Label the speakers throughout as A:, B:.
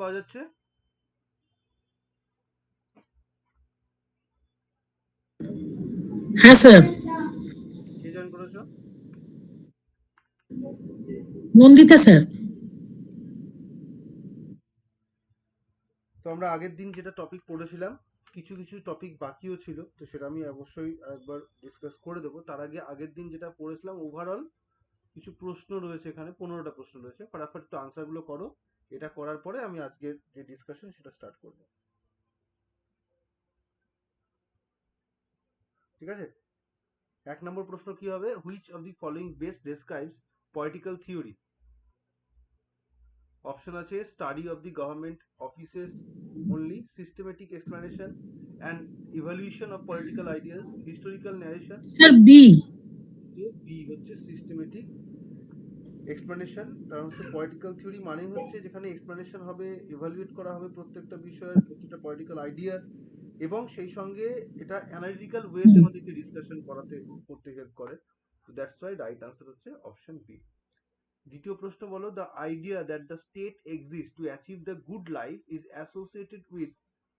A: পাওয়া যাচ্ছে?
B: হ্যাঁ স্যার।
A: কে জয়েন করেছো?
B: নন্দিতা স্যার।
A: তো আমরা আগের দিন যেটা টপিক পড়েছিলাম, কিছু কিছু টপিক বাকিও ছিল, তো সেটা আমি অবশ্যই একবার ডিসকাস করে দেবো। তার আগে আগের দিন যেটা পড়েছিলাম ওভারঅল কিছু প্রশ্ন রয়েছে, এখানে 15টা প্রশ্ন রয়েছে, ফটাফট একটু আনসারগুলো করো। এটা করার পরে আমি আজকের যে ডিসকাশন সেটা স্টার্ট করবো, ঠিক আছে? 1 নম্বর প্রশ্ন কি হবে? Which of the following best describes political theory? Option আছে study of the government offices only, systematic explanation and evaluation of political ideas, historical narration।
B: Sir B.
A: যে বি হচ্ছে সিস্টেমেটিক এক্সপ্লানেশন। তার হচ্ছে পলিটিক্যাল থিওরি মানে হচ্ছে যেখানে explanation হবে, evaluate করা হবে প্রত্যেকটা বিষয়ের, প্রত্যেকটা পলিটিক্যাল আইডিয়া, এবং সেই সঙ্গে এটা অ্যানালিটিক্যাল ওয়েতে আমাদেরকে ডিসকাশন করতে হেল্প করে। তো দ্যাটস ওয়াই রাইট আনসার হচ্ছে অপশন বি। দ্বিতীয় প্রশ্ন বলো, the idea that the state exist to achieve the good life is associated with,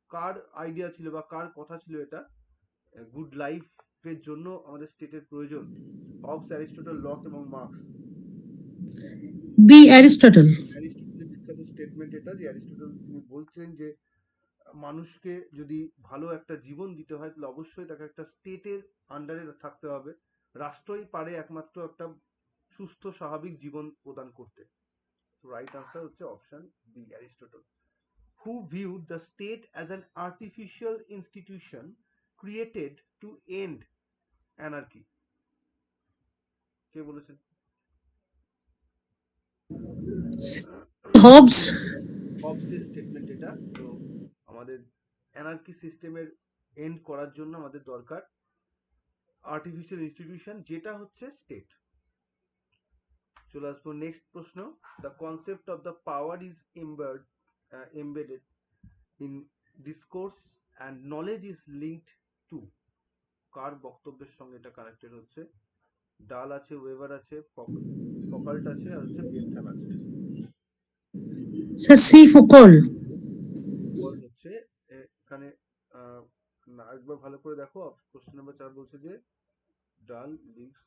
A: car idea ছিল বা কার কথা ছিল এটা? গুড লাইফের জন্য আমাদের স্টেটের প্রয়োজন। হবস, অ্যারিস্টটল, লক এবং মার্কস।
B: B Aristotle.
A: অ্যারিস্টটলের বিখ্যাত স্টেটমেন্ট এটা, যে অ্যারিস্টটল তিনি বলছেন যে মানুষকে যদি ভালো একটা জীবন দিতে হয় তাহলে অবশ্যই তাকে একটা স্টেটের আন্ডারে থাকতে হবে। রাষ্ট্রই পারে একমাত্র একটা সুস্থ স্বাভাবিক জীবন প্রদান করতে। রাইট আনসার হচ্ছে option B, Aristotle. Who viewed the state as an artificial institution created to end anarchy? কে বলেছেন?
B: হবস।
A: হবসের স্টেটমেন্ট এটা। তো আমাদের অ্যানার্কি সিস্টেমের এন্ড করার জন্য আমাদের দরকার আর্টিফিশিয়াল ইনস্টিটিউশন, যেটা হচ্ছে স্টেট। চলে আসবো নেক্সট প্রশ্ন। The concept of the power is embedded in discourse and knowledge is linked to, কার বক্তব্যের সঙ্গে এটা কানেক্টেড হচ্ছে? ডাল আছে, ওয়েভার আছে, ফকাল্ট আছে, আর হচ্ছে বেন্থাম আছে।
B: Sir C ফোকল।
A: ফোকাল্ট হচ্ছে এখানে। একবার ভালো করে দেখো, কোশ্চেন নাম্বার 4 বলছে যে ডাল লিভস।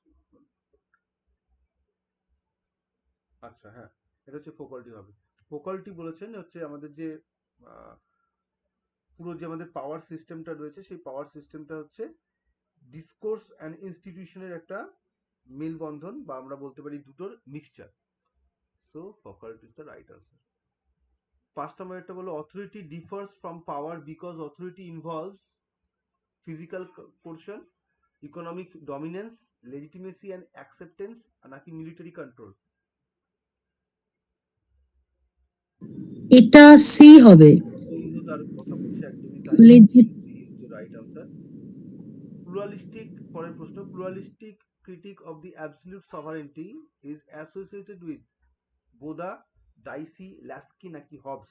A: আচ্ছা হ্যাঁ, এটা হচ্ছে ফোকাল্টি হবে। ফোকাল্টি বলেছেন হচ্ছে আমাদের যে পুরো যে আমাদের পাওয়ার সিস্টেমটা রয়েছে, সেই পাওয়ার সিস্টেমটা হচ্ছে ডিসকোর্স অ্যান্ড ইনস্টিটিউশনের একটা মেলবন্ধন, বা আমরা বলতে পারি দুটোর mixture. So faculty is the right answer. 5 number একটা বলো, authority differs from power because authority involves physical coercion, economic dominance, legitimacy and acceptance, নাকি মিলিটারি কন্ট্রোল?
B: এটা সি হবে।
A: তার কথা বলছে, একদমই তাই।
B: Legit.
A: C is the right answer. Pluralistic, পরের প্রশ্ন, pluralistic critique of the absolute sovereignty is associated with Bodin, Dicey, Laski নাকি হবস?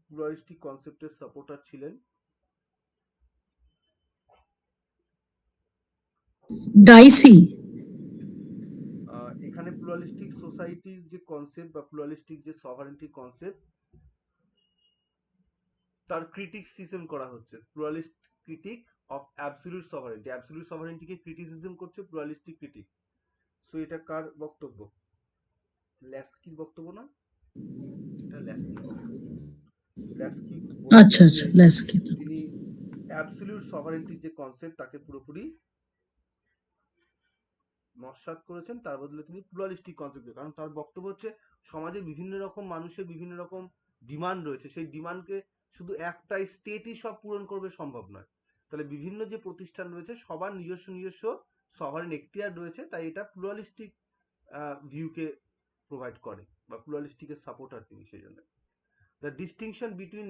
A: প্লুরালিস্টিক কনসেপ্টের সাপোর্টার ছিলেন?
B: ডাইসি।
A: এখানে প্লুরালিস্টিক সোসাইটির যে কনসেপ্ট বা প্লুরালিস্টিক যে সভারেন্টি কনসেপ্ট, তার ক্রিটিসিজম করা হচ্ছে। Pluralist critique of absolute sovereignty, absolute সভারেন্টিকে ক্রিটিসিজম করছে প্লুরালিস্টিক ক্রিটিক। সো এটা কার বক্তব্য? ল্যাস্কির বক্তব্য না, এটা ল্যাস্কির বক্তব্য। ল্যাস্কি বলেছেন
B: আচ্ছা
A: যে
B: আচ্ছা লেসকি।
A: তিনি অ্যাবসলিউট সভারেন্টির যে কনসেপ্ট তাকে পুরোপুরি নস্যাৎ করেছেন, তার বদলে তিনি প্লুরালিস্টিক কনসেপ্ট, কারণ তার বক্তব্য হচ্ছে সমাজে বিভিন্ন রকম মানুষের বিভিন্ন রকম ডিমান্ড রয়েছে, সেই ডিমান্ডকে শুধু একটা স্টেটই সব পূরণ করবে সম্ভব নয়। তাহলে বিভিন্ন যে প্রতিষ্ঠান রয়েছে সবার নিজস্ব নিজস্ব সভারেন এখতিয়ার রয়েছে, তাই এটা প্লুরালিস্টিক ভিউকে প্রোভাইড করে, বা প্লুরালিস্টিকের সাপোর্টার তিনি সেই জন্য। The distinction between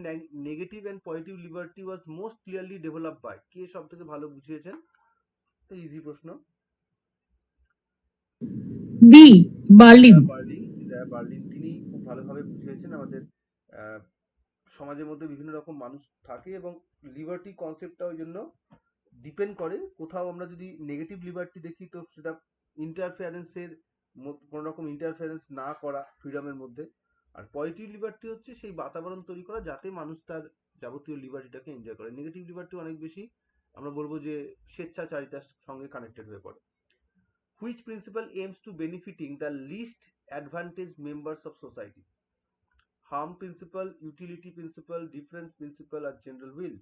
A: negative and positive liberty was most clearly developed by, কে সব থেকে ভালো বুঝিয়েছেন? ইজি প্রশ্ন।
B: B Berlin.
A: ইজায়া বার্লিন তিনি খুব ভালোভাবে বুঝিয়েছেন আমাদের সমাজের মধ্যে বিভিন্ন রকম মানুষ থাকে, এবং লিবার্টি কনসেপ্টটা ওই জন্য ডিপেন্ড করে, কোথাও আমরা যদি নেগেটিভ লিবার্টি দেখি তো সেটা ইন্টারফারেন্সের, কোনো রকম ইন্টারফারেন্স না করা ফ্রিডমের মধ্যে, আর পজিটিভ লিবার্টি হচ্ছে সেই বাতাবরণ তৈরি করা যাতে মানুষ তার যাবতীয় লিবার্টিটাকে এনজয় করে। নেগেটিভ লিবার্টি অনেক বেশি আমরা বলবো যে স্বেচ্ছাচারিতার সঙ্গে কানেক্টেড হয়ে পড়ে। Which principle aims to benefiting the least advantage members of society? Harm principle, utility principle, difference principle আর জেনারেল উইল?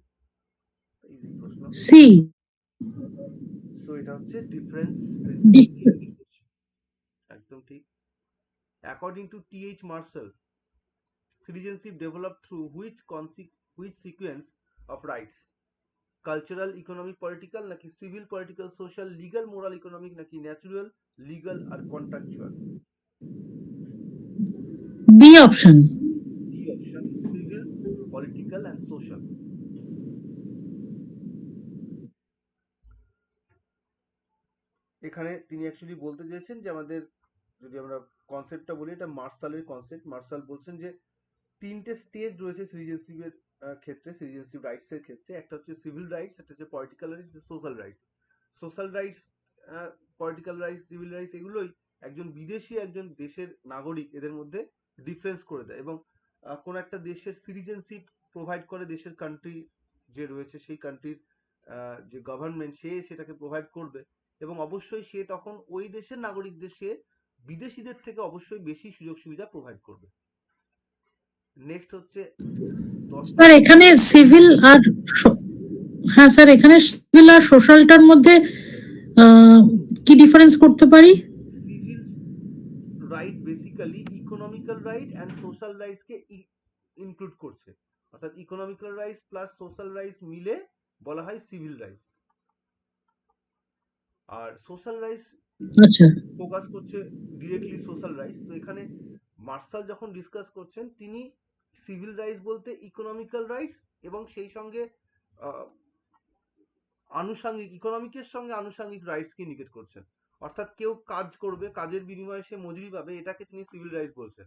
A: ইজি প্রশ্ন।
B: সি।
A: সো এটা হচ্ছে ডিফারেন্স প্রিন্সিপাল। একদম ঠিক। According to T H. Marshall, citizenship developed through which sequence of rights? Cultural, economic, political, নাকি civil, political, social, legal, moral, economic, নাকি natural, legal আর contractual?
B: B option.
A: D option, civil, political and social. এখানে তিনি actually বলতে চেয়েছেন যে আমাদের যদি আমরা কনসেপ্টটা বলি, এটা মার্শালের কনসেপ্ট। মার্শাল বলছেন যে তিনটে স্টেজ রয়েছে সিটিজেনশিপের ক্ষেত্রে, সিটিজেনশিপ রাইটস এর ক্ষেত্রে। একটা হচ্ছে সিভিল রাইটস, একটা হচ্ছে political rights, social rights. Social rights, political rights, civil rights এগুলোই একজন বিদেশি একজন দেশের নাগরিক এদের মধ্যে ডিফারেন্স করে দেয়, এবং কোন একটা দেশের সিটিজেনশিপ প্রোভাইড করে দেশের কান্ট্রি যে রয়েছে সেই কান্ট্রির যে গভর্নমেন্ট সে সেটাকে প্রোভাইড করবে, এবং অবশ্যই সে তখন ওই দেশের নাগরিকদের সে বিদেশিদের থেকে অবশ্যই বেশি সুযোগ সুবিধা প্রোভাইড করবে। নেক্সট হচ্ছে
B: স্যার এখানে সিভিল আর হ্যাঁ স্যার এখানে সিভিল আর সোশ্যালটার মধ্যে কি ডিফারেন্স করতে পারি?
A: Civil right basically economical right and social rights কে ইনক্লুড করছে, অর্থাৎ economical rights plus social rights মিলে বলা হয় সিভিল রাইটস। আর সোশ্যাল রাইটস
B: আচ্ছা
A: ফোকাস করছে ডিরেক্টলি সোশ্যাল রাইটস। তো এখানে মার্শাল যখন ডিসকাস করছেন তিনি সিভিল রাইটস বলতে ইকোনমিক্যাল রাইটস এবং সেই সঙ্গে আনুষঙ্গিক ইকোনমিকের সঙ্গে আনুষঙ্গিক রাইটস কে ইন্ডিকেট করছেন। অর্থাৎ কেউ কাজ করবে, কাজের বিনিময়ে সে মজুরি পাবে, এটাকে তিনি সিভিল রাইটস বলছেন।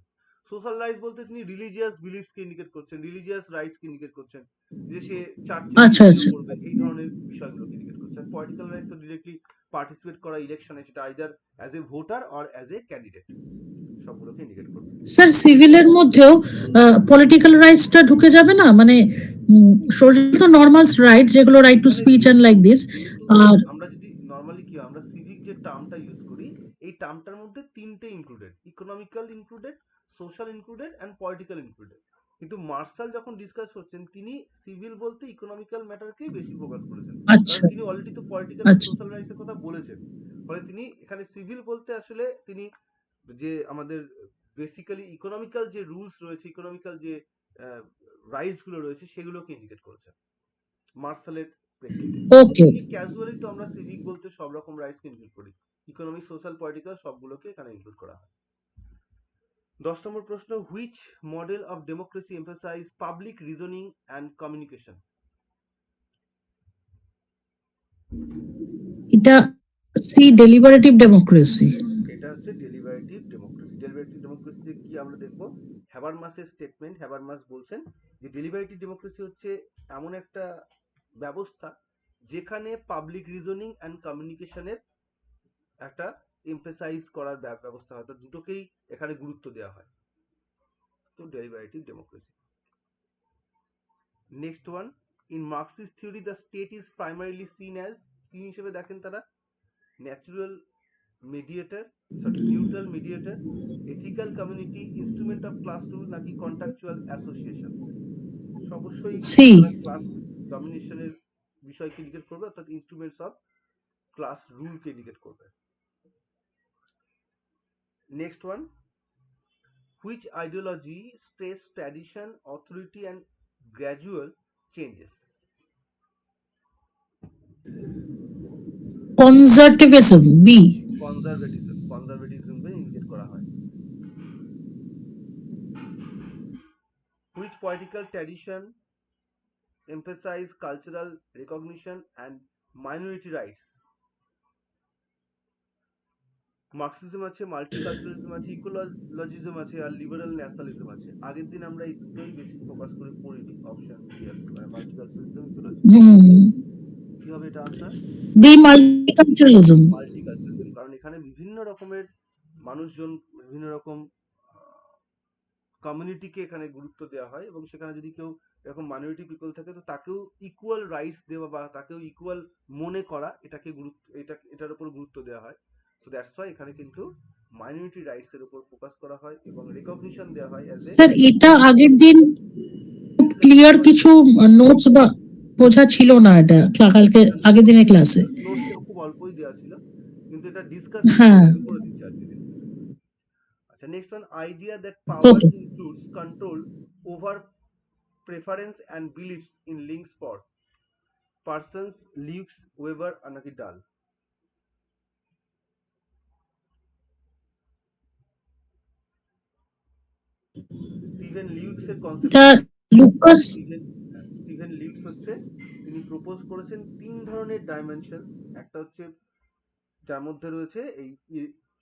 A: সোশ্যাল রাইটস বলতে তিনি রিলিজিয়াস বিলিফস কে ইন্ডিকেট করছেন, রিলিজিয়াস রাইটস কে ইন্ডিকেট করছেন, যে সে চার্চে করবে, এই ধরনের বিষয়গুলোকে ইন্ডিকেট করছেন। পলিটিক্যাল রাইটস তো ডিরেক্টলি পার্টিসিপেট করা ইলেকশনে, সেটা either as a voter or as a candidate, সবগুলোকে ইন্ডিকেট করবে।
B: স্যার সিভিলের মধ্যেও পলিটিক্যাল রাইটসটা ঢুকে যাবে না? মানে সোশ্যাল তো নরমাল রাইট, যেগুলো right to speech and like this. আর
A: আমরা যদি নরমালি কি আমরা সিভিক যে টার্মটা ইউজ করি, এই টার্মটার মধ্যে তিনটে included, economical included, social included and political included. কিন্তু মার্শাল যখন ডিসকাস করছেন তিনি সিভিল বলতে ইকোনমিক্যাল ম্যাটারকেই বেশি ফোকাস করেছেন, কারণ তিনি অলরেডি তো পলিটিক্যাল এন্ড সোশ্যাল রাইটস এর কথা বলেছেন। ফলে তিনি এখানে সিভিল বলতে আসলে তিনি যে আমাদের বেসিক্যালি ইকোনমিক্যাল যে রুলস রয়েছে, ইকোনমিক্যাল যে রাইটস গুলো রয়েছে সেগুলোকে ইন্ডিকেট করেছেন মার্শালের প্রেক্ষিতে।
B: ওকে
A: ক্যাজুয়ালি তো আমরা সিভিক বলতে সব রকম রাইটস কে ইনক্লুড করি, ইকোনমিক, সোশ্যাল, পলিটিক্যাল সবগুলোকে এখানে ইনক্লুড করা হয়। 10 নম্বর প্রশ্ন, which model of democracy emphasize public reasoning and communication?
B: এটা সি ডেলিবারেটিভ ডেমোক্রেসি।
A: এটা হচ্ছে ডেলিবারেটিভ ডেমোক্রেসি। ডেলিবারেটিভ ডেমোক্রেসিতে কি আমরা দেখব, হ্যাবারমাসের স্টেটমেন্ট। হ্যাবারমাস বলছেন যে ডেলিবারেটিভ ডেমোক্রেসি হচ্ছে এমন একটা ব্যবস্থা যেখানে পাবলিক রিজনিং অ্যান্ড কমিউনিকেশনের একটা এমফাসাইজ করার ব্যবস্থা হয়, অর্থাৎ দুটোকেই এখানে গুরুত্ব দেওয়া হয়। তো deliberative democracy. Next one, in Marxist theory the state is primarily seen as, কি হিসেবে দেখেন তারা? Natural mediator, sorry neutral mediator, ethical community, instrument of class rule, নাকি কন্ট্রাকচুয়াল অ্যাসোসিয়েশন? অবশ্যই
B: সি।
A: ক্লাস ডমিনেশনের বিষয়কে ইন্ডিকেট করবে, অর্থাৎ ইনস্ট্রুমেন্টস অফ ক্লাস রুলকে ইন্ডিকেট করবে। Next one, which ideology stress tradition, authority and gradual changes?
B: Conservatism, B.
A: Conservatism, কনজারভেটিজমকে indicate করা হয়। Which political tradition emphasize cultural recognition and minority rights? Marxism আছে, মাল্টিকালচারালিজম আছে, ইকোলজিজম আছে, আর লিবারাল ন্যাশনালিজম আছে। আগের দিন আমরা এই দুটোই বেশি ফোকাস করে পড়িনি, অপশন মাল্টিকালচারালিজম, ইকোলজিজম। কি হবে এটা আনসার?
B: বি মাল্টিকালচারালিজম।
A: মাল্টিকালচারালিজম, কারণ এখানে বিভিন্ন রকমের মানুষজন, বিভিন্ন রকম কমিউনিটিকে এখানে গুরুত্ব দেওয়া হয়, এবং সেখানে যদি কেউ এরকম মাইনরিটি পিপল থাকে তো তাকেও ইকুয়াল রাইটস দেওয়া বা তাকেও ইকুয়াল মনে করা, এটার উপর গুরুত্ব দেওয়া হয়। সো দ্যাটস ওয়াই এখানে কিন্তু মাইনরিটি রাইটস এর উপর ফোকাস করা হয় এবং রেকগনিশন দেওয়া হয় অ্যাজ এ
B: স্যার এটা আগের দিন ক্লিয়ার কিছু নোটস বা বোঝা ছিল না, এটা কালকে আগের দিনের ক্লাসে।
A: নোটসে খুব অল্পই দেওয়া ছিল, কিন্তু এটা ডিসকাস
B: হ্যাঁ,
A: করে দিচ্ছি আজকে ডিসকাশন। আচ্ছা, next one, idea that power
B: okay.
A: Includes control over preference and beliefs in links for Parsons, Lewis, Weber, নাকি ডাল? স্টিভেন লিউইসের কনসেপ্ট,
B: এটা লুকাস।
A: স্টিভেন লিউইস হচ্ছে, তিনি প্রপোজ করেছেন 3 ধরনের ডাইমেনশন। একটা হচ্ছে যার মধ্যে রয়েছে এই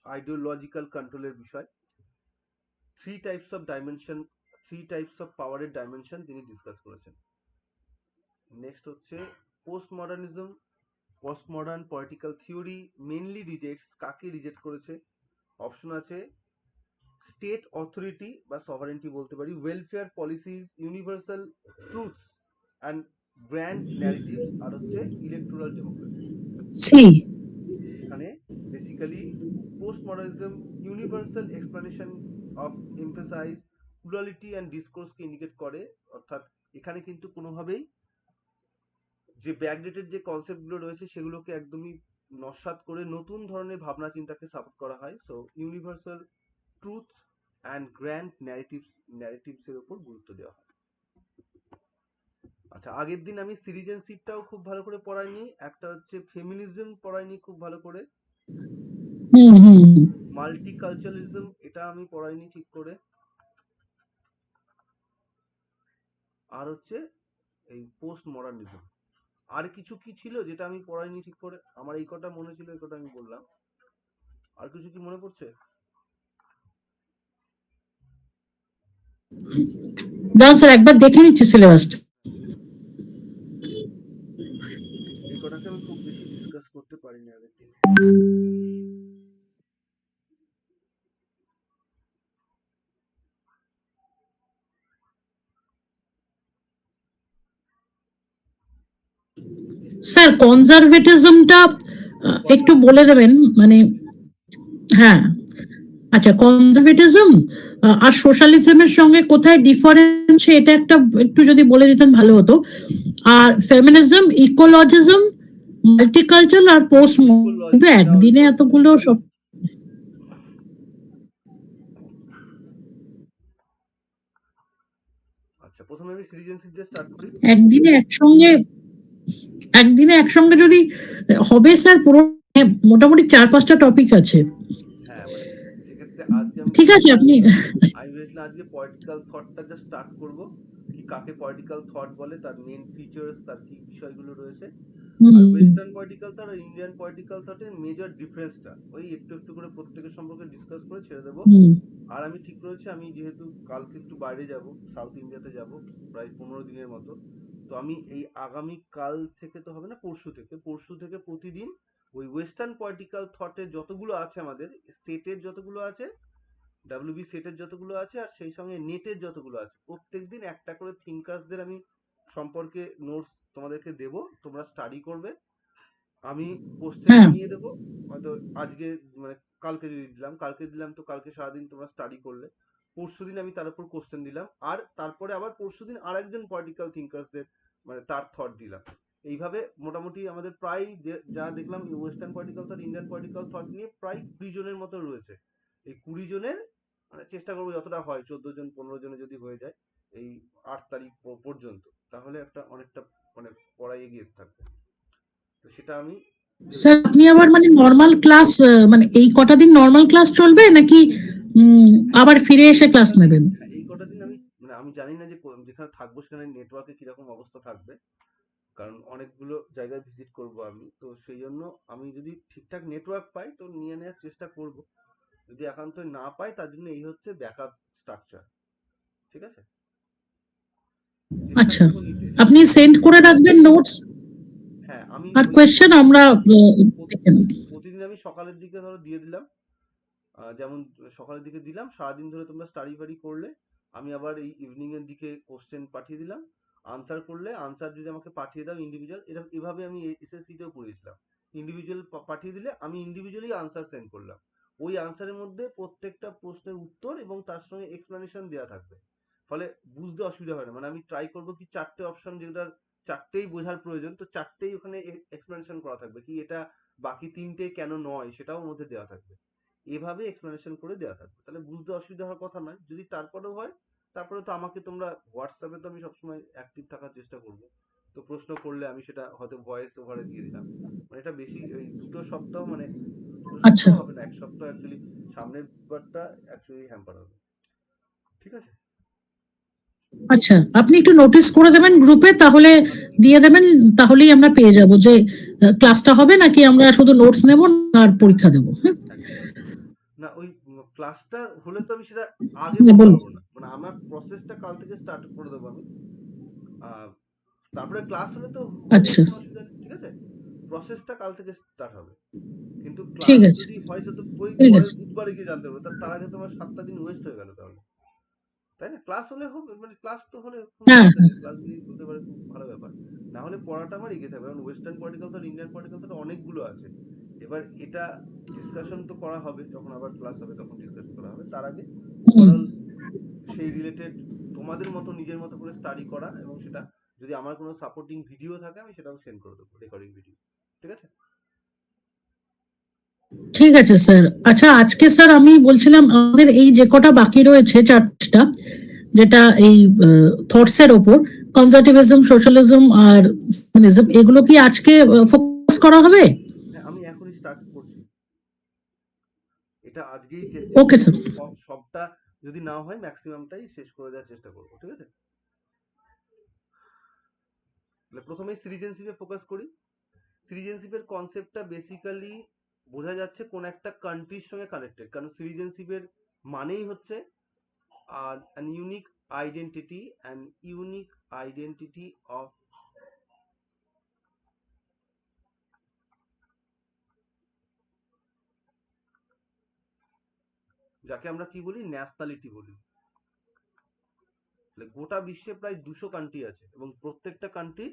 A: আইডিওলজিক্যাল কন্ট্রোলের বিষয়, 3 types of dimension, 3 types of পাওয়ারের ডাইমেনশন তিনি ডিসকাস করেছেন। নেক্সট হচ্ছে postmodernism, postmodern political theory mainly rejects, কাকে রিজেক্ট করেছে? অপশন আছে স্টেট অথরিটি বা সভারেন্টি বলতে পারি, welfare policies, universal truths and grand narratives, আর হচ্ছে ইলেকটোরাল ডেমোক্রেসি।
B: সি।
A: এখানে basically postmodernism universal explanation of emphasize plurality and ডিসকোর্সকে ইন্ডিকেট করে, অর্থাৎ এখানে কিন্তু কোনোভাবেই যে ব্যাকডেটেড যে কনসেপ্টগুলো রয়েছে সেগুলোকে একদমই নস্যাৎ করে নতুন ধরনের ভাবনা চিন্তাকে সাপোর্ট করা হয়। So universal truth and grand narratives এর উপর গুরুত্ব দেওয়া হয়। আচ্ছা, আগের দিন আমি সিটিজেনশিপটাও খুব ভালো করে পড়াইনি, একটা হচ্ছে ফেমিনিজম পড়াইনি খুব ভালো করে, মাল্টিকালচারালিজম এটা আমি পড়াইনি ঠিক করে, আর হচ্ছে এই পোস্ট মডার্নিজম। আর কিছু কি ছিল যেটা আমি পড়াইনি ঠিক করে? আমার এই কটা মনে ছিল, এই কটা আমি বললাম। আর কিছু কি মনে পড়ছে?
B: দাঁড়ান স্যার, একবার দেখে নিচ্ছি সিলেবাসটা।
A: এই কটাকে আমি খুব বেশি ডিসকাস করতে পারিনি আগের দিন।
B: স্যার কনজারভেটিজমটা একটু বলে দেবেন, মানে হ্যাঁ। আচ্ছা, কনজারভেটিজম আর সোশ্যালিজমের সঙ্গে কোথায় ডিফারেন্স, এটা একটা একটু যদি বলে দিতেন ভালো হতো। আর ফেমিনিজম, ইকোলজিজম, মাল্টিকালচারাল আর পোস্ট, কিন্তু একদিনে এতগুলো সব।
A: আচ্ছা, প্রথমে আমি সিটিজেনশিপ দিয়ে স্টার্ট করি।
B: একদিনে একসঙ্গে যদি হবে স্যার, পুরো মোটামুটি 4-5টা টপিক আছে।
A: হ্যাঁ, মানে সেক্ষেত্রে আজকে
B: ঠিক আছে, আপনি
A: আমি ভেবেছিলাম আজকে পলিটিক্যাল থটটা জাস্ট স্টার্ট করব, কি কাকে পলিটিক্যাল থট বলে, তার মেন ফিচার্স, তার কি বিষয়গুলো রয়েছে, আর ওয়েস্টার্ন পলিটিক্যাল থট আর ইন্ডিয়ান পলিটিক্যাল থটের মেজর ডিফারেন্সটা ওই একটু একটু করে প্রত্যেকের সম্পর্কে ডিসকাস করে ছেড়ে দেবো। আর আমি ঠিক করেছি, আমি যেহেতু কালকে একটু বাইরে যাব, সাউথ ইন্ডিয়াতে যাব প্রায় 15 দিনের মতো, তো আমি এই আগামী কাল থেকে তো হবে না, পরশু থেকে প্রতিদিন ওই ওয়েস্টার্ন পলিটিক্যাল থটের যতগুলো আছে, আমাদের সেটের যতগুলো আছে, ডাব্লিউবি সেটের যতগুলো আছে, আর সেই সঙ্গে নেটের যতগুলো আছে, প্রত্যেকদিন একটা করে থিঙ্কার্সদের আমি সম্পর্কে নোটস তোমাদেরকে দেব, তোমরা স্টাডি করবে। আমি কোশ্চেন বানিয়ে দেবো, হয়তো আজকে মানে কালকে যদি দিলাম তো কালকে সারাদিন তোমরা স্টাডি করলে, পরশুদিন আমি তার উপর কোশ্চেন দিলাম, আর তারপরে আবার পরশুদিন আরেকজন পলিটিক্যাল থিঙ্কার্সদের মানে তার থট দিলাম। এইভাবে মোটামুটি আমাদের প্রায় যা দেখলাম western political thought, Indian political thought নিয়ে প্রায় 20 জনের মতো রয়েছে। এই 20 জনের মানে চেষ্টা করবো যতটা হয়, 14 জন 15 জনে যদি হয়ে যায় এই 8 তারিখ পর্যন্ত, তাহলে অনেকটা মানে পড়াই এগিয়ে থাকবে। তো সেটা আমি
B: স্যার, আপনি আবার মানে নরমাল ক্লাস, মানে এই কটা দিন নরমাল ক্লাস চলবে নাকি আবার ফিরে এসে ক্লাস নেবেন?
A: এই কটা দিন আমি জানি না যে যেখানে থাকবো সেখানে নেটওয়ার্কে কিরকম অবস্থা থাকবে, কারণ অনেকগুলো জায়গায় ভিজিট করব আমি, তো সেই জন্য আমি যদি ঠিকঠাক নেটওয়ার্ক পাই তো নিয়ে নেওয়ার চেষ্টা করব, যদি একান্ত না পাই তার জন্য এই হচ্ছে ব্যাকআপ স্ট্রাকচার। ঠিক আছে,
B: আচ্ছা, আপনি সেন্ড করে রাখবেন নোটস।
A: হ্যাঁ, আমি
B: আর কোয়েশ্চেন আমরা
A: প্রতিদিন আমি সকালের দিকে ধরো দিয়ে দিলাম, যেমন সকালের দিকে দিলাম, সারাদিন ধরে তোমরা স্টাডি করলে, আমি আবার এই ইভিনিং এর দিকে কোশ্চেন পাঠিয়ে দিলাম, আনসার করলে আনসার যদি আমাকে পাঠিয়ে দাও ইন্ডিভিজুয়াল, এভাবে আমি এসএসসি তেও পড়েছিলাম। ইন্ডিভিজুয়াল পাঠিয়ে দিলে আমি ইন্ডিভিজুয়ালি আনসার সেন্ড করলাম, ওই আনসারের মধ্যে প্রত্যেকটা প্রশ্নের উত্তর এবং তার সঙ্গে এক্সপ্লানেশন দেওয়া থাকবে, ফলে বুঝতে অসুবিধা হয় না। মানে আমি ট্রাই করবো কি চারটে অপশন যেটার চারটেই বোঝার প্রয়োজন, তো চারটেই ওখানে এক্সপ্লানেশন করা থাকবে, কি এটা বাকি তিনটে কেন নয় সেটাও ওর মধ্যে দেওয়া থাকবে, এভাবে এক্সপ্লানেশন করে দেওয়া থাকবে, তাহলে বুঝতে অসুবিধা হওয়ার কথা নয়। যদি তারপরেও হয়, তারপরে তো আমাকে তোমরা হোয়াটসঅ্যাপে তো আমি সবসময় অ্যাক্টিভ থাকার চেষ্টা করবো, তো প্রশ্ন করলে আমি সেটা হয়তো ভয়েস ওভারে দিয়ে দিলাম। মানে এটা বেশি ওই দুটো সপ্তাহ, মানে দুটো
B: আচ্ছা
A: সপ্তাহ হবে না, এক সপ্তাহ অ্যাকচুয়ালি, সামনের বারটা অ্যাকচুয়ালি হ্যাম্পার হবে। ঠিক আছে?
B: আচ্ছা, আপনি একটু নোটিস করে দেবেন গ্রুপে, তাহলে দিয়ে দেবেন, তাহলেই আমরা পেয়ে যাব যে ক্লাসটা হবে নাকি আমরা শুধু নোটস নেব আর পরীক্ষা দেবো। হ্যাঁ,
A: একদম একদম। না ওই ক্লাসটা হলে তো আমি সেটা আগে
B: হ্যাঁ,
A: বলতে
B: বলুন।
A: পারবো না, মানে আমার প্রসেসটা কাল থেকে স্টার্ট করে দেবো আমি। আহ, তারপরে ক্লাস হলে তো হয়ে যাবে,
B: আচ্ছা,
A: কোনো অসুবিধা নেই, ঠিক আছে? প্রসেসটা কাল থেকে স্টার্ট হবে, কিন্তু
B: ঠিক
A: ক্লাস
B: আছে,
A: যদি হয় সেটা ওই
B: ঠিক
A: পরের
B: আছে।
A: বুধবারে গিয়ে জানতে হবে, তার আগে তোমার 7টা দিন ওয়েস্ট হয়ে গেল তাহলে, তাই না? ক্লাস হলে হবে, মানে ক্লাস তো হলে কোনো
B: হ্যাঁ,
A: অসুবিধা
B: হ্যাঁ,
A: নেই, ক্লাস যদি হতে পারে খুব ভালো ব্যাপার। না হলে পড়াটা আমার এগিয়ে থাকবে, কারণ ওয়েস্টার্ন পলিটিক্যাল তো ইন্ডিয়ান পলিটিক্যাল তো অনেকগুলো আছে। এবার এটা ডিসকাশন তো করা হবে, যখন আবার ক্লাস হবে তখন ডিসকাশন করা হবে, তার আগে
B: হুম,
A: ওভারঅল সেই রিলেটেড তোমাদের মতো নিজের মতো করে স্টাডি করা, এবং সেটা যদি আমার কোনো সাপোর্টিং ভিডিও থাকে আমি সেটাও সেন্ড করে দেবো, রেকর্ডিং ভিডিও। ঠিক আছে?
B: ঠিক আছে স্যার। আচ্ছা, আজকে স্যার আমি বলছিলাম আমাদের এই যে কটা বাকি রয়েছে চারটা, যেটা এই থটস এর ওপর, কনজারটিভিজম, সোশ্যালিজম আর ফেমিনিজম, এগুলো কি আজকে ফোকাস করা হবে?
A: হ্যাঁ, আমি এখনই স্টার্ট করছি, এটা আজকেই চেষ্টা
B: ওকে স্যার।
A: করবো সবটা, যদি না হয় ম্যাক্সিমামটাই শেষ করে দেওয়ার চেষ্টা করবো। ঠিক আছে? তাহলে প্রথমেই সিটিজেনশিপে ফোকাস করি। সিটিজেনশিপের কনসেপ্টটা বেসিক্যালি বোঝা যাচ্ছে কোন একটা কান্ট্রির সঙ্গে কানেক্টেড, কারণ সিটিজেনশিপের মানেই হচ্ছে আর অ্যান ইউনিক আইডেন্টিটি অফ, যাকে আমরা কি বলি, ন্যাশনালিটি বলি। গোটা বিশ্বে প্রায় 200 কান্ট্রি আছে, এবং প্রত্যেকটা কান্ট্রি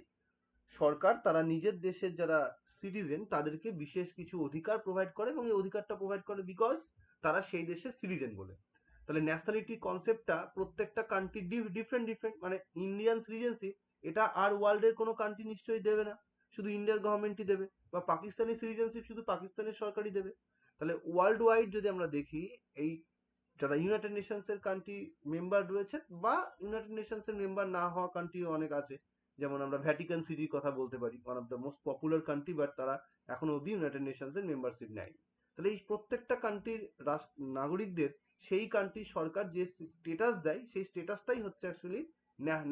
A: সরকার তারা নিজের দেশের যারা সিটিজেন তাদেরকে বিশেষ কিছু অধিকার প্রোভাইড করে, এবং এই অধিকারটা প্রোভাইড করে বিকজ তারা সেই দেশের সিটিজেন বলে। তাহলে ন্যাশনালিটি কনসেপ্টটা প্রত্যেকটা কান্ট্রি ডিফারেন্ট ডিফারেন্ট, মানে ইন্ডিয়ান সিটিজেনশিপ এটা আর ওয়ার্ল্ডের কোনো কান্ট্রি নিশ্চয়ই দেবে না, শুধু ইন্ডিয়ার গভর্নমেন্টই দেবে, বা পাকিস্তানি সিটিজেনশিপ শুধু পাকিস্তানের সরকারই দেবে। তাহলে ওয়ার্ল্ড ওয়াইড যদি আমরা দেখি, এই যারা ইউনাইটেড নেশনস এর কান্ট্রি মেম্বার রয়েছে, বা ইউনাইটেড নেশনস এর মেম্বার না হওয়া কান্ট্রি অনেক আছে, যেমন আমরা ভ্যাটিকান সিটির কথা বলতে পারি, one of the most popular country, but তারা এখনো অব্দি ইউনাইটেড নেশনস এর মেম্বারশিপ নেয়। তাহলে এই প্রত্যেকটা কান্ট্রির নাগরিকদের সেই কান্ট্রির সরকার যে স্টেটাস দেয়, সেই স্টেটাসটাই হচ্ছে অ্যাকচুয়ালি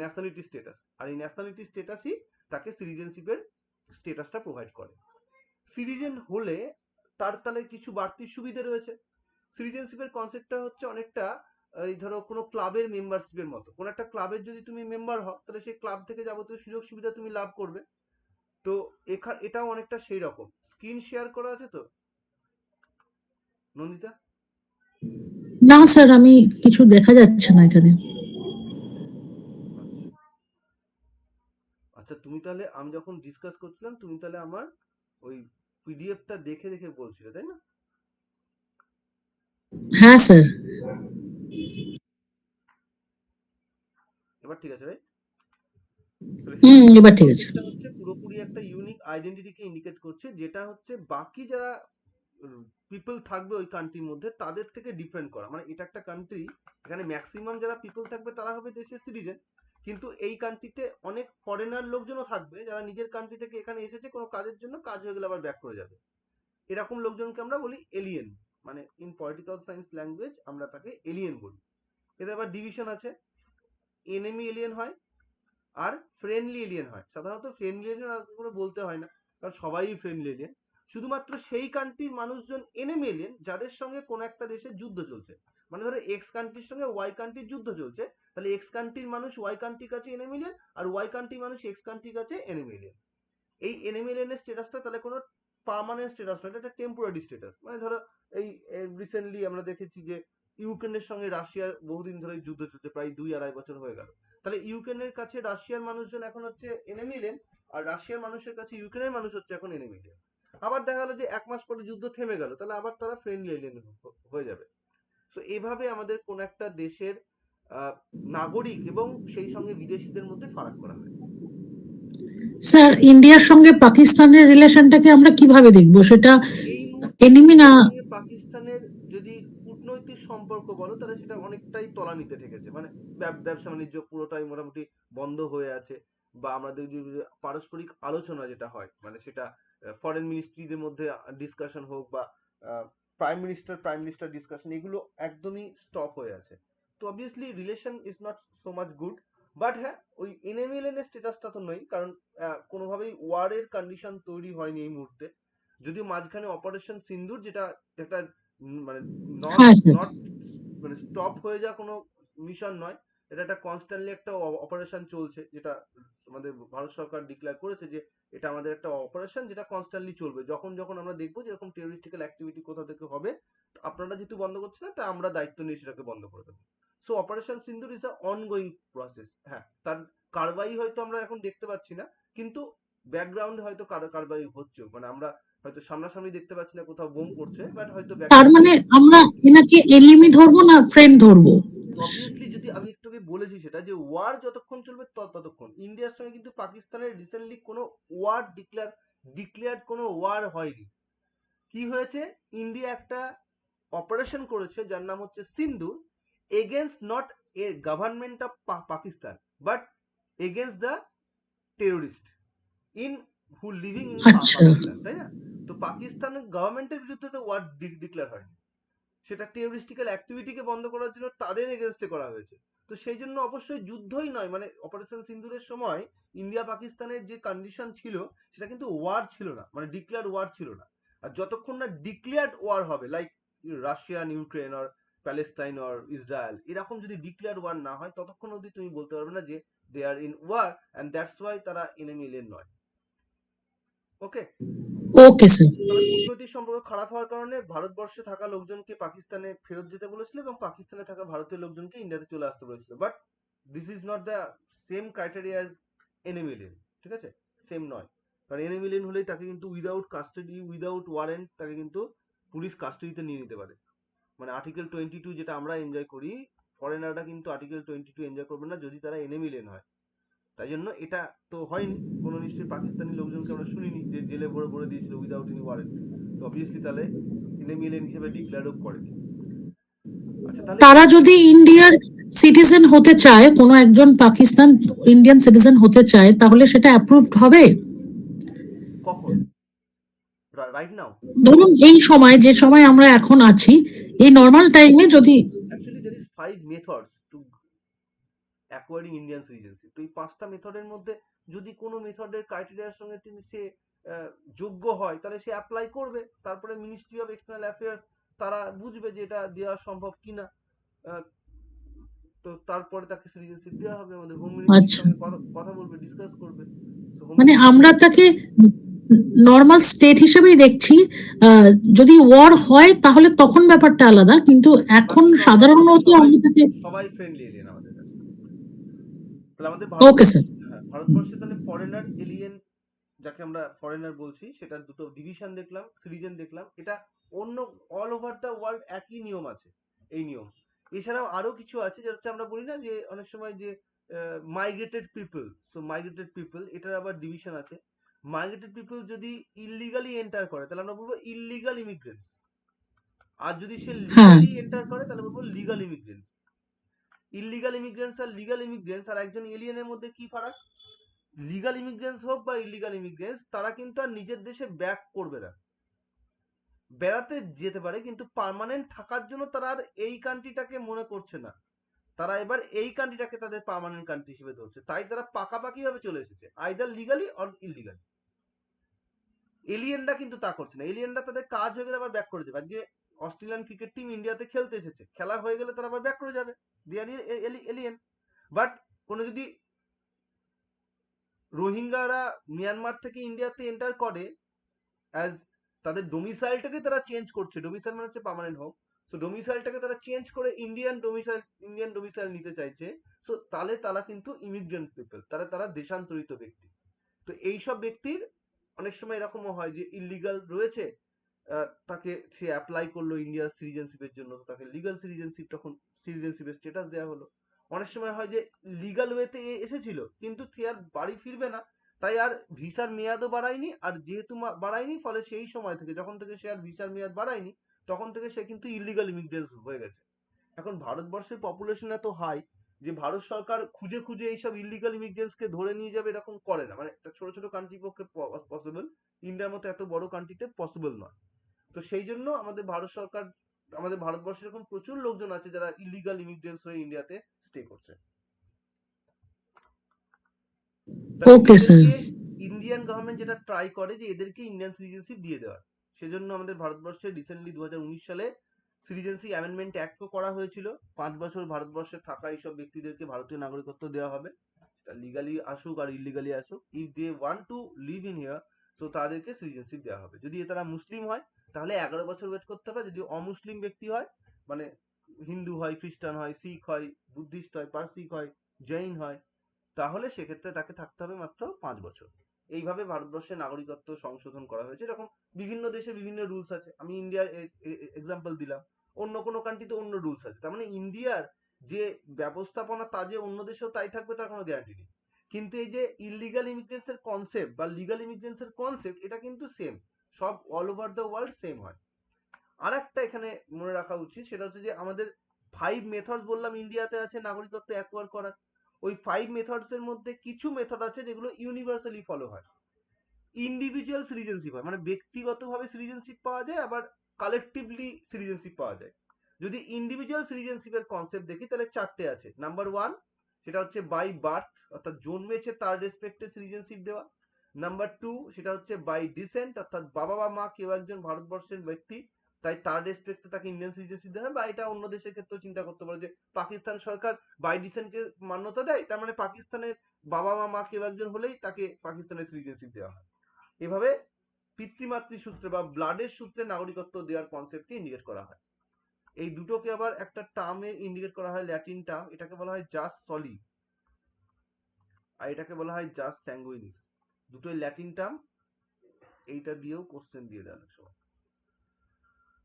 A: ন্যাশনালিটি স্টেটাস, আর এই ন্যাশনালিটি স্টেটাসই তাকে সিটিজেনশিপের স্টেটাসটা প্রোভাইড করে। সিটিজেন হলে তার তাহলে কিছু বাড়তি সুবিধা রয়েছে। সিটিজেনশিপের কনসেপ্টটা হচ্ছে অনেকটা এই ধরো কোনো ক্লাবের মেম্বারশিপের মতো, কোনো একটা ক্লাবের যদি তুমি মেম্বার হও তাহলে সেই ক্লাব থেকে যাবতীয় সুযোগ সুবিধা তুমি লাভ করবে। তো এটাও অনেকটা সেই রকম। স্ক্রিন শেয়ার করা আছে তো নন্দিতা?
B: না স্যার, আমি কিছু দেখা যাচ্ছে না এখানে।
A: আচ্ছা আচ্ছা, তুমি তাহলে, আমি যখন ডিসকাস করছিলাম তুমি তাহলে আমার ওই পিডিএফটা দেখে দেখে বলছিলে, তাই না?
B: হ্যাঁ স্যার।
A: এবার ঠিক আছে, রাইট? তাহলে
B: হুম, এবার
A: সিটিজেনশিপের
B: ঠিক আছে।
A: কনসেপ্টটা হচ্ছে পুরোপুরি একটা ইউনিক আইডেন্টিটিকে ইন্ডিকেট করছে, যেটা হচ্ছে বাকি যারা পিপল থাকবে ওই কান্ট্রির মধ্যে তাদের থেকে ডিফারেন্ট করা। মানে এটা একটা কান্ট্রি, এখানে ম্যাক্সিমাম যারা পিপল থাকবে তারা হবে দেশের সিটিজেন, কিন্তু এই কান্ট্রিতে অনেক ফরেনার লোকজনও থাকবে যারা নিজের কান্ট্রি থেকে এখানে এসেছে কোনো কাজের জন্য, কাজ হয়ে গেলে আবার ব্যাক করে যাবে। এরকম লোকজনকে আমরা বলি এলিয়েন, মানে ইন পলিটিক্যাল সায়েন্স ল্যাঙ্গুয়েজ আমরা তাকে এলিয়েন বলি। এদের আবার ডিভিশন আছে, এনিমি এলিয়েন হয় আর ফ্রেন্ডলি এলিয়েন হয়। সাধারণত ফ্রেন্ডলি এলিয়েন করে বলতে হয় না, কারণ সবাই ফ্রেন্ডলি এলিয়েন। শুধুমাত্র সেই কান্ট্রির মানুষজন এনিমি এলিয়েন যাদের সঙ্গে কোনো একটা দেশের যুদ্ধ চলছে। মানে ধরো এক্স কান্ট্রির সঙ্গে ওয়াই কান্ট্রির যুদ্ধ চলছে, তাহলে এক্স কান্ট্রির মানুষ ওয়াই কান্ট্রির কাছে এনিমি এলিয়েন, আর ওয়াই কান্ট্রির মানুষ এক্স কান্ট্রির কাছে এনিমি এলিয়েন। এই এনিমি এলিয়েনের স্ট্যাটাসটা তাহলে কোনো পার্মানেন্ট স্ট্যাটাস নয়, এটা একটা টেম্পোরারি স্ট্যাটাস। মানে ধরো এই রিসেন্টলি আমরা দেখেছি যে ইউক্রেনের সঙ্গে রাশিয়ার বহুদিন ধরে যুদ্ধ চলছে, প্রায় 2-2.5 বছর হয়ে গেল। তাহলে ইউক্রেনের কাছে রাশিয়ার মানুষজন এখন হচ্ছে এনিমি লেন, আর রাশিয়ার মানুষের কাছে ইউক্রেনের মানুষ হচ্ছে এখন এনিমি লেন। আবার দেখা গেলো যে 1 মাস পরে যুদ্ধ থেমে গেল, তাহলে আবার তারা ফ্রেন্ডলি লেন হয়ে যাবে। তো এভাবে আমাদের কোন একটা দেশের নাগরিক এবং সেই সঙ্গে বিদেশিদের মধ্যে ফারাক করা হয়।
B: স্যার, ইন্ডিয়ার সঙ্গে পাকিস্তানের রিলেশনটাকে আমরা কিভাবে দেখবো? সেটা
A: এই
B: এনিমি না?
A: মুহূর্তে সঙ্গে পাকিস্তানের যদি কূটনৈতিক সম্পর্ক বলো, তাহলে সেটা অনেকটাই তলানিতে ঠেকেছে। মানে ব্যবসা বাণিজ্য পুরোটাই মোটামুটি বন্ধ হয়ে আছে, বা আমাদের যে পারস্পরিক আলোচনা যেটা হয়, মানে সেটা ফরেন মিনিস্ট্রিদের মধ্যে ডিসকাশন হোক, বা প্রাইম মিনিস্টার ডিসকাশন, এগুলো একদমই স্টপ হয়ে আছে। তো obviously relation is not so much good. But হ্যাঁ, ওই এনিমি লেনের স্ট্যাটাসটা তো নয়, কারণ কোনোভাবেই ওয়ারের কন্ডিশন তৈরি হয়নি এই মুহূর্তে। যদিও মাঝখানে অপারেশন সিন্দুর, যেটা একটা মানে নট
B: হ্যাঁ স্যার।
A: নট মানে স্টপ হয়ে যাওয়া কোনো মিশন নয়, এটা একটা কনস্ট্যান্টলি একটা অপারেশন চলছে, যেটা আমাদের ভারত সরকার ডিক্লেয়ার করেছে যে এটা আমাদের একটা অপারেশন যেটা কনস্ট্যান্টলি চলবে। যখন যখন আমরা দেখবো যে এরকম টেররিস্টিক্যাল অ্যাক্টিভিটি কোথা থেকে হবে, আপনারা যেহেতু বন্ধ করছেন না, তা আমরা দায়িত্ব নিয়ে সেটাকে বন্ধ করে দেবো। So operation Sindoor is a ongoing process. হ্যাঁ, তার কারবাই হয়তো আমরা এখন দেখতে পাচ্ছি না, কিন্তু ব্যাকগ্রাউন্ডে হয়তো কারবাই হচ্ছে। মানে আমরা হয়তো সামনাসামনি দেখতে পাচ্ছি না কোথাও বোম করছে, বাট হয়তো
B: তার মানে আমরা এনাকে এনিমি ধরবো না ফ্রেন্ড ধরবো?
A: অবভিয়াসলি, যদি আমি একটু আগে বলেছি সেটা, যে ওয়ার যতক্ষণ চলবে ততক্ষণ। ইন্ডিয়ার সঙ্গে কিন্তু পাকিস্তানের রিসেন্টলি কোনো ওয়ার ডিক্লেয়ার্ড কোনো ওয়ার হয়নি। কি হয়েছে, ইন্ডিয়া একটা অপারেশন করেছে যার নাম হচ্ছে সিন্দুর, against not a government of Pakistan, but against the terrorist in who living in
B: আচ্ছা।
A: পাকিস্তান, তাই না? তো পাকিস্তানের গভর্নমেন্টের বিরুদ্ধে তো ওয়ার ডিক্লেয়ার হয়নি, সেটা টেররিস্টিক্যাল অ্যাক্টিভিটিকে বন্ধ করার জন্য তাদের এগেনস্টে করা হয়েছে। তো সেই জন্য অবশ্যই যুদ্ধই নয়, মানে অপারেশন সিন্দুরের সময় ইন্ডিয়া পাকিস্তানের যে কন্ডিশন ছিল, সেটা কিন্তু ওয়ার ছিল না, মানে ডিক্লেয়ার্ড ওয়ার ছিল না। আর যতক্ষণ না ডিক্লেয়ার্ড ওয়ার হবে, লাইক রাশিয়ান ইউক্রেন আর প্যালেস্তাইন আর ইসরায়েল, এরকম যদি ডিক্লেয়ার্ড ওয়ার না হয়, ততক্ষণ অবধি তুমি বলতে পারবে না যে they are in war, and that's why তারা এনিমি লেন নয়। Okay,
B: okay sir.
A: তবে কূটনৈতিক সম্পর্ক খারাপ হওয়ার কারণে ভারতবর্ষে থাকা লোকজনকে পাকিস্তানে ফেরত যেতে বলেছিল, এবং পাকিস্তানে থাকা ভারতীয় লোকজনকে ইন্ডিয়াতে চলে আসতে বলেছিল। But this is not the same criteria as enemy lane, ঠিক আছে? সেম নয়, কারণ এনিমি লেন হলেই তাকে কিন্তু উইদাউট কাস্টাডি, উইদাউট ওয়ারেন্ট তাকে কিন্তু পুলিশ কাস্টাডিতে নিয়ে নিতে পারে। মানে আর্টিকেল 22 যেটা আমরা এনজয় করি, ফরেনাররা কিন্তু আর্টিকেল 22 এনজয় করবে না যদি তারা এনিমি লেন হয়। তাই জন্য এটা তো হয়নি, কোনো নিশ্চয়ই পাকিস্তানি লোকজনকে আমরা শুনিনি যে জেলে ভরে ভরে দিয়েছিল উইদাউট এনি ওয়ারেন্ট। তো অবভিয়াসলি তাহলে এনিমি এলিয়েন হিসেবে ডিক্লেয়ারও করেনি। আচ্ছা, তাহলে
B: তারা যদি ইন্ডিয়ার সিটিজেন হতে চায়, কোনো একজন পাকিস্তান ইন্ডিয়ান সিটিজেন হতে চায়, তাহলে সেটা অ্যাপ্রুভড হবে?
A: কখন? Right now?
B: ধরুন এই সময়, যে সময় আমরা এখন আছি, এই নর্মাল টাইমে যদি
A: actually there is 5 methods to acquiring Indian citizenship. তো এই 5টা মেথডের মধ্যে যদি কোনো মেথডের ক্রাইটেরিয়ার সঙ্গে সে যোগ্য হয়, তাহলে সে অ্যাপ্লাই করবে। তারপরে মিনিস্ট্রি অফ এক্সটার্নাল অ্যাফেয়ার্স তারা বুঝবে যে এটা দেওয়া সম্ভব কিনা। তো তারপরে তাকে সিটিজেনশিপ দেওয়া হবে, আমাদের হোম মিনিস্ট্রির
B: আচ্ছা,
A: সঙ্গে কথা বলবে, ডিসকাস করবে। তো হোম
B: মানে
A: মিনিস্ট্রি
B: আমরা তাকে নর্মাল স্টেট হিসেবেই দেখছি। যদি ওয়ার হয় তাহলে তখন ব্যাপারটা আলাদা, কিন্তু এখন সাধারণত আমরা তাকে।
A: সবাই ফ্রেন্ডলি এলিয়েন আমাদের কাছে। তাহলে আমাদের
B: ওকে স্যার।
A: ভারতবর্ষে তাহলে ফরেনার এলিয়েন, যাকে আমরা ফরেনার বলছি, সেটার দুটো ডিভিশন দেখলাম, সিটিজেন দেখলাম। এটা অন্য অল ওভার দ্য ওয়ার্ল্ড একই নিয়ম আছে, এই নিয়ম। এছাড়াও আরো কিছু আছে, যেটা হচ্ছে আমরা বলি না যে অনেক সময় যে migrated people, so migrated people এটার আবার ডিভিশন আছে। মাইগ্রেটেড পিপল যদি ইললিগালি এন্টার করে, তাহলে আমরা বলবো ইললিগাল ইমিগ্রেন্টস। আর যদি সে
B: হ্যাঁ।
A: লিগালি এন্টার করে, তাহলে বলবো লিগাল ইমিগ্রেন্টস। ইললিগাল ইমিগ্রেন্টস আর লিগাল ইমিগ্রেন্টস আর একজন এলিয়েনের মধ্যে কি ফারাক? লিগাল ইমিগ্রেন্টস হোক বা ইলিগাল ইমিগ্রেন্টস, তারা কিন্তু আর নিজের দেশে ব্যাক করবে না। বেড়াতে যেতে পারে, কিন্তু পার্মানেন্ট থাকার জন্য তারা আর এই কান্ট্রিটাকে মনে করছে না। তারা এবার এই কান্ট্রিটাকে তাদের পার্মানেন্ট কান্ট্রি হিসেবে ধরছে। তাই তারা পাকাপাকি ভাবে চলে এসেছে, আইদার লিগালি অর ইললিগালি। এলিয়েনরা কিন্তু তা করছে না। এলিয়েনরা তাদের কাজ হয়ে গেলে আবার ব্যাক করে যাবে। আজকে অস্ট্রেলিয়ান ক্রিকেট টিম ইন্ডিয়াতে খেলতে এসেছে, খেলা হয়ে গেলে তারা আবার ব্যাক করে যাবে। দে আর এলিয়েন। বাট কোনো যদি রোহিঙ্গারা মিয়ানমার থেকে ইন্ডিয়াতে এন্টার করে, অ্যাজ তাদের ডোমিসাইলটাকে তারা চেঞ্জ করছে, ডোমিসাইল মানে হচ্ছে পার্মানেন্ট হোম, সো ডোমিসাইলটাকে তারা চেঞ্জ করে ইন্ডিয়ান ডোমিসাইল নিতে চাইছে। সো তাহলে তারা কিন্তু ইমিগ্রেন্ট পিপল, তারা দেশান্তরিত ব্যক্তি। তো এইসব ব্যক্তির অনেক সময় এরকমও হয় যে ইলিগাল রয়েছে, তাকে সে অ্যাপ্লাই করলো ইন্ডিয়ার সিটিজেনশিপের জন্য, তাকে লিগাল সিটিজেনশিপ, তখন সিটিজেনশিপের স্ট্যাটাস দেওয়া হলো। অনেক সময় হয় যে লিগাল ওয়েতে এসেছিল কিন্তু সে আর বাড়ি ফিরবে না, তাই আর ভিসার মেয়াদও বাড়ায়নি, আর যেহেতু বাড়ায়নি ফলে সেই সময় থেকে, যখন থেকে সে আর ভিসার মেয়াদ বাড়ায়নি, তখন থেকে সে কিন্তু ইলিগাল ইমিগ্রেন্ট হয়ে গেছে। এখন ভারতবর্ষের পপুলেশন এত হাই যে ভারত সরকার খুঁজে খুঁজে এইসব ইলিগাল ইমিগ্রেন্টসকে ধরে নিয়ে যাবে এরকম করে না, মানে একটা ছোট ছোট কান্ট্রির পক্ষে পসিবল, ইন্ডিয়ার মতো এত বড় কান্ট্রিতে পসিবল নয়। তো সেই জন্য আমাদের ভারত সরকার, আমাদের ভারতবর্ষে এরকম প্রচুর লোকজন আছে যারা ইলিগাল ইমিগ্রেন্টস হয়ে ইন্ডিয়াতে স্টে করছে।
B: Okay sir.
A: ইন্ডিয়ান গভর্নমেন্ট যেটা ট্রাই করে যে এদেরকে ইন্ডিয়ান সিটিজেনশিপ দিয়ে দেওয়ার, সেজন্য আমাদের ভারতবর্ষে রিসেন্টলি 2019 সালে সিটিজেনশিপ অ্যামেন্ডমেন্ট অ্যাক্ট করা হয়েছিল। 5 বছর ভারতবর্ষে থাকা এইসব ব্যক্তিদেরকে ভারতীয় নাগরিকত্ব দেওয়া হবে, সেটা লিগালি আসুক আর ইলিগালি আসুক, if they want to live in here, so তাদেরকে সিটিজেনশিপ দেওয়া হবে। যদি তারা মুসলিম হয় তাহলে 11 বছর ওয়েট করতে হবে, যদি অমুসলিম ব্যক্তি হয়, মানে হিন্দু হয়, খ্রিস্টান হয়, শিখ হয়, বুদ্ধিস্ট হয়, পারসিক হয়, জৈন হয়, তাহলে সেক্ষেত্রে তাকে থাকতে হবে মাত্র 5 বছর। এইভাবে ভারতবর্ষে নাগরিকত্ব সংশোধন করা হয়েছে। এরকম বিভিন্ন দেশে বিভিন্ন রুলস আছে, আমি ইন্ডিয়ার এক্সাম্পল দিলাম, অন্য কোনো কান্ট্রিতে অন্য রুলস আছে। তার মানে ইন্ডিয়ার যে ব্যবস্থাপনা তা যে অন্য দেশেও তাই থাকবে তার কোনো গ্যারান্টি নেই। কিন্তু এই যে ইলিগাল ইমিগ্রেন্টস এর কনসেপ্ট বা লিগাল ইমিগ্রেন্টস এর কনসেপ্ট, এটা কিন্তু সেম, সব all over the world same হয়। আর একটা এখানে মনে রাখা উচিত, সেটা হচ্ছে যে আমাদের 5 মেথডস বললাম ইন্ডিয়াতে আছে নাগরিকত্ব অ্যাকোয়ার করার। ওই 5 মেথডস এর মধ্যে কিছু মেথড আছে যেগুলো ইউনিভার্সালি ফলো হয়। ইন্ডিভিজুয়াল সিটিজেনশিপ হয়, মানে ব্যক্তিগতভাবে সিটিজেনশিপ পাওয়া যায়, আবার কালেকটিভলি সিটিজেনশিপ পাওয়া যায়। যদি ইন্ডিভিজুয়াল সিটিজেনশিপের কনসেপ্ট দেখি তাহলে 4টে আছে। নাম্বার 1 সেটা হচ্ছে বাই বার্থ, অর্থাৎ জন্মেছে তার রেসপেক্টে সিটিজেনশিপ দেওয়া। নাম্বার 2 সেটা হচ্ছে বাই ডিসেন্ট, অর্থাৎ বাবা বা মা কেউ একজন ভারতবর্ষের ব্যক্তি, তাই তার রেসপেক্টে তাকে ইন্ডিয়ান সিটিজেনশিপ দেওয়া হয়। বা এটা অন্য দেশের ক্ষেত্রেও চিন্তা করতে পারো যে পাকিস্তান সরকার বাই ডিসেন্টকে মান্যতা দেয়, তার মানে পাকিস্তানের বাবা মা কেউ একজন হলেই তাকে পাকিস্তানের সিটিজেনশিপ দেওয়া হয়। এভাবে পিতৃমাতৃ সূত্রে বা ব্লাডের সূত্রে নাগরিকত্ব দেওয়ার কনসেপ্টকে ইন্ডিকেট করা হয়। এই দুটোকে আবার একটা টার্মে ইন্ডিকেট করা হয়, ল্যাটিন টার্ম, এটাকে বলা হয় জাস সলি, আর এটাকে বলা হয় জাস স্যাঙ্গুইনিস। দুটোই ল্যাটিন টার্ম, এইটা দিয়েও কোশ্চেন দিয়ে দেওয়া সময়।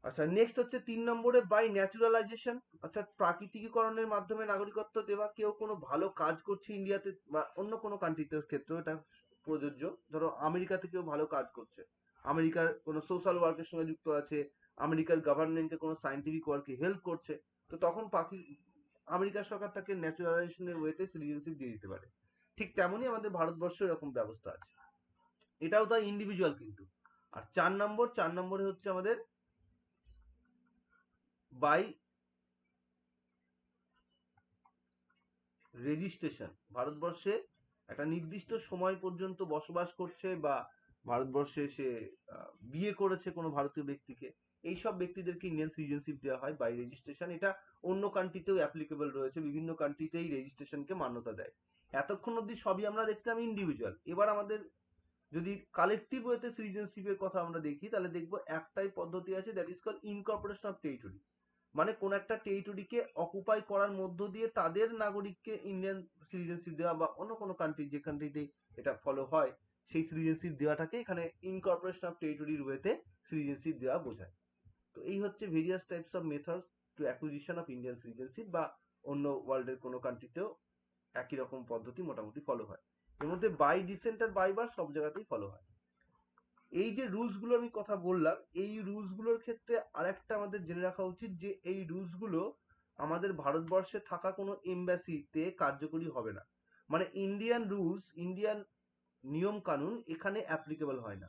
A: আচ্ছা, নেক্সট হচ্ছে 3 নম্বরে বাই ন্যাচুরালাইজেশন, অর্থাৎ প্রাকৃতিকীকরণের মাধ্যমে নাগরিকত্ব দেওয়া। কেউ কোনো ভালো কাজ করছে ইন্ডিয়াতে বা অন্য কোনো কান্ট্রিতে ক্ষেত্রেও এটা প্রযোজ্য। ধরো আমেরিকাতে কেউ ভালো কাজ করছে, আমেরিকার কোনো সোশ্যাল ওয়ার্কের সঙ্গে যুক্ত আছে, আমেরিকার গভর্নমেন্টকে কোনো সায়েন্টিফিক ওয়ার্কে হেল্প করছে, তো তখন আমেরিকার সরকার তাকে ন্যাচুরালাইজেশনের ওয়েতে সিটিজেনশিপ দিয়ে দিতে পারে। ঠিক তেমনই আমাদের ভারতবর্ষে এরকম ব্যবস্থা আছে, এটাও তাই ইন্ডিভিজুয়াল কিন্তু। আর 4 নম্বরে হচ্ছে আমাদের বাই রেজিস্ট্রেশন। ভারতবর্ষে একটা নির্দিষ্ট সময় পর্যন্ত বসবাস করছে বা ভারতবর্ষে সে বিয়ে করেছে কোনো ভারতীয় ব্যক্তিকে, এইসব ব্যক্তিদেরকে ইন্ডিয়ান সিটিজেনশিপ দেওয়া হয় বাই রেজিস্ট্রেশন। এটা অন্য কান্ট্রিতেও অ্যাপ্লিকেবল রয়েছে, বিভিন্ন কান্ট্রিতেই রেজিস্ট্রেশনকে মান্যতা দেয়। এতক্ষণ অবধি সবই আমরা দেখছিলাম ইন্ডিভিজুয়াল। এবার আমাদের যদি কালেকটিভ ওয়েতে সিটিজেনশিপের কথা আমরা দেখি তাহলে দেখবো একটাই পদ্ধতি আছে, that is called incorporation of territory. মানে কোন একটা টেরিটরিকে অকুপাই করার মধ্য দিয়ে তাদের নাগরিককে ইন্ডিয়ান সিটিজেনশিপ দেওয়া, বা অন্য কোনো কান্ট্রি যে কান্ট্রিতে এটা ফলো হয় সেই সিটিজেনশিপ দেওয়াটাকে এখানে ইনকর্পোরেশন অফ টেরিটরির ওয়েতে সিটিজেনশিপ দেওয়া বোঝায়। তো এই হচ্ছে various types of methods to acquisition of Indian citizenship, বা অন্য ওয়ার্ল্ডের কোনো কান্ট্রিতেও একই রকম পদ্ধতি মোটামুটি ফলো হয়। এর মধ্যে বাই ডিসেন্ট আর বাই বার্থ সব জায়গাতেই ফলো হয়। এই যে রুলস গুলো আমি কথা বললাম, এই রুলস গুলোর ক্ষেত্রে আরেকটা আমাদের জেনে রাখা উচিত যে এই রুলস গুলো আমাদের ভারতবর্ষে থাকা কোনো এমবাসিতে কার্যকরী হবে না। মানে ইন্ডিয়ান রুলস, ইন্ডিয়ান নিয়ম কানুন এখানে অ্যাপ্লিকেবল হয় না।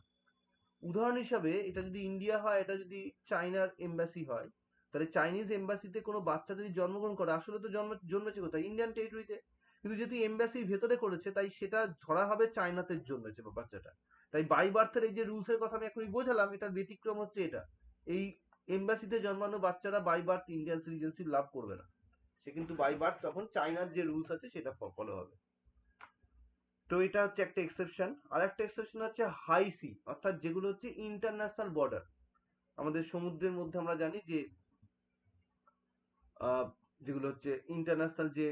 A: উদাহরণ হিসাবে, এটা যদি ইন্ডিয়া হয়, এটা যদি চায়নার এমবাসি হয়, তাহলে চাইনিজ এমবাসিতে কোনো বাচ্চা যদি জন্মগ্রহণ করে, আসলে তো জন্মেছে কোথায়, ইন্ডিয়ান টেরিটরিতে, কিন্তু যেহেতু এমবাসির ভেতরে করেছে তাই সেটা ধরা হবে চায়নাতে জন্মেছে বাচ্চাটা। তাই বাই বার্থের এই যে রুলস এর কথা আমি এখনই বোঝালাম, এটার ব্যতিক্রম হচ্ছে এটা, এই এমবাসিতে জন্মানো বাচ্চারা বাই বার্থ ইন্ডিয়ান সিটিজেনশিপ লাভ করবে না, সে কিন্তু বাই বার্থ তখন চায়নার যে রুলস আছে সেটা ফলো হবে। তো এটা হচ্ছে একটা এক্সেপশন। আর একটা এক্সেপশন হচ্ছে হাই সি, অর্থাৎ যেগুলো হচ্ছে ইন্টারন্যাশনাল বর্ডার। আমাদের সমুদ্রের মধ্যে আমরা জানি যে যেগুলো হচ্ছে ইন্টারন্যাশনাল যে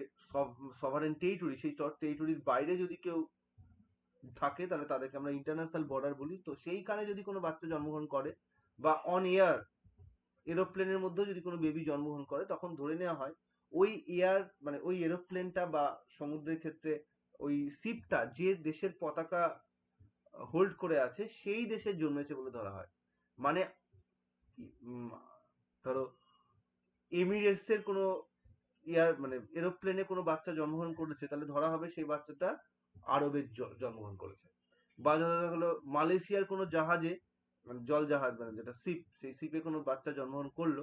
A: সভারেন টেরিটরি, সেই টেরিটরির বাইরে যদি কেউ থাকে তাহলে তাদেরকে আমরা ইন্টারন্যাশনাল বর্ডার বলি। তো সেইখানে যদি কোনো বাচ্চা জন্মগ্রহণ করে বা অন এয়ার এরোপ্লেনের মধ্যেও যদি কোনো বেবি জন্মগ্রহণ করে, তখন ধরে নেওয়া হয় ওই এয়ার মানে ওই এরোপ্লেনটা বা সমুদ্রের ক্ষেত্রে ওই শিপটা যে দেশের পতাকা হোল্ড করে আছে সেই দেশের জন্মেছে বলে ধরা হয়। মানে ধরো এমিরেটস এর কোনো মানে এরোপ্লেনে কোনো বাচ্চা জন্মগ্রহণ করেছে, তাহলে ধরা হবে সেই বাচ্চাটা আরবের জন্মগ্রহণ করেছে। বা ধরা হলো মালয়েশিয়ার কোনো জাহাজে, মানে জল জাহাজ মানে যেটা শিপ, সেই শিপে কোনো বাচ্চা জন্মগ্রহণ করলো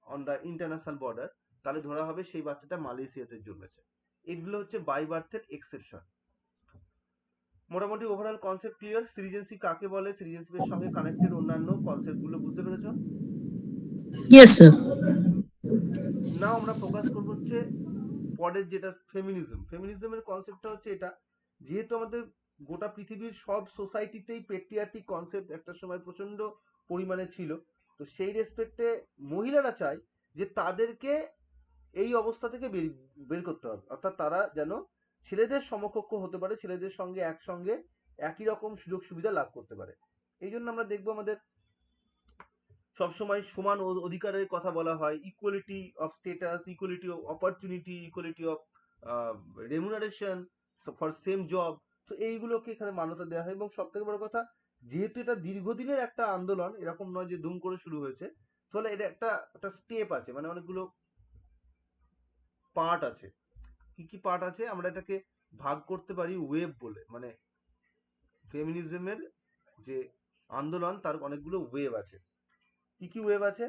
A: অন দ্য ইন্টারন্যাশনাল বর্ডার, তাহলে ধরা হবে সেই বাচ্চাটা মালয়েশিয়াতে জন্মেছে। এগুলো হচ্ছে বাই বার্থের এক্সেপশন। মোটামুটি ওভারঅল কনসেপ্ট ক্লিয়ার। সিটিজেনশিপ কাকে বলে, সিটিজেনশিপের সঙ্গে কানেক্টেড অন্যান্য কনসেপ্ট গুলো বুঝতে পেরেছো?
B: Yes sir.
A: নাও আমরা ফোকাস করব হচ্ছে পরের যেটা ফেমিনিজম। ফেমিনিজমের কনসেপ্টটা হচ্ছে এটা, যেহেতু আমাদের গোটা পৃথিবীর সব সোসাইটিতেই পেট্রিয়ার্টিক কনসেপ্ট একটা সময় প্রচন্ড পরিমাণে ছিল, তো সেই রেসপেক্টে মহিলারা চায় যে তাদেরকে এই অবস্থা থেকে বের করতে হবে, অর্থাৎ তারা যেন ছেলেদের সমকক্ষ হতে পারে, ছেলেদের সঙ্গে একসঙ্গে একই রকম সুযোগ সুবিধা লাভ করতে পারে। এই জন্য আমরা দেখবো আমাদের সবসময় সমান অধিকারের কথা বলা হয়, equality of status, equality of opportunity, equality of remuneration for same job. তো এইগুলোকে এখানে মান্যতা দেওয়া হয়। এবং সব থেকে বড় কথা, যেহেতু এটা দীর্ঘদিনের একটা আন্দোলন, এরকম নয় যে দুম করে শুরু হয়েছে, ফলে এটা একটা স্টেপ আছে, মানে অনেকগুলো পার্ট আছে। কি কি পার্ট আছে আমরা এটাকে ভাগ করতে পারি ওয়েব বলে, মানে ফেমিনিজমের যে আন্দোলন তার অনেকগুলো ওয়েব আছে। কি কি ওয়েব আছে?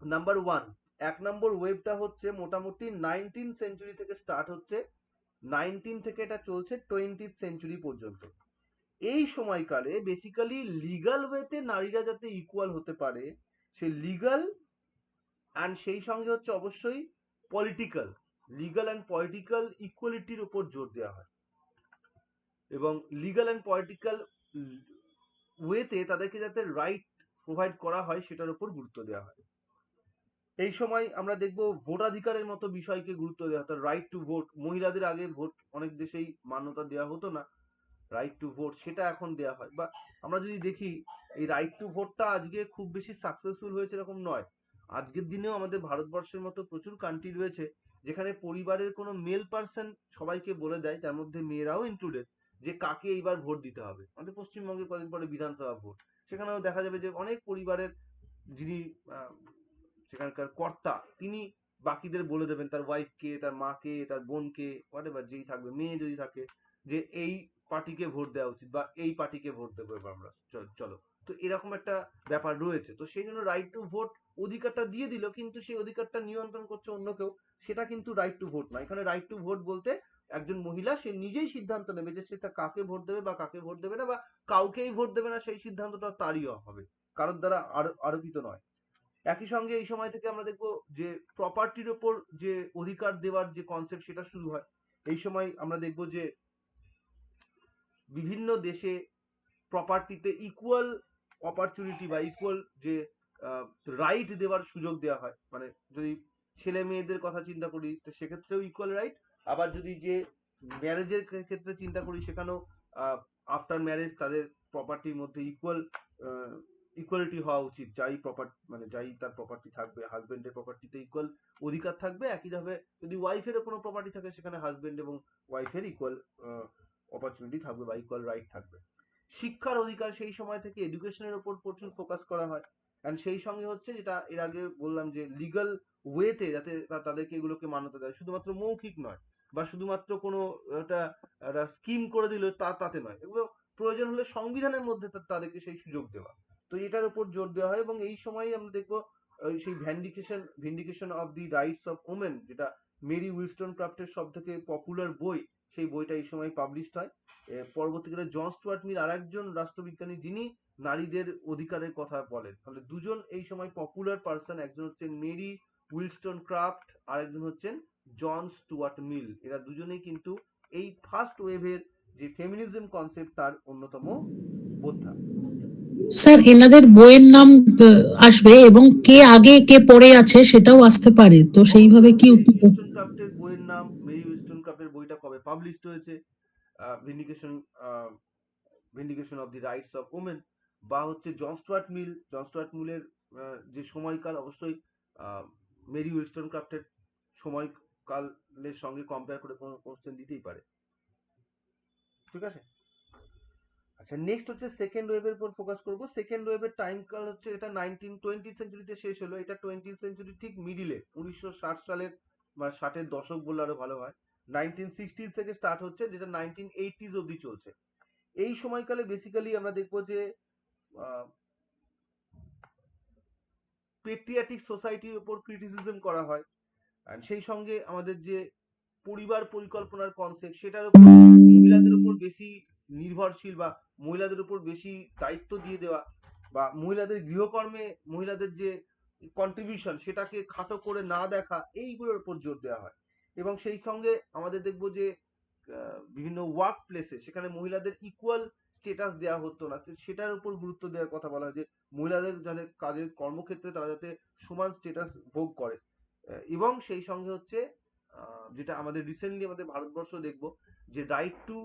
A: নাম্বার ওয়ান, 1 নম্বর ওয়েবটা হচ্ছে মোটামুটি 19th সেঞ্চুরি থেকে স্টার্ট হচ্ছে, 19 থেকে এটা চলছে 20th সেঞ্চুরি পর্যন্ত। এই সময়কালে বেসিক্যালি লিগাল ওয়েতে নারীরা যাতে ইকুয়াল হতে পারে, সেই লিগাল অ্যান্ড সেই সঙ্গে হচ্ছে অবশ্যই পলিটিক্যাল, লিগাল অ্যান্ড পলিটিক্যাল ইকুয়ালিটির উপর জোর দেওয়া হয়। এবং লিগাল অ্যান্ড পলিটিক্যাল ওয়েতে তাদেরকে যাতে রাইট প্রোভাইড করা হয় সেটার উপর গুরুত্ব দেওয়া হয়। এই সময় আমরা দেখব ভোটাধিকারের মতো বিষয়কে গুরুত্ব দেওয়া হতো, রাইট টু ভোট। মহিলাদের আগে ভোট অনেক দেশেই মান্যতা দেওয়া হতো না, রাইট টু ভোট সেটা এখন দেওয়া হয়। বা আমরা যদি দেখি এই রাইট টু ভোটটা আজকে খুব বেশি সাকসেসফুল হয়েছে এরকম নয়। আজকের দিনেও আমাদের ভারতবর্ষের মতো প্রচুর কান্ট্রি রয়েছে যেখানে পরিবারের কোনো মেল পার্সন সবাইকে বলে দেয়, তার মধ্যে মেয়েরাও ইনক্লুডেড, যে কাকে এইবার ভোট দিতে হবে। আমাদের পশ্চিমবঙ্গে কদিন পরে বিধানসভা ভোট, সেখানেও দেখা যাবে যে অনেক পরিবারের যিনি সেখানকার কর্তা, তিনি বাকিদের বলে দেবেন, তার ওয়াইফকে, তার মাকে, তার বোনকে, হোয়াটএভার যেই থাকবে, মেয়ে যদি থাকে, যে এই পার্টিকে ভোট দেওয়া উচিত বা এই পার্টিকে ভোট দেবো এবার আমরা, চলো। তো এরকম একটা ব্যাপার রয়েছে। তো সেই জন্য রাইট টু ভোট অধিকারটা দিয়ে দিল, কিন্তু সেই অধিকারটা নিয়ন্ত্রণ করছে অন্য কেউ, সেটা কিন্তু রাইট টু ভোট না। এখানে রাইট টু ভোট বলতে একজন মহিলা সে নিজেই সিদ্ধান্ত নেবে যে সে কাকে ভোট দেবে বা কাকে ভোট দেবে না, বা কাউকেই ভোট দেবে না, সেই সিদ্ধান্তটা তারই হবে, কারোর দ্বারা আরোপিত নয়। একই সঙ্গে এই সময় থেকে আমরা দেখবো যে প্রপার্টির ওপর যে অধিকার দেওয়ার যে কনসেপ্ট সেটা শুরু হয়। এই সময় আমরা দেখবো যে বিভিন্ন দেশে প্রপার্টিতে ইকুয়াল অপরচুনিটি বা ইকুয়াল যে রাইট দেওয়ার সুযোগ দেওয়া হয়। মানে যদি ছেলে মেয়েদের কথা চিন্তা করি তো সেক্ষেত্রেও ইকুয়াল রাইট, আবার যদি যে ম্যারেজের ক্ষেত্রে চিন্তা করি সেখানেও আফটার ম্যারেজ তাদের প্রপার্টির মধ্যে ইকুয়ালিটি হওয়া উচিত। যাই তার প্রপার্টি থাকবে, হাজবেন্ডের প্রপার্টিতে ইকুয়াল অধিকার থাকবে। একইভাবে যদি ওয়াইফেরও কোনো প্রপার্টি থাকে সেখানে হাজবেন্ড এবং ওয়াইফের ইকুয়াল অপরচুনিটি থাকবে বা ইকুয়াল রাইট থাকবে। শিক্ষার অধিকার সেই সময় থেকে এডুকেশনের উপর প্রচুর ফোকাস করা হয়। অ্যান্ড সেই সঙ্গে হচ্ছে যেটা এর আগে বললাম যে লিগাল ওয়েতে যাতে তাদেরকে এগুলোকে মান্যতা দেয়, শুধুমাত্র মৌখিক নয় বা শুধুমাত্র কোনো একটা স্কিম করে দিল তাতে নয়, এগুলো প্রয়োজন হলে সংবিধানের মধ্যে তাদেরকে সেই সুযোগ দেওয়া। তো এটার উপর জোর দেওয়া হয়। এবং এই সময় আমরা দেখবো সেই vindication of the rights of women, যেটা মেরি উইলস্টন ক্রাফটের সব থেকে পপুলার বই, সেই বইটা এই সময় পাবলিশড হয়। পরবর্তীকালে জন স্টুয়ার্ট মিল আরেকজন রাষ্ট্রবিজ্ঞানী, যিনি নারীদের অধিকারের কথা বলেন। তাহলে দুজন এই সময় পপুলার পার্সন, একজন হচ্ছেন মেরি উইলস্টন ক্রাফট, আরেকজন হচ্ছেন জন স্টুয়ার্ট মিল। এরা দুজনেই কিন্তু এই ফার্স্ট ওয়েভের যে ফেমিনিজম কনসেপ্ট তার অন্যতম বোদ্ধা।
B: স্যার এনাদের বইয়ের নাম আসবে এবং কে আগে কে পরে আছে সেটাও আসতে পারে, তো সেইভাবে
A: অবশ্যই
B: কি
A: মেরি
B: উত্তর?
A: উইস্টনক্রাফটের বইয়ের নাম, মেরি উইস্টনক্রাফটের বইটা কবে পাবলিশড হয়েছে, vindication vindication of the rights of women, বা হচ্ছে জন স্টুয়ার্ট মিলের যে সময়কাল, অবশ্যই মেরি উইস্টনক্রাফটের সময়কালের সঙ্গে কম্পেয়ার করে কোনো কোশ্চেন দিতেই পারে। ঠিক আছে। আচ্ছা, নেক্সট হচ্ছে সেকেন্ড ওয়েভের উপর ফোকাস করব। সেকেন্ড ওয়েভের টাইম কাল হচ্ছে, এটা 1920 সেঞ্চুরিতে শেষ হলো। এটা 20 সেঞ্চুরি ঠিক মিডিলে, 1960 সালের বা 60-এর দশক বললে আরো ভালো হয়। 1960 থেকে স্টার্ট হচ্ছে, যেটা 1980s অবধি চলছে। এই সময়কালে বেসিক্যালি আমরা দেখবো যে পেট্রিয়াটিক সোসাইটির উপর ক্রিটিসিজম করা হয়, আর সেই সঙ্গে আমাদের যে পরিবার পরিকল্পনার কনসেপ্ট, সেটার উপর মহিলাদের উপর বেশি নির্ভরশীল, বা মহিলাদের উপর বেশি দায়িত্ব দিয়ে দেওয়া, বা মহিলাদের গৃহকর্মে মহিলাদের যে কন্ট্রিবিউশন সেটাকে খাটো করে না দেখা, এইগুলোর উপর জোর দেওয়া হয়। এবং সেই সঙ্গে আমাদের দেখবো যে বিভিন্ন ওয়ার্ক প্লেসে সেখানে মহিলাদের ইকুয়াল স্টেটাস দেওয়া হতো না, সেটার উপর গুরুত্ব দেওয়ার কথা বলা হয়, যে মহিলাদের যাদের কাজের কর্মক্ষেত্রে তারা যাতে সমান স্টেটাস ভোগ করে। এবং সেই সঙ্গে হচ্ছে যেটা আমাদের রিসেন্টলি আমাদের ভারতবর্ষ দেখবো, যে রাইট টু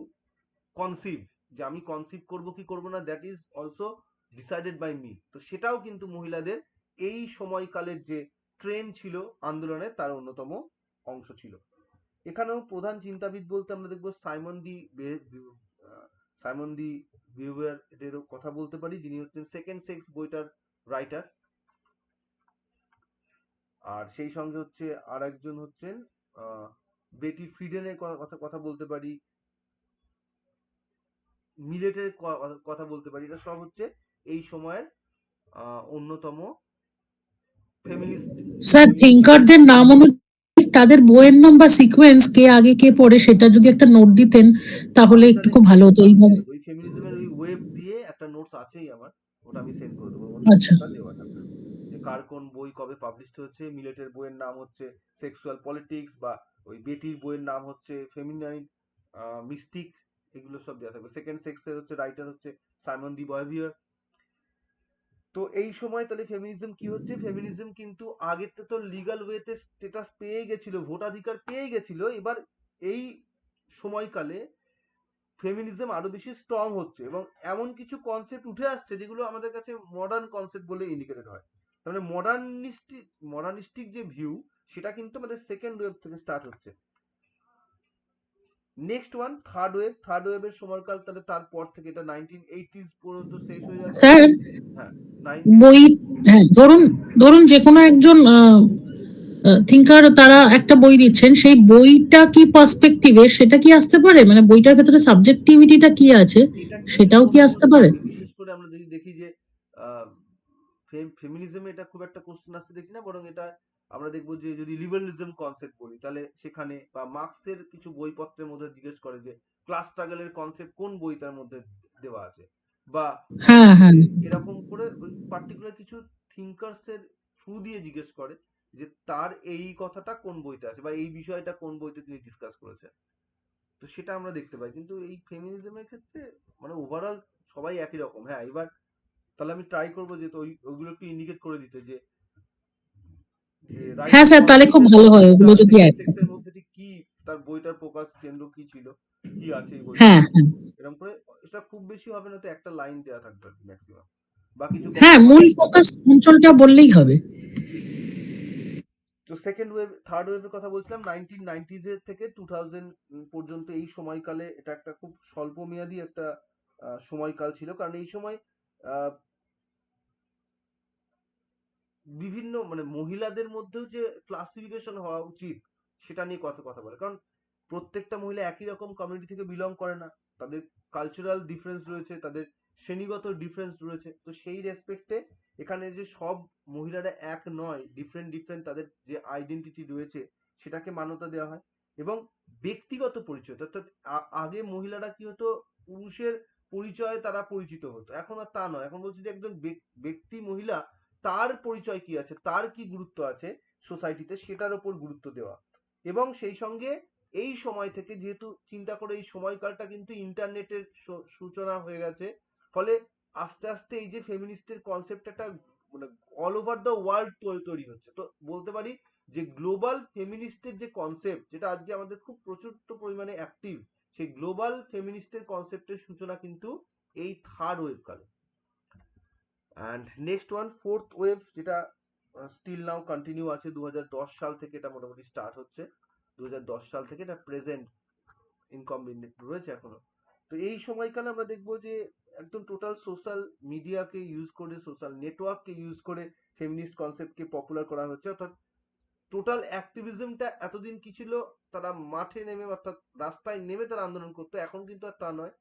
A: কনসিভ, যে আমি কনসিভ করব কি করব না, that is also decided by me. তো সেটাও কিন্তু মহিলাদের এই সময়কালের যে ট্রেন্ড ছিল আন্দোলনে, তার অন্যতম অংশ ছিল। এখানেও প্রধান চিন্তাবিদ বলতে আমরা দেখবো সাইমন দি বিউয়ার এরও কথা বলতে পারি, যিনি হচ্ছেন সেকেন্ড সেক্স বইটার রাইটার। আর সেই সঙ্গে হচ্ছে আর একজন হচ্ছেন বেটি ফ্রিডেনের কথা বলতে পারি, মিলেটের কথা বলতে পারি। এটা সব হচ্ছে এই সময়ের অন্যতম ফেমিনিস্ট
B: স্যার থিঙ্কারদের নাম অনুযায়ী তাদের বইয়ের নাম বা সিকোয়েন্স কে আগে কে পরে সেটা যদি একটা নোট দিতেন তাহলে একটু খুব ভালো হতো
A: আমি দিয়ে
B: এইভাবে।
A: দেবো, এই ফেমিনিজমের ওই ওয়েব দিয়ে একটা নোটস আছেই আমার, ওটা আমি সেন্ড করে দেবো,
B: আচ্ছা।
A: ওটা দেওয়া থাকবে, যে কার কোন বই কবে পাবলিশ হয়েছে। মিলেটের বইয়ের নাম হচ্ছে সেক্সুয়াল পলিটিক্স, বা ওই বেটির বইয়ের নাম হচ্ছে ফেমিনাইন মিস্টিক, এগুলো সব দেওয়া থাকবে। সেকেন্ড সেক্সের হচ্ছে রাইটার হচ্ছে সাইমন দি বয়ভিয়ার। তো এই সময় তাহলে ফেমিনিজম কি হচ্ছে, ফেমিনিজম কিন্তু আগের তো লিগাল ওয়েতে স্টেটাস পেয়ে গেছিল, ভোটাধিকার পেয়ে গেছিল। এবার এই সময়কালে ফেমিনিজম আরো বেশি স্ট্রং হচ্ছে, এবং এমন কিছু কনসেপ্ট উঠে আসছে যেগুলো আমাদের কাছে মডার্ন কনসেপ্ট বলে ইন্ডিকেটেড হয়। তার মানে মডার্নিস্টিক যে ভিউ, সেটা কিন্তু আমাদের সেকেন্ড ওয়েভ থেকে স্টার্ট হচ্ছে। নেক্সট ওয়ান থার্ড ওয়েভের সময়কাল, তাহলে তারপর থেকে এটা 1980s পর্যন্ত শেষ হয়ে যাচ্ছে।
B: স্যার
A: হ্যাঁ, 19
B: বই, হ্যাঁ ধরুন, ধরুন যে কোনো একজন থিঙ্কার তারা একটা বই দিচ্ছেন, সেই বইটা কি পার্সপেক্টিভে সেটা কি আসতে পারে, মানে বইটার ভেতরে সাবজেক্টিভিটিটা কি আছে
A: এটা কিন্তু
B: সেটাও কি
A: কোনো
B: আসতে
A: কোশ্চেন
B: পারে?
A: আসে, বিশেষ করে আমরা যদি দেখি যে ফেমিনিজমে এটা খুব একটা কোশ্চেন আসতে দেখি না, বরং এটা আমরা দেখবো যে যদি লিবারালিজম কনসেপ্ট বলি, তাহলে সেখানে বা মার্কসের কিছু বইপত্রের মধ্যে জিজ্ঞেস করে যে ক্লাস স্ট্রাগলের কনসেপ্ট কোন বইটার মধ্যে দেওয়া আছে, বা আমরা
B: হ্যাঁ
A: দেখবো
B: হ্যাঁ।
A: যে এরকম করে ওই পার্টিকুলার কিছু থিঙ্কার্স এর থ্রু দিয়ে জিজ্ঞেস করে যে তার এই কথাটা কোন বইতে আছে, বা এই বিষয়টা কোন বইতে তিনি ডিসকাস করেছেন। তো সেটা আমরা দেখতে পাই, কিন্তু এই ফেমিনিজমের ক্ষেত্রে মানে ওভারঅল সবাই একই রকম। হ্যাঁ, এবার তাহলে আমি ট্রাই করবো যে তো ওইগুলো একটু ইন্ডিকেট করে দিতে, যে রাইট
B: হ্যাঁ
A: টু
B: স্যার, তাহলে খুব
A: কনসিভের
B: ভালো হয়
A: বইটা
B: ওগুলো যদি
A: সেকেন্ড সেক্সের মধ্যে ঠিক কি, তার বইটার ফোকাস কেন্দ্র কি ছিল, কি আছে এই বইটার
B: হ্যাঁ
A: মধ্যে,
B: হ্যাঁ।
A: এরকম করে। এটা খুব বেশি হবে না, তো একটা লাইন দেওয়া থাকবে ম্যাক্সিমাম, বা কিছু
B: হ্যাঁ,
A: কনসেপ্ট।
B: মূল ফোকাস অঞ্চলটা বললেই হবে।
A: তো সেকেন্ড ওয়েভ থার্ড ওয়েভের কথা বলছিলাম 1990s এর থেকে 2000 পর্যন্ত। এই সময়কালে এটা একটা খুব স্বল্পমেয়াদী একটা সময়কাল ছিল, কারণ এই সময় আহ, বিভিন্ন মানে মহিলাদের মধ্যেও যে ক্লাসিফিকেশন হওয়া উচিত সেটা নিয়ে কথা কথা বলে, কারণ প্রত্যেকটা মহিলা একই রকম কমিউনিটি থেকে বিলং করে না, তাদের কালচারাল ডিফারেন্স রয়েছে, তাদের শ্রেণীগত ডিফারেন্স রয়েছে। তো সেই রেসপেক্টে এখানে যে সব মহিলারা এক নয়, ডিফারেন্ট ডিফারেন্ট তাদের যে আইডেন্টিটি রয়েছে সেটাকে মান্যতা দেওয়া হয়। এবং ব্যক্তিগত পরিচয়, অর্থাৎ আগে মহিলারা কি হতো, পুরুষের পরিচয়ে তারা পরিচিত হতো, এখন আর তা নয়। এখন বলছি যে একজন ব্যক্তি মহিলা, তার পরিচয় কি আছে, তার কি গুরুত্ব আছে সোসাইটিতে, সেটার উপর গুরুত্ব দেওয়া। এবং সেই সঙ্গে এই সময় থেকে, যেহেতু চিন্তা করে এই সময়কালটা কিন্তু ইন্টারনেটের সূচনা হয়ে গেছে, ফলে আস্তে আস্তে এই যে ফেমিনিস্টের কনসেপ্ট একটা মানে অল ওভার দ্য ওয়ার্ল্ড তৈরি হচ্ছে। তো বলতে পারি যে গ্লোবাল ফেমিনিস্টের যে কনসেপ্ট, যেটা আজকে আমাদের খুব প্রচুর পরিমাণে অ্যাক্টিভ, সেই গ্লোবাল ফেমিনিস্টের কনসেপ্টের সূচনা কিন্তু এই থার্ড ওয়েভ কালে। And next one fourth wave, যেটা স্টিল নাও কন্টিনিউ আছে। 2010 সাল থেকে এটা মোটামুটি স্টার্ট হচ্ছে। 2010 সাল থেকে এটা প্রেজেন্ট ইনকমপ্লিট রয়েছে এখনো। তো এই সময়কালে আমরা দেখবো যে একদম টোটাল সোশ্যাল মিডিয়াকে ইউজ করে, সোশ্যাল নেটওয়ার্ককে ইউজ করে ফেমিনিস্ট কনসেপ্টকে পপুলার করা হচ্ছে। অর্থাৎ টোটাল অ্যাক্টিভিজমটা এতদিন কি ছিল, তারা মাঠে নেমে অর্থাৎ রাস্তায় নেমে তারা আন্দোলন করতো, এখন কিন্তু আর তা নয়।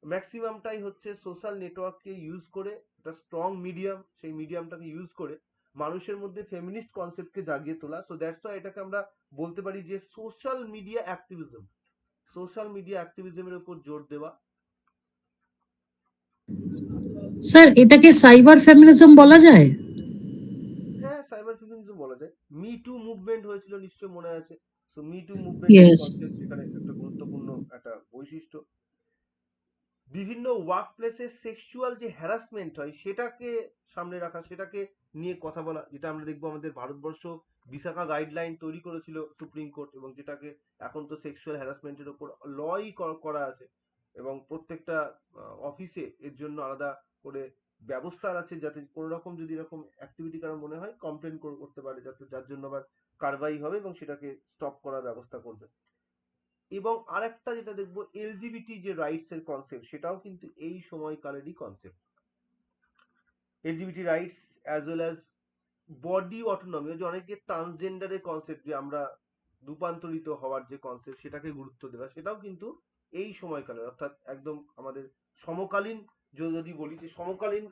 A: ম্যাক্সিমামটাই হচ্ছে সোশ্যাল নেটওয়ার্ককে ইউজ করে, একটা স্ট্রং মিডিয়াম, সেই মিডিয়ামটাকে ইউজ করে মানুষের মধ্যে ফেমিনিস্ট কনসেপ্টকে জাগিয়ে তোলা। সো দ্যাটস ওয়াই এটাকে আমরা বলতে পারি যে social media activism, social media অ্যাক্টিভিজমের উপর জোর দেওয়া।
B: স্যার এটাকে সাইবার ফেমিনিজম বলা যায়?
A: হ্যাঁ, সাইবার ফেমিনিজম বলা যায়। মি টু মুভমেন্ট হয়েছিল, নিশ্চয় মনে আছে। সো মি টু মুভমেন্টের
B: ইয়েস।
A: কনসেপ্ট এখানে একটা গুরুত্বপূর্ণ একটা বৈশিষ্ট্য। বিভিন্ন ওয়ার্ক প্লেসে সেক্সুয়াল যে হ্যারাসমেন্ট হয় সেটাকে সামনে রাখা, সেটাকে নিয়ে কথা বলা, যেটা আমরা দেখবো আমাদের ভারতবর্ষ বিশাখা গাইডলাইন তৈরি করেছিল সুপ্রিম কোর্ট, এবং যেটাকে এখন তো সেক্সুয়াল হ্যারাসমেন্টের উপর লই করা আছে, এবং প্রত্যেকটা অফিসে এর জন্য আলাদা করে ব্যবস্থা আছে, যাতে কোনো রকম যদি এরকম অ্যাক্টিভিটি কারো মনে হয় কমপ্লেন করতে পারে, যাতে যার জন্য আবার কারবাই হবে এবং সেটাকে স্টপ করার ব্যবস্থা করবে। এবং আরেকটা যেটা দেখবো, এলজিবিটি যে রাইটস এর কনসেপ্ট, সেটাও কিন্তু এই সময়কালেরই concept. LGBT rights as well as body autonomy, যে অনেকে ট্রান্সজেন্ডারের কনসেপ্ট, যে আমরা রূপান্তরিত হওয়ার যে কনসেপ্ট, সেটাকে গুরুত্ব দেওয়া, সেটাও কিন্তু এই সময়কালের, অর্থাৎ একদম আমাদের সমকালীন। যদি বলি যে সমকালীন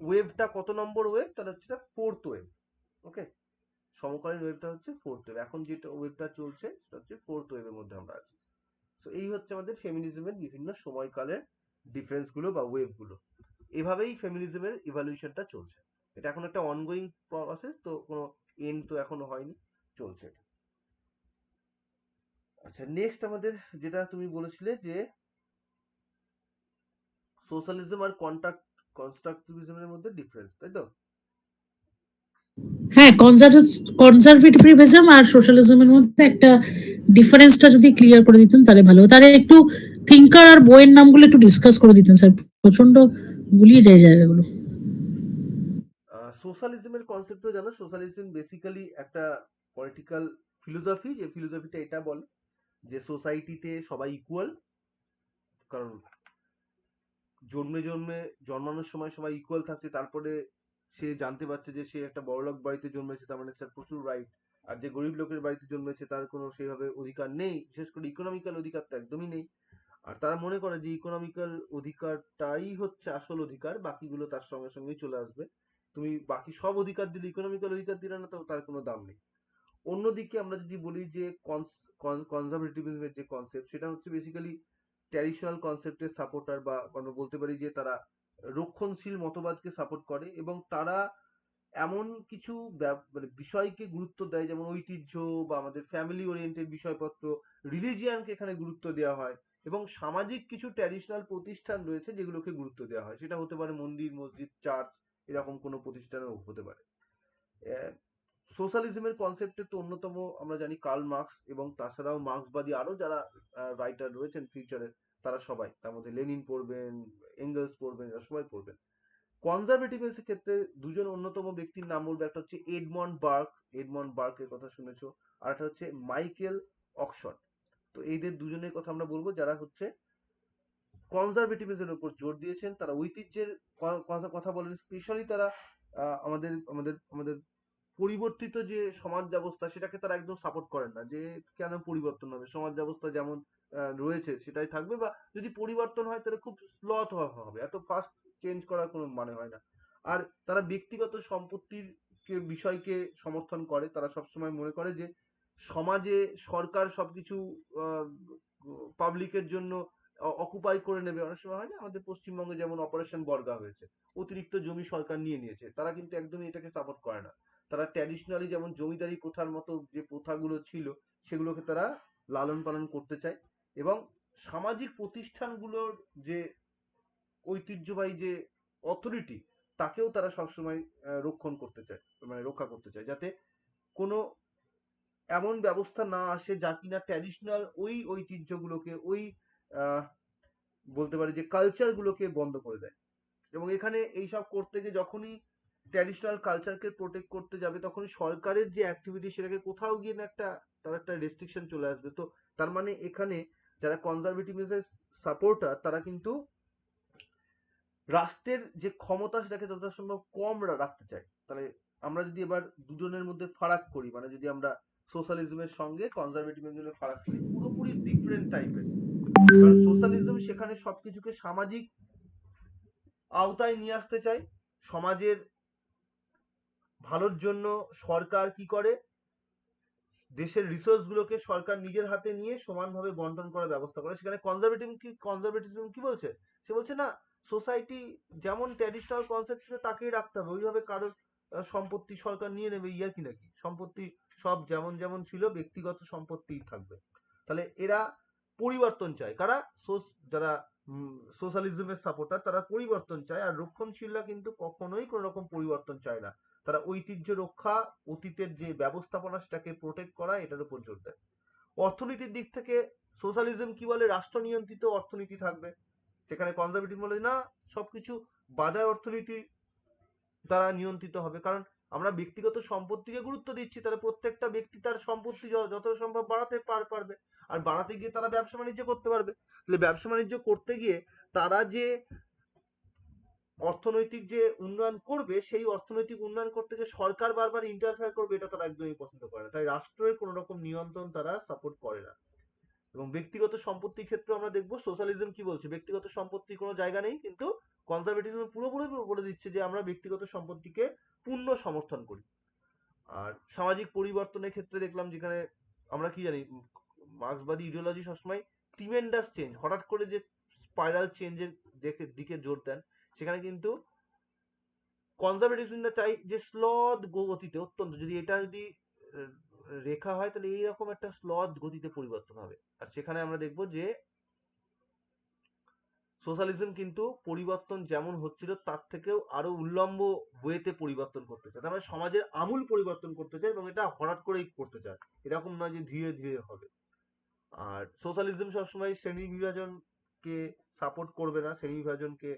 A: ওয়েভটা কত নম্বর ওয়েভ, তাহলে হচ্ছে ফোর্থ ওয়েভ। ওকে, সমকালীন ওয়েভটা হচ্ছে ফোর্থ ওয়েভ। এখন যেটা ওয়েভটা চলছে সেটা হচ্ছে ফোর্থ ওয়েভের মধ্যে আমরা আছি। তো এই হচ্ছে আমাদের ফেমিনিজমের বিভিন্ন সময়কালের ডিফারেন্স গুলো বা ওয়েভ গুলো। এভাবেই ফেমিনিজমের ইভলিউশনটা চলছে। এটা এখন একটা অনগোয়িং প্রসেস, তো কোনো এন্ড তো এখনো হয়নি, চলছে। আচ্ছা, নেক্সট আমাদের যেটা তুমি বলেছিলে যে সোশ্যালিজম আর কনস্ট্রাকটিভিজমের মধ্যে ডিফারেন্স, তাই তো?
B: হ্যাঁ, কনজারভেটিভিজম আর সোশ্যালিজমের মধ্যে একটা ডিফারেন্সটা যদি ক্লিয়ার করে দিতেন তাহলে ভালো হতো। তাহলে একটু থিঙ্কার আর বইয়ের নামগুলো একটু ডিসকাস করে দিতেন স্যার, প্রচন্ড গুলিয়ে যায় জায়গাগুলো।
A: সোশ্যালিজমের কনসেপ্ট তো জানো, সোশ্যালিজম বেসিক্যালি একটা পলিটিক্যাল ফিলোসফি, যে ফিলোসফিটা এটা বলে যে সোসাইটিতে সবাই ইকুয়াল। কারণ জন্মানোর সময় সবাই ইকুয়াল থাকছে, তারপরে সে জানতে পারছে যে সে একটা বড়লোক বাড়িতে জন্মেছে, তার মানে তার প্রচুর রাইট। আর যে গরিব লোকের বাড়িতে জন্মেছে তার কোনো সেইভাবে অধিকার নেই, বিশেষ করে ইকোনমিক্যাল অধিকার তো একদমই নেই। আর তারা মনে করে যে ইকোনমিক্যাল অধিকারটাই হচ্ছে আসল অধিকার, বাকিগুলো তার সঙ্গে সঙ্গেই চলে আসবে। তুমি বাকি সব অধিকার দিলে, ইকোনমিক্যাল অধিকার দিলে না, তো তার কোনো দাম নেই। অন্যদিকে আমরা যদি বলি যে কনজারভেটিভিজমের যে কনসেপ্ট, সেটা হচ্ছে বেসিক্যালি ট্র্যাডিশনাল কনসেপ্টের সাপোর্টার, বা আমরা বলতে পারি যে তারা রক্ষণশীল মতবাদকে সাপোর্ট করে, এবং তারা এমন কিছু মানে বিষয়কে গুরুত্ব দেয়, যেমন ঐতিহ্য বা আমাদের ফ্যামিলি ওরিয়েন্টেড বিষয়পত্র, রিলিজিয়ানকে এখানে গুরুত্ব দেওয়া হয়, এবং সামাজিক কিছু ট্র্যাডিশনাল প্রতিষ্ঠান রয়েছে যেগুলোকে গুরুত্ব দেওয়া হয়। সেটা হতে পারে মন্দির, মসজিদ, চার্চ, এরকম কোনো প্রতিষ্ঠানও হতে পারে। সোশ্যালিজমের কনসেপ্টের তো অন্যতম আমরা জানি কার্ল মার্কস, এবং তাছাড়াও মার্ক্সবাদী আরো যারা রাইটার রয়েছেন ফিউচারের, তারা সবাই, তার মধ্যে লেনিন পড়বেন, এঙ্গেলস পড়বেন, এরা সবাই পড়বেন। কনজারভেটিভের ক্ষেত্রে দুজন অন্যতম ব্যক্তির নাম বলবো, একটা হচ্ছে এডমন্ড বার্কের কথা শুনেছো, আর একটা হচ্ছে মাইকেল অক্সফোর্ড। তো এইদের দুজনের কথা আমরা বলবো, যারা হচ্ছে কনজারভেটিভিজমের উপর জোর দিয়েছেন। তারা ঐতিহ্যের কথা বলেন, স্পেশালি তারা আমাদের আমাদের আমাদের পরিবর্তিত যে সমাজ ব্যবস্থা, সেটাকে তারা একদম সাপোর্ট করেন না, যে কেন পরিবর্তন হবে, সমাজ ব্যবস্থা যেমন রয়েছে সেটাই থাকবে, বা যদি পরিবর্তন হয় তাহলে খুব স্লথ হবে, এত ফাস্ট চেঞ্জ করার কোনো মানে হয় না। আর তারা ব্যক্তিগত সম্পত্তির বিষয়কে সমর্থন করে। তারা সবসময় মনে করে যে সমাজে সরকার সবকিছু পাবলিকের জন্য অকুপাই করে নেবে। অনেক সময় হয় না, আমাদের পশ্চিমবঙ্গে যেমন অপারেশন বর্গা হয়েছে, অতিরিক্ত জমি সরকার নিয়ে নিয়েছে, তারা কিন্তু একদমই এটাকে সাপোর্ট করে না। তারা ট্র্যাডিশনালি যেমন জমিদারি প্রথার মতো যে প্রথাগুলো ছিল, সেগুলোকে তারা লালন পালন করতে চায়, এবং সামাজিক প্রতিষ্ঠানগুলোর যে ঐতিহ্যবাহী যে অথরিটি তাকেও তারা সবসময় রক্ষণ করতে চায়, মানে রক্ষা করতে চায়, যাতে কোনো এমন ব্যবস্থা না আসে যা কিনা ট্র্যাডিশনাল ওই ঐতিহ্যগুলোকে, ওই বলতে পারি যে কালচারগুলোকে বন্ধ করে দেয়। এবং এখানে এইসব করতে গিয়ে যখনই ট্র্যাডিশনাল কালচারকে প্রোটেক্ট করতে যাবে, তখনই সরকারের যে অ্যাক্টিভিটি সেটাকে কোথাও গিয়ে না তার একটা রেস্ট্রিকশন চলে আসবে। তো তার মানে এখানে যারা কনজারভেটিভিজমের সাপোর্টার তারা কিন্তু রাষ্ট্রের যে ক্ষমতা সেটাকে যতটা সম্ভব কম রাখতে চায়। তাহলে আমরা যদি এবার দুজনের মধ্যে ফারাক করি, মানে যদি আমরা সোশ্যালিজমের সঙ্গে কনজারভেটিভিজমের ফারাক করি, পুরোপুরি ডিফারেন্ট টাইপের। কারণ সোশ্যালিজম সেখানে সবকিছুকে সামাজিক আওতায় নিয়ে আসতে চায়। সমাজের ভালোর জন্য সরকার কি করে, দেশের রিসোর্স গুলোকে সরকার নিজের হাতে নিয়ে সমানভাবে বন্টন করার ব্যবস্থা করে। সেখানে কনজারভেটিজম কি বলছে, সে বলছে না, সোসাইটি যেমন ট্র্যাডিশনাল কনসেপ্ট ছিল তাকেই রাখতে হবে, ওইভাবে কারোর সম্পত্তি সরকার নিয়ে নেবে, ইয়ার কি নাকি, সম্পত্তি সব যেমন যেমন ছিল ব্যক্তিগত সম্পত্তি থাকবে। তাহলে এরা পরিবর্তন চায়, কারা, যারা সোশ্যালিজমের সাপোর্টার তারা পরিবর্তন চায়। আর রক্ষণশীলরা কিন্তু কখনোই কোনো রকম পরিবর্তন চায় না, তারা ঐতিহ্য রক্ষা, অতীতের যে ব্যবস্থাপনা সেটাকে প্রোটেক্ট করা, এটার উপর জোর দেয়। অর্থনীতির দিক থেকে সোশ্যালিজম কি বলে, রাষ্ট্র নিয়ন্ত্রিত অর্থনীতি থাকবে। সেখানে কনজারভেটিভ বলে না, সবকিছু বাজার অর্থনীতি দ্বারা নিয়ন্ত্রিত হবে। কারণ আমরা ব্যক্তিগত সম্পত্তিকে গুরুত্ব দিচ্ছি, তাহলে প্রত্যেকটা ব্যক্তি তার সম্পত্তি যতটা সম্ভব বাড়াতে পারবে, আর বাড়াতে গিয়ে তারা ব্যবসা বাণিজ্য করতে পারবে। তাহলে ব্যবসা বাণিজ্য করতে গিয়ে তারা যে অর্থনৈতিক যে উন্নয়ন করবে, সেই অর্থনৈতিক উন্নয়ন করতে যে সরকার বারবার ইন্টারফেয়ার করবে, এটা তারা একদমই পছন্দ করে না। তাই রাষ্ট্রের কোনো রকম নিয়ন্ত্রণ তারা সাপোর্ট করে না। এবং ব্যক্তিগত সম্পত্তির ক্ষেত্রে আমরা দেখবো সোশ্যালিজম কি বলছে, ব্যক্তিগত সম্পত্তির কোনো জায়গা নেই, কিন্তু কনজারভেটিজম পুরোপুরি বলে দিচ্ছে যে আমরা ব্যক্তিগত সম্পত্তিকে পূর্ণ সমর্থন করি। আর সামাজিক পরিবর্তনের ক্ষেত্রে দেখলাম, যেখানে আমরা কি জানি, মার্ক্সবাদী ইডিওলজি সবসময় ট্রিমেন্ডাস চেঞ্জ, হঠাৎ করে যে স্পাইরাল চেঞ্জের দিকে জোর দেন, সেখানে কিন্তু কনজারভেটিভরা চাই যে স্লথ গতিতে, অত্যন্ত, যদি এটা যদি রেখা হয় তাহলে এইরকম একটা স্লথ গতিতে পরিবর্তন হবে। আর সেখানে আমরা দেখব যে সোশ্যালিজম কিন্তু পরিবর্তন যেমন হচ্ছিল তার থেকেও আরো উল্লম্ব ওয়েতে পরিবর্তন করতে চায়, তার মানে সমাজের আমূল পরিবর্তন করতে চায়, এবং এটা হঠাৎ করেই করতে চায়, এরকম নয় যে ধীরে ধীরে হবে। আর সোশ্যালিজম সবসময় শ্রেণী বিভাজনকে সাপোর্ট করবে না, শ্রেণী বিভাজনকে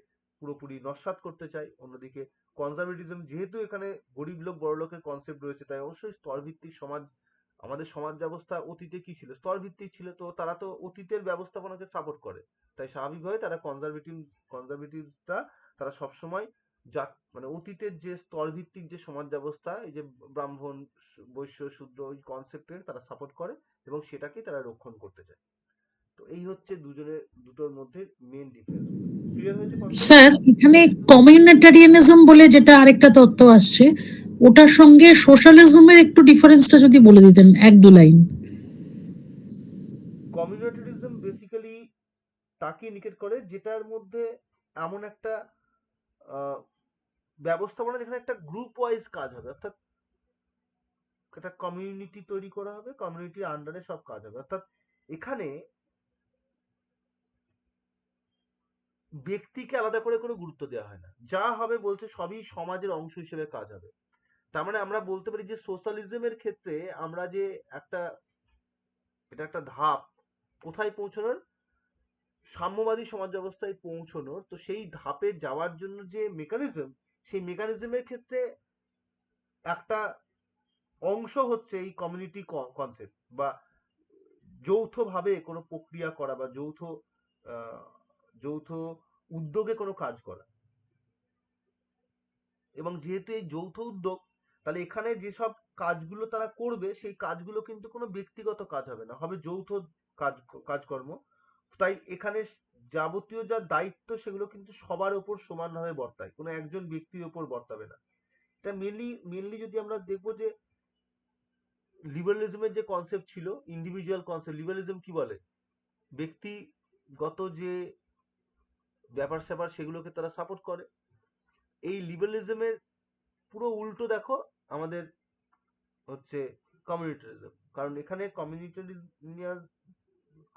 A: পুরোপুরি নস্যাৎ করতে চায়। অন্যদিকে কনজারভেটিজম, যেহেতু এখানে গরিব লোক বড় লোকের কনসেপ্ট রয়েছে, তাই অবশ্যই স্তরভিত্তিক সমাজ, আমাদের সমাজ ব্যবস্থা অতীতে কি ছিল, স্তরভিত্তিক ছিল, তো তারা তো অতীতের ব্যবস্থাপনাকে সাপোর্ট করে। তাই স্বাভাবিকভাবে তারা কনজারভেটিভসটা তারা সবসময় মানে অতীতের যে স্তরভিত্তিক যে সমাজ ব্যবস্থা, এই যে ব্রাহ্মণ, বৈশ্য, শূদ্র, ওই কনসেপ্টকে তারা সাপোর্ট করে এবং সেটাকেই তারা রক্ষণ করতে চায়। তো এই হচ্ছে দুটোর মধ্যে মেইন ডিফারেন্স। ক্লিয়ার হয়েছে?
B: স্যার, এখানে কমিউনিটারিয়ানিজম বলে যেটা আরেকটা তত্ত্ব আসছে, ওটার সঙ্গে সোশ্যালিজমের একটু ডিফারেন্সটা যদি বলে দিতেন এক দু লাইন।
A: কমিউনিটারিজম বেসিক্যালি তাকে ইন্ডিকেট করে যেটার মধ্যে এমন একটা ব্যবস্থাপনা যেখানে একটা গ্রুপ ওয়াইজ কাজ হবে, অর্থাৎ একটা কমিউনিটি তৈরি করা হবে, কমিউনিটির আন্ডারে সব কাজ হবে। অর্থাৎ এখানে ব্যক্তিকে আলাদা করে কোনো গুরুত্ব দেওয়া হয় না, যা হবে বলছে সবই সমাজের অংশ হিসেবে কাজ হবে। তার মানে আমরা বলতে পারি যে সোশ্যালিজমের ক্ষেত্রে আমরা যে এটা একটা ধাপ কোথায় পৌঁছানোর, সাম্যবাদী সমাজ ব্যবস্থায় পৌঁছানোর। তো সেই ধাপে যাওয়ার জন্য যে মেকানিজম, সেই মেকানিজমের ক্ষেত্রে একটা অংশ হচ্ছে এই কমিউনিটি কনসেপ্ট, বা যৌথভাবে কোনো প্রক্রিয়া করা, বা যৌথ উদ্যোগে কোনো কাজ করা। এবং যেহেতু এই যৌথ উদ্যোগ, তাহলে এখানে যেসব কাজগুলো তারা করবে সেই কাজগুলো কিন্তু কোনো ব্যক্তিগত কাজ হবে না, হবে যৌথ কাজকর্ম। তাই এখানে যাবতীয় যা দায়িত্ব সেগুলো কিন্তু সবার উপর সমানভাবে বর্তায়, কোনো একজন ব্যক্তির উপর বর্তাবে না। এটা মেনলি যদি আমরা দেখবো যে লিবারালিজমের যে কনসেপ্ট ছিল, ইন্ডিভিজুয়াল কনসেপ্ট, লিবারালিজম কি বলে, ব্যক্তিগত যে ব্যাপার স্যাপার সেগুলোকে তারা সাপোর্ট করে। এই লিবারালিজমের পুরো উল্টো দেখো আমাদের হচ্ছে কমিউনিটারিজম, কারণ এখানে কমিউনিটারিয়ান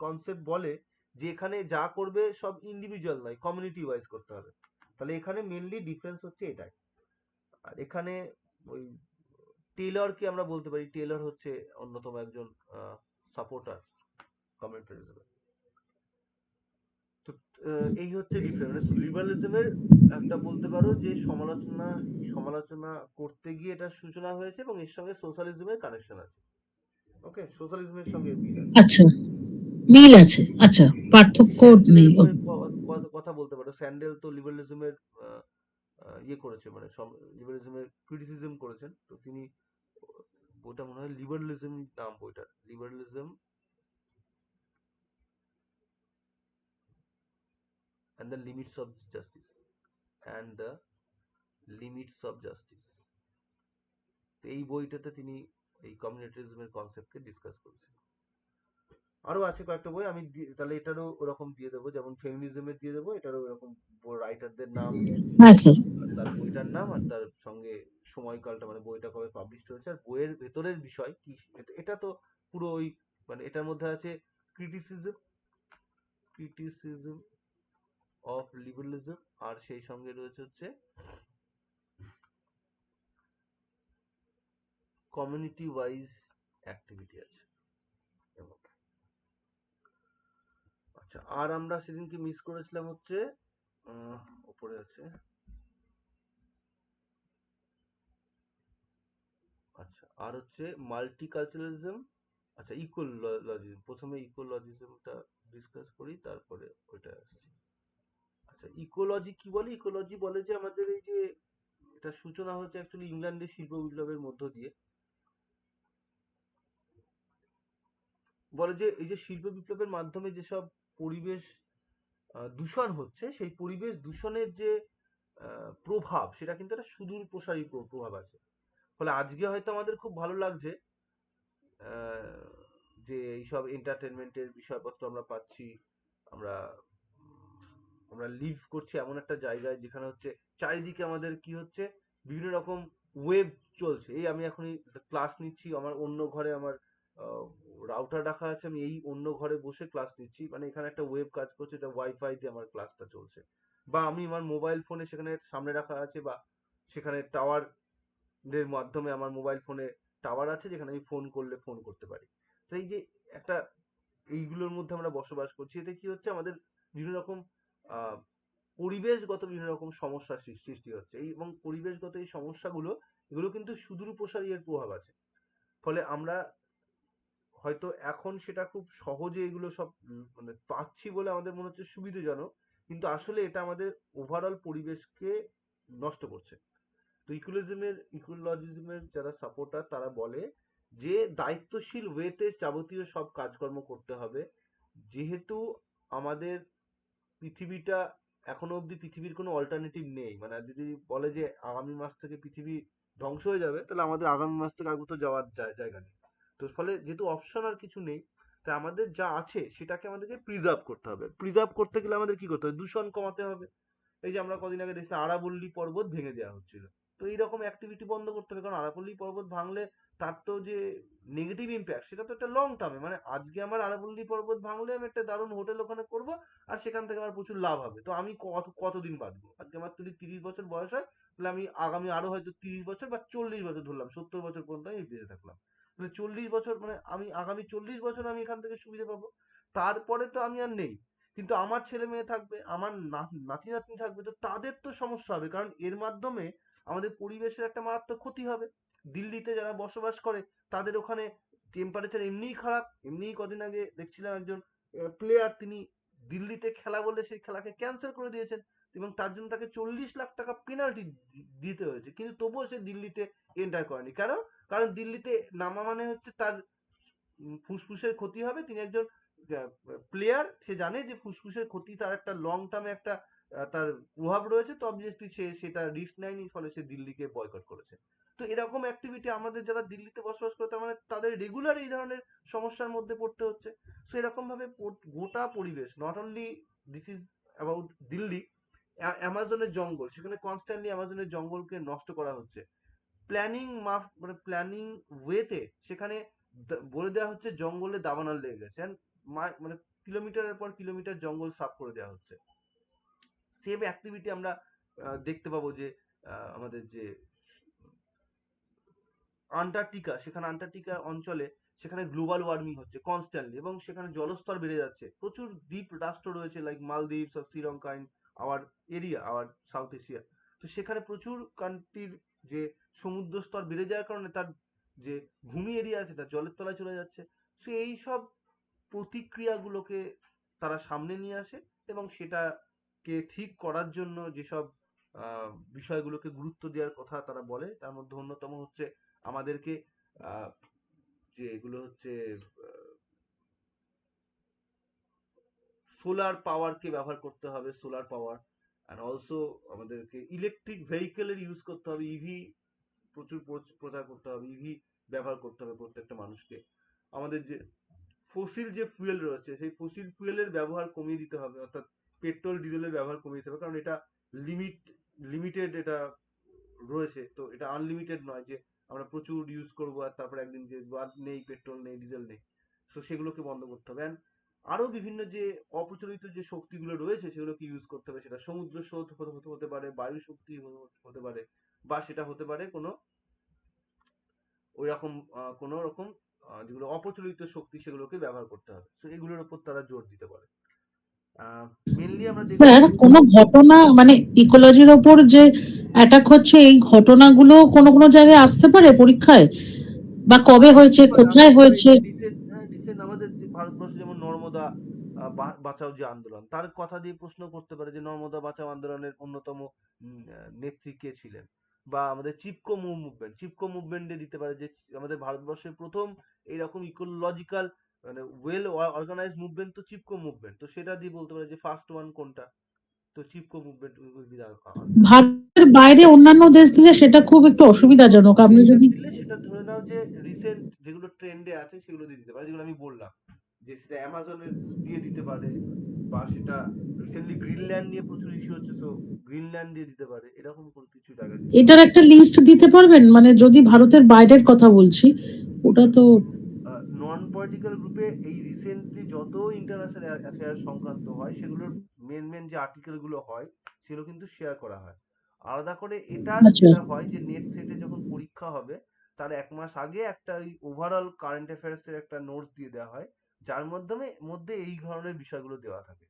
A: কনসেপ্ট বলে যে এখানে যা করবে সব ইন্ডিভিজুয়াল নয়, কমিউনিটি ওয়াইজ করতে হবে। তাহলে এখানে মেনলি ডিফারেন্স হচ্ছে এটাই। আর এখানে ওই টেলরকে আমরা বলতে পারি, টেলর হচ্ছে অন্যতম একজন সাপোর্টার কমিউনিটারিজমের। তো এই হচ্ছে ডিফারেন্স। লিবারালিজমের একটা বলতে পারো যে সমালোচনা করতে গিয়ে এটা সূচনা হয়েছে এবং এর সঙ্গে সোশ্যালিজমের কানেকশন আছে। ওকে, সোশ্যালিজমের সঙ্গে মিল আছে।
B: আচ্ছা, মিল আছে। আচ্ছা, পার্থক্য নেই।
A: স্যান্ডেলের কথা বলতে পারো। স্যান্ডেল তো লিবারালিজমের ইয়ে করেছে, মানে লিবারালিজমের ক্রিটিসিজম করেছেন। তো তিনি, বইটা মনে হয় লিবারালিজম নাম, বইটা liberalism and the limits of justice and the limits of justice। এই বইটাতে তিনি এই কমিউনিটারিজমের কনসেপ্টকে ডিসকাস করেছেন। আরো আছে কয়েকটা বই, আমি তাহলে এটারও ওরকম দিয়ে দেবো, যেমন ফেমিনিজমের দিয়ে দেবো, এটারও ওরকম রাইটারদের নাম,
B: হ্যাঁ স্যার।
A: তার বইটার নাম, আর তার সঙ্গে সময়কালটা, মানে বইটা কবে পাবলিশ হয়েছে, আর বইয়ের ভেতরের বিষয় কি। এটা তো পুরো ওই, মানে এটার মধ্যে আছে ক্রিটিসিজম অফ লিবারালিজম, আর সেই সঙ্গে রয়েছে হচ্ছে কমিউনিটি ওয়াইজ অ্যাক্টিভিটি আছে। আচ্ছা, আর আমরা সেদিনকে মিস করেছিলাম হচ্ছে উপরে আছে, আচ্ছা, আর হচ্ছে মাল্টিকালচারালিজম। আচ্ছা, ইকোলজিজম, প্রথমে ইকোলজিজমটা ডিসকাস করি, তারপরে ওইটা আসছি। আচ্ছা, ইকোলজি কি বলে? ইকোলজি বলে যে আমাদের এই যে এটা সূচনা হচ্ছে অ্যাকচুয়ালি ইংল্যান্ডের শিল্প বিপ্লবের মধ্য দিয়ে। বলে যে এই যে শিল্প বিপ্লবের মাধ্যমে যেসব পরিবেশ দূষণ হচ্ছে, সেই পরিবেশ দূষণের যে প্রভাব, সেটা কিন্তু একটা সুদূর প্রসারী প্রভাব আছে। ফলে আজকে হয়তো আমাদের খুব ভালো লাগছে যে এইসব এন্টারটেনমেন্টের বিষয়পত্র আমরা পাচ্ছি, আমরা আমরা লিভ করছি এমন একটা জায়গায় যেখানে হচ্ছে চারিদিকে আমাদের কি হচ্ছে, বিভিন্ন রকম ওয়েব চলছে। এই আমি এখনই ক্লাস নিচ্ছি, আমার অন্য ঘরে আমার রাউটার রাখা আছে, আমি এই অন্য ঘরে বসে ক্লাস নিচ্ছি, মানে এখানে একটা ওয়েব কাজ করছে, এটা ওয়াইফাই দিয়ে আমার ক্লাসটা চলছে। বা আমি আমার মোবাইল ফোনে সেখানে সামনে রাখা আছে, বা সেখানে টাওয়ার এর মাধ্যমে আমার মোবাইল ফোনে টাওয়ার আছে, যেখানে আমি ফোন করলে ফোন করতে পারি। তো এই যে একটা, এইগুলোর মধ্যে আমরা বসবাস করছি, এতে কি হচ্ছে, আমাদের বিভিন্ন রকম আহ পরিবেশগত বিভিন্ন রকম সমস্যার সৃষ্টি হচ্ছে। এবং পরিবেশগত এই সমস্যাগুলো, এগুলো কিন্তু সুদূর প্রসারী এর প্রভাব আছে। ফলে আমরা হয়তো এখন সেটা খুব সহজে এগুলো সব মানে পাচ্ছি বলে আমাদের মনে হচ্ছে সুবিধাজনক, কিন্তু আসলে এটা আমাদের ওভারঅল পরিবেশকে নষ্ট করছে। তো ইকোলজিজমের যারা সাপোর্টার, তারা বলে যে দায়িত্বশীল ওয়েতে যাবতীয় সব কাজকর্ম করতে হবে, যেহেতু আমাদের পৃথিবীটা এখনো অবধি, পৃথিবীর কোনো অল্টারনেটিভ নেই। মানে যদি বলে যে আগামী মাস থেকে পৃথিবী ধ্বংস হয়ে যাবে, তাহলে আমাদের আগামী মাস থেকে আর কোথাও যাওয়ার জায়গা নেই। তো ফলে যেহেতু অপশন আর কিছু নেই, তাই আমাদের যা আছে সেটাকে আমাদেরকে প্রিজার্ভ করতে হবে। প্রিজার্ভ করতে গেলে আমাদের কি করতে হবে? দূষণ কমাতে হবে। এই যে আমরা কদিন আগে দেখছিলাম আরাবল্লী পর্বত ভেঙে দেওয়া হচ্ছিল, তো এইরকম অ্যাক্টিভিটি বন্ধ করতে হবে। কারণ আরাবল্লী পর্বত ভাঙলে তার তো যে নেগেটিভ ইম্প্যাক্ট, সেটা তো একটা লং টার্মে, মানে আজকে আমার আরাবল্লী পর্বত ভাঙলে আমি একটা দারুণ হোটেল ওখানে করবো, আর সেখান থেকে আমার প্রচুর লাভ হবে। তো আমি কতদিন বাঁচবো? আজকে আমার যদি 30 বছর বয়স হয়, তাহলে আমি আগামী আরো হয়তো 30 বছর বা 40 বছর, ধরলাম 70 বছর পর্যন্ত আমি বেঁচে থাকলাম, মানে 40 বছর, মানে আমি আগামী 40 বছর আমি এখান থেকে সুবিধা পাবো। তারপরে তো আমি আর নেই, কিন্তু আমার ছেলে মেয়ে থাকবে, আমার নাতি নাতনি থাকবে, তো তাদের তো সমস্যা হবে। কারণ এর মাধ্যমে আমাদের পরিবেশের একটা মারাত্মক ক্ষতি হবে। দিল্লিতে যারা বসবাস করে, তাদের ওখানে টেম্পারেচার এমনিই খারাপ। এমনিই কদিন আগে দেখছিলাম একজন প্লেয়ার, তিনি দিল্লিতে খেলা বলে সেই খেলাকে ক্যান্সেল করে দিয়েছেন, এবং তার জন্য তাকে 40 লাখ টাকা পেনাল্টি দিতে হয়েছে, কিন্তু তবুও সে দিল্লিতে এন্টার করেনি। কেন? কারণ দিল্লিতে নামা মানে হচ্ছে তার ফুসফুসের ক্ষতি হবে। তিনি একজন প্লেয়ার, সে জানে যে ফুসফুসের ক্ষতি তার একটা লং টার্মে একটা তার প্রভাব রয়েছে, তো অবভিয়াসলি সে সেটা রিস্ক নেয়নি, ফলে সে দিল্লিকে বয়কট করেছে। তো এরকম অ্যাক্টিভিটি আমাদের যারা দিল্লিতে বসবাস করে, তার মানে তাদের রেগুলার এই ধরনের সমস্যার মধ্যে পড়তে হচ্ছে। সো এরকম ভাবে গোটা পরিবেশ, not only this is about Delhi, অ্যামাজনের জঙ্গল, সেখানে কনস্ট্যান্টলি অ্যামাজনের জঙ্গলকে নষ্ট করা হচ্ছে। মানে প্ল্যানিং ওয়েতে সেখানে বলে দেওয়া হচ্ছে জঙ্গলে দাবানল লেগে গেছে। মানে কিলোমিটারের পর কিলোমিটার জঙ্গল সাফ করে দেওয়া হচ্ছে। সেম অ্যাক্টিভিটি আমরা দেখতে পাবো যে আমাদের যে আন্টার্কটিকা, সেখানে আন্টার্কটিকা অঞ্চলে সেখানে গ্লোবাল ওয়ার্মিং হচ্ছে কনস্ট্যান্টলি, এবং সেখানে জলস্তর বেড়ে যাচ্ছে। প্রচুর দ্বীপ রাষ্ট্র রয়েছে লাইক মালদ্বীপস আর Sri Lanka in our area, our South Asia. তো সেখানে প্রচুর কান্ট্রির যে সমুদ্র স্তর বেড়ে যাওয়ার কারণে তার যে ভূমি এরিয়া আছে তার জলের তলায় চলে যাচ্ছে। সো এই সব প্রতিক্রিয়াগুলোকে তারা সামনে নিয়ে আসে, এবং সেটাকে ঠিক করার জন্য যেসব বিষয়গুলোকে গুরুত্ব দেওয়ার কথা তারা বলে, তার মধ্যে অন্যতম হচ্ছে আমাদেরকে যে এগুলো হচ্ছে সোলার পাওয়ারকে ব্যবহার করতে হবে, সোলার পাওয়ার, অ্যান্ড অলসো আমাদেরকে ইলেকট্রিক ভেহিকেলের ইউজ করতে হবে, ইভি প্রচুর প্রচার করতে হবে, ইভি ব্যবহার করতে হবে প্রত্যেকটা মানুষকে। আমাদের যে ফসিল যে ফুয়েল রয়েছে সেই ফসিল ফুয়েলের ব্যবহার কমিয়ে দিতে হবে, অর্থাৎ পেট্রোল ডিজেলের ব্যবহার কমিয়ে দিতে হবে, কারণ এটা লিমিটেড এটা রয়েছে, তো এটা আনলিমিটেড নয় যে আমরা প্রচুর ইউজ করবো আর তারপরে একদিন যে নেই পেট্রোল নেই ডিজেল নেই। তো সেগুলোকে বন্ধ করতে হবে। And আরো বিভিন্ন যে অপ্রচলিত যে শক্তিগুলো রয়েছে সেগুলোকে ইউজ করতে হবে। সেটা সমুদ্র স্রোত হতে পারে, বায়ু শক্তি হতে পারে, বা সেটা হতে পারে কোনো ওই রকম কোনো রকম যেগুলো অপ্রচলিত শক্তি সেগুলোকে ব্যবহার করতে হবে। তো এগুলোর উপর তারা জোর দিতে পারে। মেনলি আমরা দেখব
B: স্যার কোন ঘটনা মানে ইকোলজির ওপর যে অ্যাটাক হচ্ছে এই ঘটনাগুলো কোনো কোনো জায়গায় আসতে পারে পরীক্ষায়, বা কবে হয়েছে, কোথায় হয়েছে?
A: রিসেন্ট আমাদের যে ভারতবর্ষে যেমন নর্মদা বাঁচাও যে আন্দোলন, তার কথা দিয়ে প্রশ্ন করতে পারে যে নর্মদা বাঁচাও আন্দোলনের অন্যতম নেত্রী কে ছিলেন, বা আমাদের চিপকো মুভমেন্টে দিতে পারে যে আমাদের ভারতবর্ষের প্রথম এইরকম ইকোলজিক্যাল মানে ওয়েল অর্গানাইজড মুভমেন্ট তো চিপকো মুভমেন্ট, তো সেটা দিয়ে বলতে পারে যে ফার্স্ট ওয়ান কোনটা। তো Chipko movement will be the answer.
B: ভারতের বাইরে অন্যান্য দেশ দিলে সেটা খুব একটু অসুবিধাজনক, আপনি
A: সেটা
B: যদি
A: দিলে সেটা ধরে নাও যে রিসেন্ট যেগুলো ট্রেন্ডে আছে সেগুলো দিয়ে দিতে পারে, যেগুলো আমি বললাম যে সেটা অ্যামাজনের দিয়ে দিতে পারে, বা সেটা রিসেন্টলি গ্রিনল্যান্ড নিয়ে প্রচুর ইস্যু হচ্ছে, তো গ্রিনল্যান্ড দিয়ে দিতে পারে, এরকম কিছু জায়গা দিতে পারে।
B: এটার একটা লিস্ট দিতে পারবেন, মানে যদি ভারতের বাইরের কথা বলছি, ওটা তো
A: নন পলিটিক্যাল গ্রুপে এই রিসেন্টলি যত ইন্টারন্যাশনাল অ্যাফেয়ার সংক্রান্ত হয় সেগুলোর মেন যে আর্টিকেল গুলো হয় সেগুলো কিন্তু শেয়ার করা হয়। আলাদা করে এটার
B: আচ্ছা
A: যেটা হয় যে নেট সেটে যখন পরীক্ষা হবে তার 1 মাস আগে একটা ওই ওভারঅল কারেন্ট অ্যাফেয়ার্স এর একটা নোটস দিয়ে দেওয়া হয়, যার মধ্যে এই ধরনের বিষয়গুলো দেওয়া থাকে।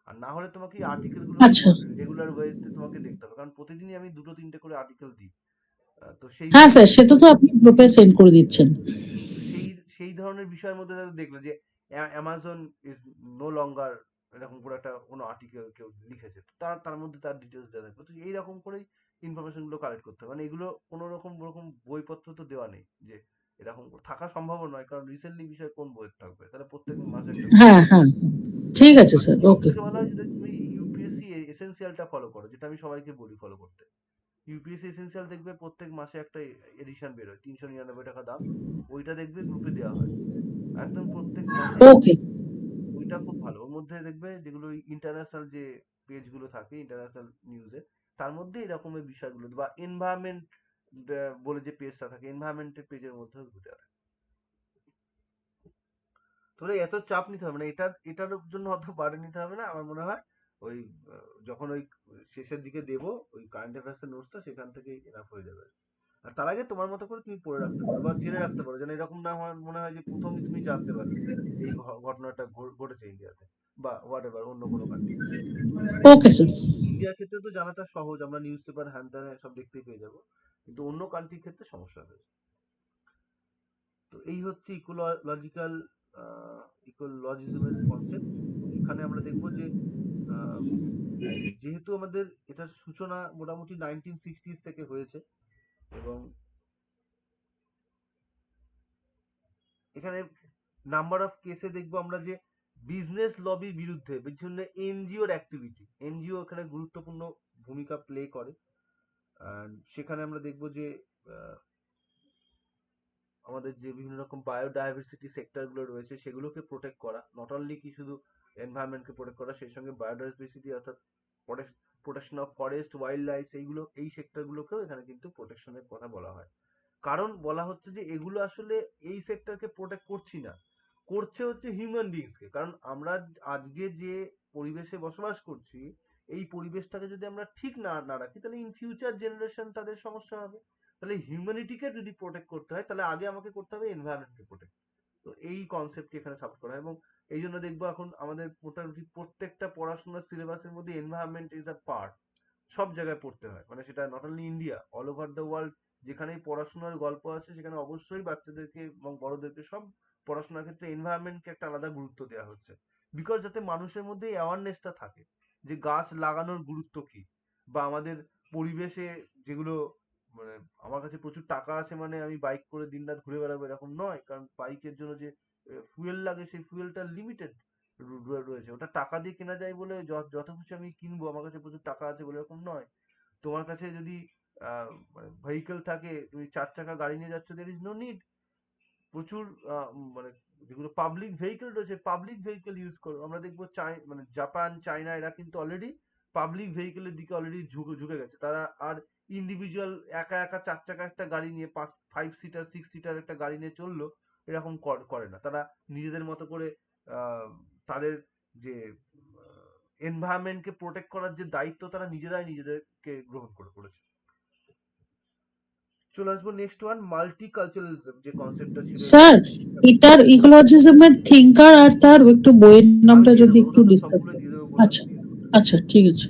A: আর না হলে তোমাকে এই আর্টিকেল গুলো
B: আচ্ছা।
A: রেগুলার ওয়েতে তোমাকে দেখতে হবে, কারণ প্রতিদিনই আমি 2-3টে করে আর্টিকেল দিই। তো সেই
B: হ্যাঁ স্যার, সেটা তো আপনি গ্রুপে সেন্ড করে দিচ্ছেন।
A: তো সেই ধরনের বিষয়ের মধ্যে তারা দেখলো যে অ্যামাজন ইজ নো লঙ্গার, এরকম করে একটা কোনো আর্টিকেল কেউ লিখেছে, তো তার মধ্যে তার ডিটেলস দেওয়া থাকবে। তো এইরকম করেই ইনফরমেশন গুলো কালেক্ট করতে হবে, মানে এগুলো কোনো রকম বইপত্র তো দেওয়া নেই যে এরকম থাকা সম্ভব নয়, কারণ রিসেন্টলি বিষয় কোন বইয়ের থাকবে, তাহলে প্রত্যেক মাসে একটা করে
B: হ্যাঁ
A: দিতে
B: হ্যাঁ,
A: হবে।
B: ঠিক আছে স্যার,
A: সব
B: ওকে।
A: থেকে ভালো হয় যদি তুমি ইউপিএসসি এসেনশিয়ালটা ফলো করো, যেটা আমি সবাইকে বলি ফলো করতে। ইউপিএসসি এসেনশিয়াল দেখবে প্রত্যেক মাসে একটা এডিশন বেরোয়, 399 টাকা দাম, ওইটা দেখবে গ্রুপে দেওয়া হয় একদম প্রত্যেক মাসেই।
B: ওকে।
A: ওইটা খুব ভালো, ওর মধ্যে দেখবে যেগুলো ইন্টারন্যাশনাল যে পেজ গুলো থাকে ইন্টারন্যাশনাল নিউজে, তার মধ্যে এরকমের বিষয়গুলো বা এনভায়রনমেন্ট বলে যে পেজটা থাকে, এনভায়রনমেন্টের পেজের মধ্যে ঘুরে আসে। তাহলে এত চাপ নিতে হবে না, এটার জন্য অত বার্ডেন নিতে হবে না আমার মনে হয়। ওই যখন ওই শেষের দিকে দেবো ওই কারেন্ট অ্যাফেয়ার্স এর নোটসটা, সেখান থেকেই এনাফ হয়ে যাবে। আর তার আগে তোমার মতো করে তুমি পড়ে রাখতে পারো বা জেনে রাখতে পারো, যেন এরকম না হয় মনে হয় যে প্রথমই তুমি জানতে পারলে যে এই ঘটনাটা ঘটেছে ইন্ডিয়াতে বা হোয়াট এভার অন্য কোনো কান্ট্রিতে।
B: Okay sir.
A: ইন্ডিয়ার ক্ষেত্রে তো জানাটা সহজ, আমরা নিউজ পেপার হ্যান ত্যান সব দেখতেই পেয়ে যাবো, কিন্তু অন্য কান্ট্রির ক্ষেত্রে সমস্যা হয়েছে। তো এই হচ্ছে ইকোলজিক্যাল ইকোলজিজমের কনসেপ্ট। এখানে আমরা দেখবো যে আহ, যেহেতু আমাদের এটার সূচনা মোটামুটি 1960s থেকে হয়েছে, এবং এখানে নাম্বার অফ কেসে দেখবো আমরা যে বিজনেস লবির বিরুদ্ধে বিভিন্ন এনজিওর অ্যাক্টিভিটি, এনজিও এখানে গুরুত্বপূর্ণ ভূমিকা প্লে করে। সেখানে আমরা দেখবো যে আহ, আমাদের যে বিভিন্ন রকম বায়োডাইভার্সিটি সেক্টর গুলো রয়েছে সেগুলোকে প্রোটেক্ট করা, নট অনলি কি শুধু এনভায়রনমেন্টকে প্রোটেক্ট করা, সেই সঙ্গে বায়োডাইভার্সিটি অর্থাৎ protection of forest wild life, এইগুলো এই সেক্টর গুলোকেও এখানে কিন্তু প্রোটেকশনের কথা বলা হয়। কারণ বলা হচ্ছে যে এগুলো আসলে এই সেক্টরকে প্রোটেক্ট করছি না, করছে হচ্ছে হিউম্যান বিংসকে। কারণ আমরা আজকে যে পরিবেশে বসবাস করছি, এই পরিবেশটাকে যদি আমরা ঠিক না রাখি, তাহলে ইন ফিউচার জেনারেশন তাদের সমস্যা হবে। তাহলে হিউম্যানিটিকে যদি প্রোটেক্ট করতে হয়, তাহলে আগে আমাকে করতে হবে এনভায়রনমেন্টকে প্রোটেক্ট। তো এই কনসেপ্টকে এখানে সাপোর্ট করা হয়, এবং এই জন্য দেখবো এখন আমাদের মোটামুটি প্রত্যেকটা পড়াশোনার সিলেবাসের মধ্যে এনভায়রনমেন্ট ইজ আ পার্ট। সব জায়গায় পড়তে হয়, মানে সেটা not only India, all over the world. যেখানেই পড়াশোনার গল্প আছে সেখানে অবশ্যই বাচ্চাদেরকে এবং বড়দেরকে সব পড়াশোনার ক্ষেত্রে এনভায়রনমেন্টকে একটা আলাদা গুরুত্ব দেওয়া হচ্ছে। বিকজ যাতে মানুষের মধ্যে অ্যাওয়ারনেসটা থাকে যে গাছ লাগানোর গুরুত্ব কি, বা আমাদের পরিবেশে যেগুলো, মানে আমার কাছে প্রচুর টাকা আছে মানে আমি বাইক করে দিনরাত ঘুরে বেড়াবো এরকম নয়। কারণ বাইকের জন্য যে ফুয়েল লাগে সেই ফুয়েলটা লিমিটেড রয়েছে। ওটা টাকা দিয়ে কেনা যায় বলে যত খুশি আমি কিনবো, আমার কাছে প্রচুর টাকা আছে বলে এরকম নয়। তোমার কাছে যদি মানে ভেহিকেল থাকে, তুমি 4 চাকা গাড়ি নিয়ে যাচ্ছ, দের ইজ নো নিড। প্রচুর মানে যেগুলো পাবলিক ভেহিকেল রয়েছে, পাবলিক ভেহিকেল ইউজ করো। আমরা দেখবো মানে জাপান, চায়না, এরা কিন্তু অলরেডি পাবলিক ভেহিকেলের দিকে অলরেডি ঝুঁকে গেছে। তারা আর ইন্ডিভিজুয়াল একা একা 4 চাকা একটা গাড়ি নিয়ে 5 সিটার 6 সিটার একটা গাড়ি নিয়ে চললো, এরকম করে না। তারা নিজেদের মতো করে তাদের যে এনভায়রনমেন্টকে প্রোটেক্ট করার যে দায়িত্ব, তারা নিজেদেরকে গ্রহণ করেছে। চলে আসবো নেক্সট ওয়ান, মাল্টিকালচারালিজম, যে কনসেপ্টটা ছিল।
B: স্যার, এটার ইকোলজিজমের থিঙ্কার আর তার একটু বইয়ের নামটা
A: দিয়ে
B: যদি
A: দেবো,
B: একটু
A: ওটা তো
B: ডিসকাস
A: সবগুলো
B: করেন।
A: দিয়ে দেবো বললাম,
B: আচ্ছা,
A: দিয়ে দেবো।
B: আচ্ছা, ঠিক আছে।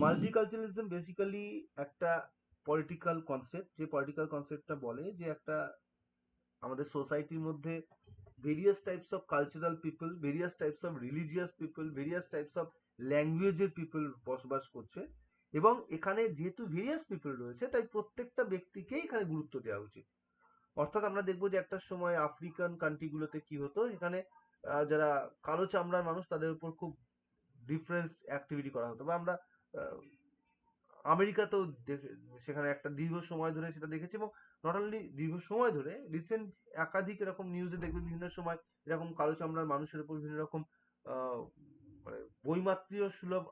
A: মাল্টিকালচারালিজম বেসিক্যালি একটা পলিটিক্যাল কনসেপ্ট, যে পলিটিক্যাল কনসেপ্টটা বলে যে একটা আমাদের সোসাইটির মধ্যে various types of cultural people, various types of religious people, various types of ল্যাঙ্গুয়েজের পিপল বসবাস করছে। এবং এখানে যেহেতু ভেরিয়াস পিপল রয়েছে, তাই প্রত্যেকটা ব্যক্তিকেই এখানে গুরুত্ব দেওয়া উচিত। অর্থাৎ আমরা দেখবো যে একটা সময় আফ্রিকান কান্ট্রিগুলোতে কি হতো, এখানে যারা কালো চামড়ার মানুষ, তাদের উপর খুব ডিফারেন্স অ্যাক্টিভিটি করা হতো। বা আমরা আহ, আমেরিকাতেও সেখানে একটা দীর্ঘ সময় ধরে সেটা দেখেছি। এবং নট অনলি দীর্ঘ সময় ধরে, রিসেন্ট একাধিক এরকম নিউজে দেখবে বিভিন্ন সময় এরকম কালো চামড়ার মানুষের উপর বিভিন্ন রকম আহ, মানে বৈমাত্রীয় সুলভ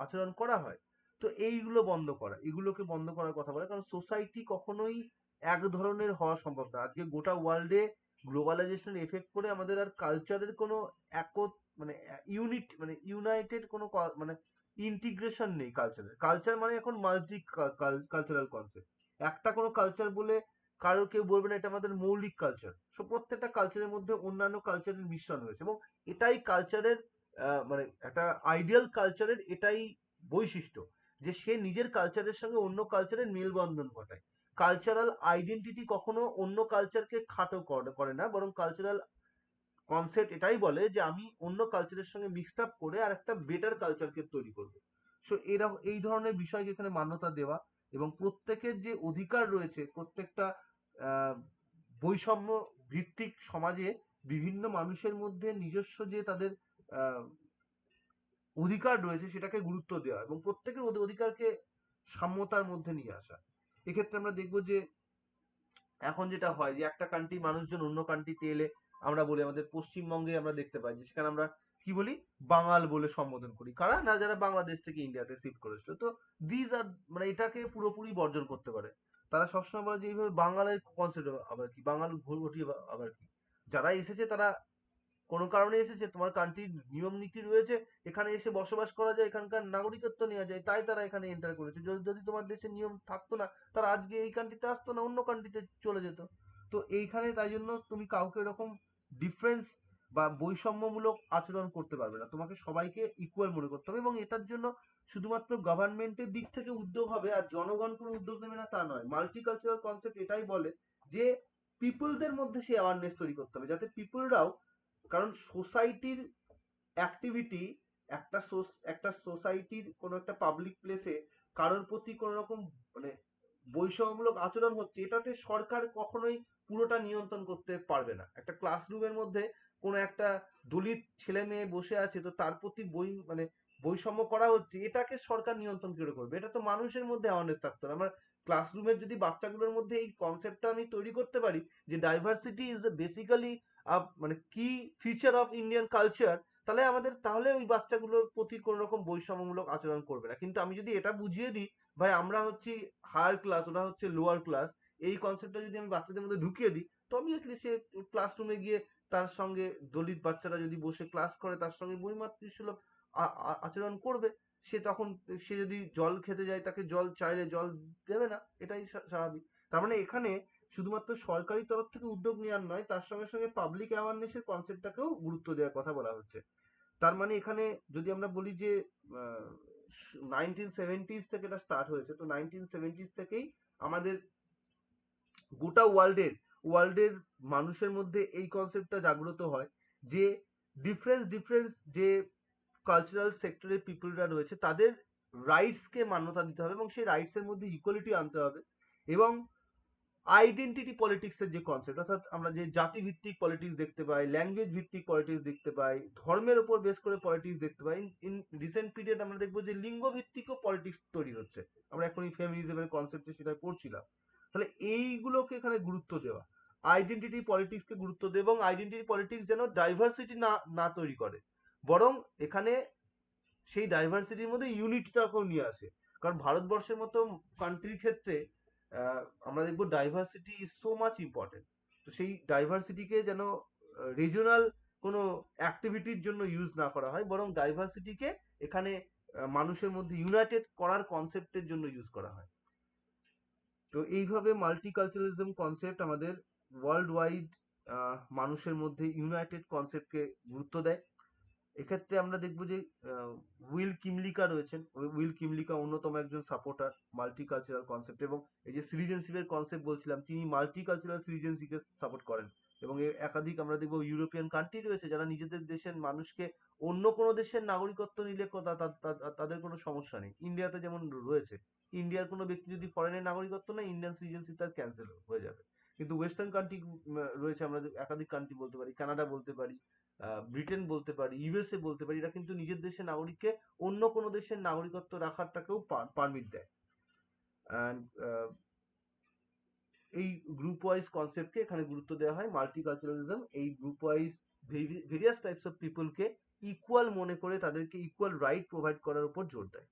A: আচরণ করা হয়। তো এইগুলো বন্ধ করা, এগুলোকে বন্ধ করার কথা বলে। কারণ সোসাইটি কখনোই এক ধরনের হওয়া সম্ভব না। আজকে গোটা ওয়ার্ল্ডে গ্লোবালাইজেশন এফেক্ট করে আমাদের আর কালচারের কোনো মানে ইউনাইটেড কোনো মানে ইন্টিগ্রেশন নেই কালচারের। কালচার মানে এখন মাল্টি কালচারাল কনসেপ্ট। একটা কোনো কালচার বলে কেউ বলবে না এটা আমাদের মৌলিক কালচার। সো প্রত্যেকটা কালচারের মধ্যে অন্যান্য কালচারের মিশ্রণ রয়েছে, এবং এটাই কালচারের মানে একটা আইডিয়াল কালচারের এটাই বৈশিষ্ট্য, যে সে নিজের কালচারের সঙ্গে অন্য কালচারের মেলবন্ধন ঘটায়। কালচারাল আইডেন্টিটি কখনো অন্য কালচারকে খাটো করে না, বরং কালচারাল কনসেপ্ট এটাই বলে যে আমি অন্য কালচারের সঙ্গে মিক্সড আপ করে আর একটা বেটার কালচারকে তৈরি করব। সো এরা এই ধরনের বিষয়কে এখানে মান্যতা দেওয়া, এবং প্রত্যেকের যে অধিকার রয়েছে, প্রত্যেকটা আহ, বৈষম্য ভিত্তিক সমাজে বিভিন্ন মানুষের মধ্যে নিজস্ব যে তাদের আহ, অধিকার রয়েছে সেটাকে গুরুত্ব দেওয়া, এবং প্রত্যেকের অধিকারকে সাম্যতার মধ্যে নিয়ে আসা। এক্ষেত্রে আমরা দেখবো যে এখন যেটা হয় যে একটা কান্ট্রি মানুষজন অন্য কান্ট্রিতে এলে আমরা বলি, আমাদের পশ্চিমবঙ্গে আমরা দেখতে পাই যে সেখানে আমরা কি বলি, বাঙাল বলে সম্বোধন করি। কারা না, যারা বাংলাদেশ থেকে ইন্ডিয়াতে শিফট করেছিল। তো দিজ আর মানে এটাকে পুরোপুরি বর্জন করতে পারে। তারা সবসময় বলে যে এইভাবে বাঙালের কনসেপ্ট আবার কি, বাঙাল ঘটি আবার কি। যারা এসেছে তারা কোনো কারণে এসেছে, তোমার কান্ট্রির নিয়ম নীতি রয়েছে, এখানে এসে বসবাস করা যায়, এখানকার নাগরিকত্ব নেওয়া যায়, তাই তারা এখানে এন্টার করেছে। যদি তোমার দেশের নিয়ম থাকতো না, তারা আজকে এই কান্ট্রিতে আসতো না, অন্য কান্ট্রিতে চলে যেত। তো এইখানে তাই জন্য তুমি কাউকে এরকম ডিফারেন্স বা বৈষম্যমূলক আচরণ করতে পারবে না, তোমাকে সবাইকে ইকুয়াল মনে করতে হবে। এবং এটার জন্য শুধুমাত্র গভর্নমেন্টের দিক থেকে উদ্যোগ হবে আর জনগণ কোনো উদ্যোগ নেবে না তা নয়। মাল্টিকালচারাল কনসেপ্ট এটাই বলে যে পিপলদের মধ্যে সেই অ্যাওয়ারনেস তৈরি করতে হবে, যাতে পিপলরাও, কারণ সোসাইটির অ্যাক্টিভিটি, একটা সোসাইটির কোনো একটা পাবলিক প্লেসে কারোর প্রতি কোনো রকম মানে বৈষম্যমূলক আচরণ হচ্ছে, এটাতে সরকার কখনোই পুরোটা নিয়ন্ত্রণ করতে পারবে না। একটা ক্লাসরুমের মধ্যে কোনো একটা দলিত ছেলে মেয়ে বসে আছে, তো তার প্রতি বৈষম্য করা হচ্ছে, এটাকে সরকার নিয়ন্ত্রণ করে করবে? এটা তো মানুষের মধ্যে অ্যাওয়ারনেস থাকতে হবে। আমরা ক্লাসরুমের যদি বাচ্চাগুলোর মধ্যে এই কনসেপ্টটা আমি তৈরি করতে পারি যে ডাইভার্সিটি ইজ বেসিক্যালি মানে কি ফিচার অফ ইন্ডিয়ান কালচার, তাহলে ওই বাচ্চাগুলোর প্রতি কোনো রকম বৈষম্যমূলক আচরণ করবে না। কিন্তু আমি যদি এটা বুঝিয়ে দিই ভাই আমরা হচ্ছি হায়ার ক্লাস, ওরা হচ্ছে লোয়ার ক্লাস, এই কনসেপ্টটা যদি আমি বাচ্চাদের মধ্যে ঢুকিয়ে দিই, তো অবভিয়াসলি সে ক্লাসরুমে গিয়ে তার সঙ্গে দলিত বাচ্চারা যদি বসে ক্লাস করে তার সঙ্গে বৈমাতৃসুলভ আচরণ করবে। সে তখন সে যদি জল খেতে যায় তাকে জল চাইলে জল দেবে না, এটাই স্বাভাবিক। তার মানে এখানে শুধুমাত্র সরকারি তরফ থেকে উদ্যোগ নেওয়ার নয়, তার সঙ্গে সঙ্গে পাবলিক অ্যাওয়ারনেসের কনসেপ্টটাকেও গুরুত্ব দেওয়ার কথা বলা হচ্ছে। তার মানে এখানে যদি আমরা বলি যে 1970s থেকে এটা স্টার্ট হয়েছে, তো 1970s থেকেই আমাদের গোটা ওয়ার্ল্ডের মানুষের মধ্যে এই কনসেপ্টটা জাগ্রত হয় যে ডিফারেন্স যে কালচারাল সেক্টরের পিপলরা রয়েছে তাদের রাইটসকে মান্যতা দিতে হবে এবং সেই রাইটসের মধ্যে ইকুয়ালিটি আনতে হবে। এবং আইডেন্টিটি পলিটিক্সের যে কনসেপ্ট, অর্থাৎ আমরা যে জাতি ভিত্তিক পলিটিক্স দেখতে পাই, ল্যাঙ্গুয়েজ ভিত্তিক পলিটিক্স দেখতে পাই, ধর্মের উপর বেস করে পলিটিক্স দেখতে পাই, ইন রিসেন্ট পিরিয়ড আমরা দেখবো যে লিঙ্গ ভিত্তিকও পলিটিক্স তৈরি হচ্ছে। আমরা এখনই ফেমিনিজমের কনসেপ্টে সেটা পড়ছিলাম। তাহলে এইগুলোকে এখানে গুরুত্ব দেওয়া, আইডেন্টিটি পলিটিক্সকে গুরুত্ব দেওয়া এবং আইডেন্টিটি পলিটিক্স যেন ডাইভার্সিটি না তৈরি করে, বরং এখানে সেই ডাইভার্সিটির মধ্যে ইউনিটিটাকেও নিয়ে আসে। কারণ ভারতবর্ষের মতো কান্ট্রির ক্ষেত্রে আমরা দেখবো diversity is so much important. তো সেই ডাইভার্সিটিকে যেন রিজিওনাল কোনো অ্যাক্টিভিটির জন্য ইউজ না করা হয়, বরং ডাইভার্সিটিকে এখানে মানুষের মধ্যে ইউনাইটেড করার কনসেপ্টের জন্য ইউজ করা হয়। তো এইভাবে মাল্টিকালচারালিজম কনসেপ্ট আমাদের ওয়ার্ল্ড ওয়াইড মানুষের মধ্যে ইউনাইটেড কনসেপ্টকে গুরুত্ব দেয়। এক্ষেত্রে আমরা দেখবো যে উইল কিমলিকা রয়েছেন, উইল কিমলিকা অন্যতম একজন সাপোর্টার মাল্টিকালচারাল কনসেপ্ট, এবং এই যে সিটিজেনশিপের কনসেপ্ট বলছিলাম তিনি মাল্টিকালচারাল সিটিজেনশিপকে সাপোর্ট করেন। এবং একাধিক আমরা দেখবো ইউরোপিয়ান কান্ট্রি রয়েছে যারা নিজেদের দেশের মানুষকে অন্য কোনো দেশের নাগরিকত্ব নিলে তাদের কোনো সমস্যা নেই। ইন্ডিয়াতে যেমন রয়েছে, ইন্ডিয়ার কোনো ব্যক্তি যদি ফরেনের নাগরিকত্ব নেয় ইন্ডিয়ান সিটিজেনশিপ তার ক্যান্সেল হয়ে যাবে। কিন্তু ওয়েস্টার্ন কান্ট্রি রয়েছে, আমরা একাধিক কান্ট্রি বলতে পারি, কানাডা বলতে পারি, ব্রিটেন বলতে পারি, ইউএসএ বলতে পারি, এরা কিন্তু নিজের দেশের নাগরিককে অন্য কোনো দেশের নাগরিকত্ব রাখারটাকেও পারমিট দেয়। অ্যান্ড এই গ্রুপ ওয়াইজ কনসেপ্টকে এখানে গুরুত্ব দেওয়া হয়। মাল্টিকালচারালিজম এই group wise various types of পিপলকে ইকুয়াল মনে করে তাদেরকে ইকুয়াল রাইট প্রোভাইড করার উপর জোর দেয়।